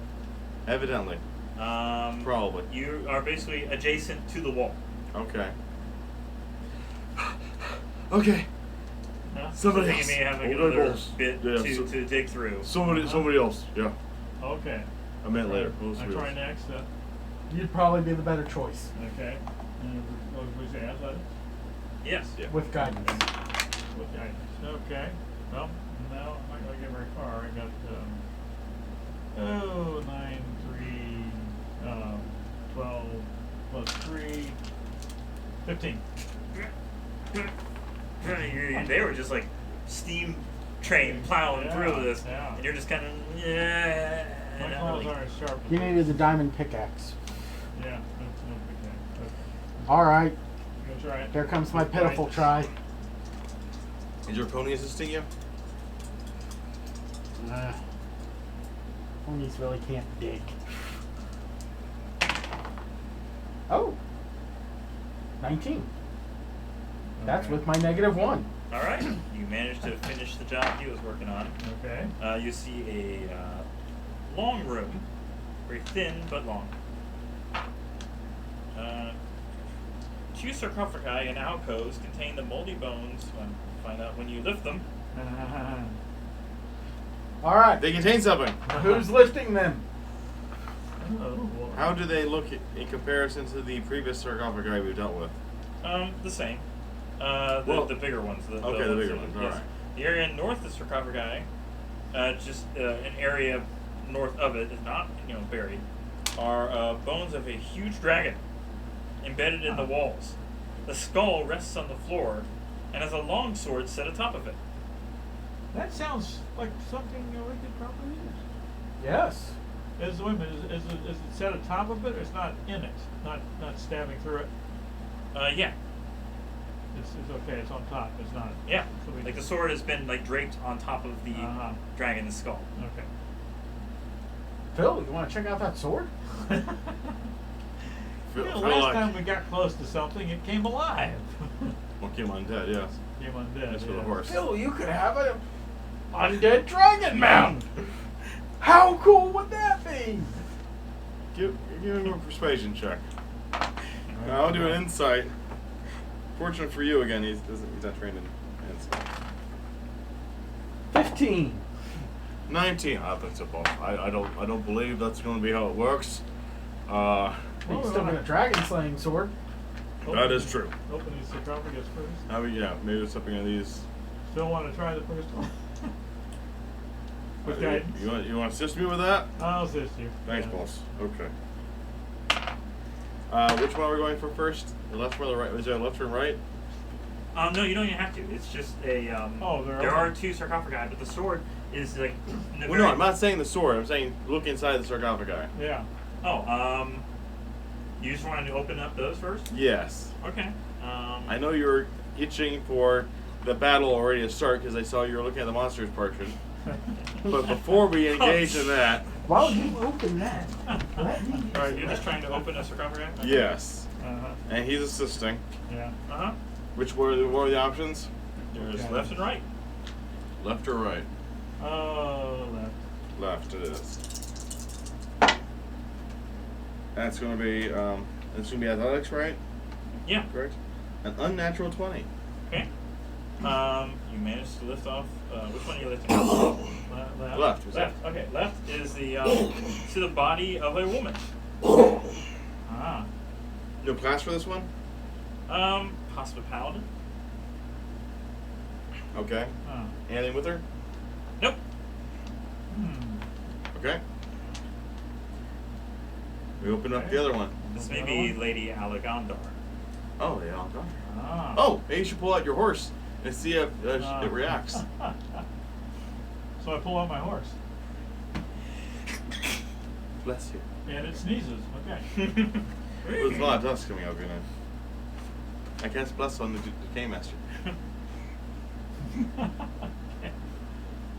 Evidently. Probably. You are basically adjacent to the wall. Okay. Okay. Somebody so else. You may have like Hold another balls. bit Yeah, to dig through. Somebody else. Yeah. Okay. A minute later. I try next. You'd probably be the better choice Okay. And we say athletics? Yes. Yeah. with guidance. With guidance. Okay. Well, no, I'm not going to get very far. I got, 9, 3, 12, plus 3, 15. They were just like steam train plowing through this, yeah. and you're just kind of My claws aren't as sharp as You those. needed the diamond pickaxe. Yeah, that's no big thing. Okay. All right, Go try it. here comes my pitiful try. Is your pony assisting you? Ponies really can't dig. Oh, 19. That's Okay. with my -1. All right, you managed to finish the job he was working on. Okay. You see a long room, very thin but long. 2 sarcophagi and alcoves contain the moldy bones. Find out when you lift them. All right, They contain something. who's lifting them? How do they look in comparison to the previous sarcophagi we've dealt with? The same. Well, the bigger ones. The bigger that- ones, yes. alright. The area north of the sarcophagi, just an area north of it, is not buried, are bones of a huge dragon embedded in the walls. The skull rests on the floor and has a long sword set atop of it. That sounds like something we could probably use. Yes. Wait a minute, is it set atop of it, or it's not in it? Not stabbing through it? Yeah. It's okay, it's on top, it's not. Yeah. So we Like the just- sword has been draped on top of the dragon's skull. Okay. Phil, you want to check out that sword? Last time we got close to something, it came alive. What came undead, yes. Came undead. Just for the yeah. horse. Phil, you could have an undead dragon mount. How cool would that be? Give him a persuasion check. I'll do an insight. Fortunate for you again, he's not trained in insight. 15. 19. That's a ball. I don't believe that's going to be how it works. You still got a dragon slaying sword. That is true. Open these sarcophagus first. Yeah, maybe there's something in these. Still want to try the first one? With guidance? You want to assist me with that? I'll assist you. Thanks, Yeah. boss. Okay. Which one are we going for first? The left or the right? Is there a left or right? No, you don't even have to. It's just a. There are 2 sarcophagi, but the sword is like. in the Well, very- no, I'm not saying the sword. I'm saying look inside the sarcophagi. Yeah. Oh, you just wanted to open up those first? Yes. Okay. I know you're itching for the battle already to start because I saw you were looking at the monsters portion. But before we engage in that, Why would you open that? Let me. All right, you're just trying to open a sarcophagi? Okay. yes, Uh-huh. and he's assisting. Yeah. Uh-huh. What were the options? There's Okay. left and right. Left or right? Oh, left. Left it is. That's going to be athletics, right? Yeah. Correct. An unnatural 20. Okay. You managed to lift off. Which one are you lifting? Left. Left. Was Left. Okay. Left is the the body of a woman. Ah. No class for this one? Possibly paladin. Okay. Ah. Anything with her? Nope. Okay. We open up Okay. the other one. This may be Lady Alagandar. Oh, yeah. I'll go. Ah. Oh, maybe you should pull out your horse and see if it reacts. So I pull out my horse, Bless you. and it sneezes. Okay. There's a lot of dust coming out, you know. I cast bless on the decay master.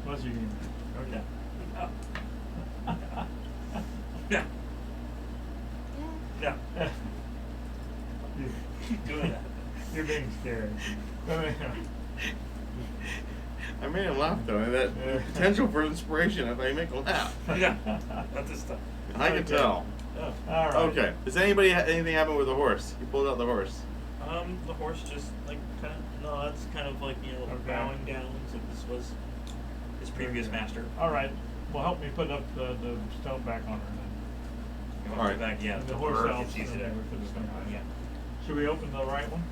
What's your game? Okay. No. No. Keep doing that. You're being scared. I made him laugh though. That potential for inspiration if I make him laugh. Yeah, not this time. I can tell. All right. Okay. Does anybody anything happen with the horse? You pulled out the horse. The horse just like kind of nods, kind of like Okay. bowing down. So this was his previous master. All right. Well, help me put up the stone back on her then. You want All to right. go back, yeah. And the to horse her, helps, it's easy and to- then we put the stone back. Yeah. Should we open the right one?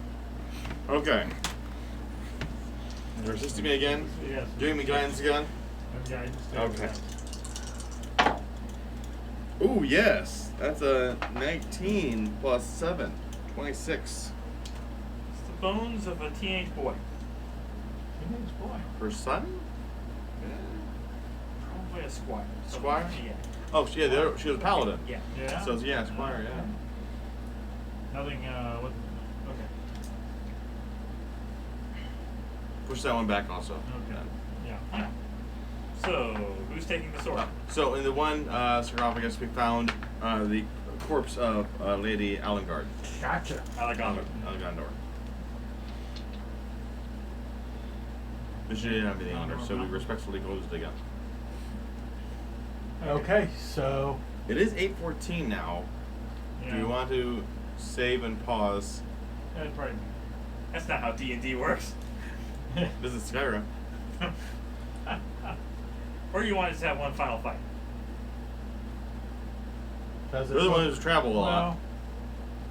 Okay. You're assisting me again? Yes. Giving me guidance again? Okay. Okay. Ooh, yes. That's a 19 plus 7. 26. It's the bones of a teenage boy. Teenage boy. Her son? Probably a squire. Squire? Yeah. Oh, she was a paladin. Yeah. Yeah. So, yeah, squire, yeah. Nothing. What? Okay. Push that one back also. Okay. Yeah. Yeah. So, who's taking the sword? So, in the one sarcophagus, we found the corpse of Lady Alengard. Gotcha. Alejandro. Alejandro. But she didn't have anything on her, so we respectfully closed it again. Okay, so It is 8:14 now. Yeah. Do you want to save and pause? That'd probably. That's not how D&D works. This is Skyrim. Or you want to just have one final fight? does it Really look- wanted to travel a lot.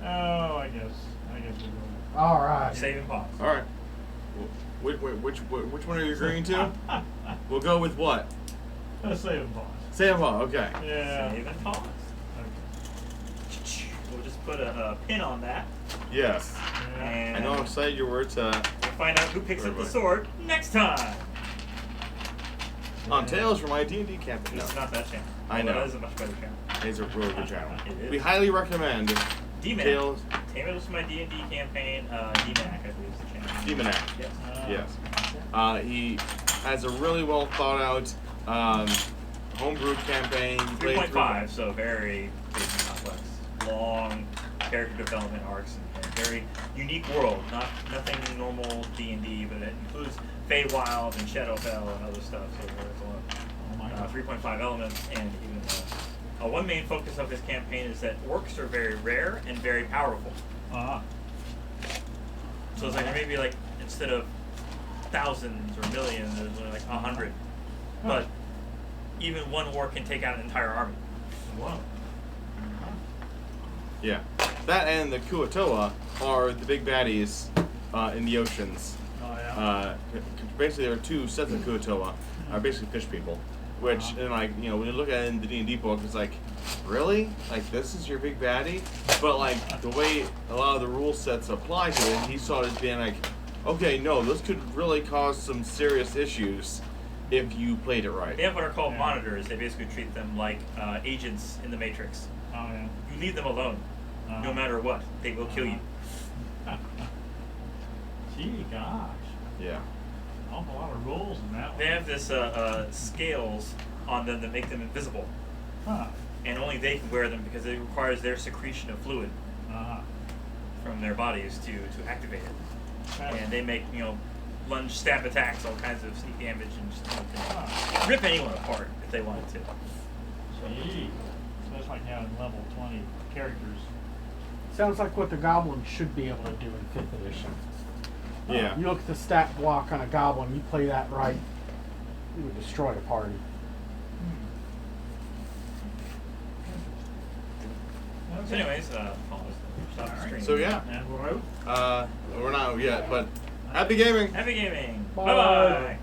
Well, oh, I guess we will. all right. Save and pause. All right. Which one are you agreeing to? We'll go with what? Let's save and pause. Save and pause. Okay. Yeah. Save and pause. Okay. We'll just put a pin on that. Yes. Yeah. And I know how excited you were to we'll find out who picks up the Right. sword next time. on Tales from my D&D campaign. It's No, not that channel. I know. That is a much better channel. it's a really good channel. It is. We highly recommend D-Man. Tales. Tales from my D&D campaign. D-Man, I believe is the channel. Demonac. Yes. Yes. He has a really well thought out homebrew campaign. He played 3.5, so very big and complex. Long character development arcs and very unique world. Nothing normal D&D, but it includes Feywild and Shadowfell and other stuff. So there's Oh my a lot God. of 3.5 elements, and even one main focus of his campaign is that orcs are very rare and very powerful. Ah. So it's like there may be like instead of thousands or millions, there's only like 100. But even one orc can take out an entire army. Wow. Yeah. That and the Kuatoa are the big baddies in the oceans. Oh yeah. Basically, there are two sets of Kuatoa, are basically fish people. Which, and like, you know, when you look at it in the D&D book, it's like, really? Like, this is your big baddie? But like, the way a lot of the rule sets apply to it, he saw it as being like, okay, no, this could really cause some serious issues if you played it right. They have what are called Yeah. monitors. They basically treat them like agents in the Matrix. Oh yeah. You leave them alone, Uh-huh. no matter what. They will kill you. Gee, gosh. Yeah. Awful lot of rules in that one. They have this scales on them that make them invisible, Huh. and only they can wear them because it requires their secretion of fluid Uh-huh. from their bodies to activate it. That's- And they make lunge stab attacks, all kinds of sneak damage, and just rip anyone apart if they wanted to. Gee. So that's like having level 20 characters. sounds like what the goblin should be able to do in 5th edition. Yeah. You look at the stat block on a goblin, you play that right, you would destroy a party. So anyways, pause. Stop the stream. So yeah, And we're out. we're not out yet, but happy gaming! Happy gaming. Bye. Bye bye.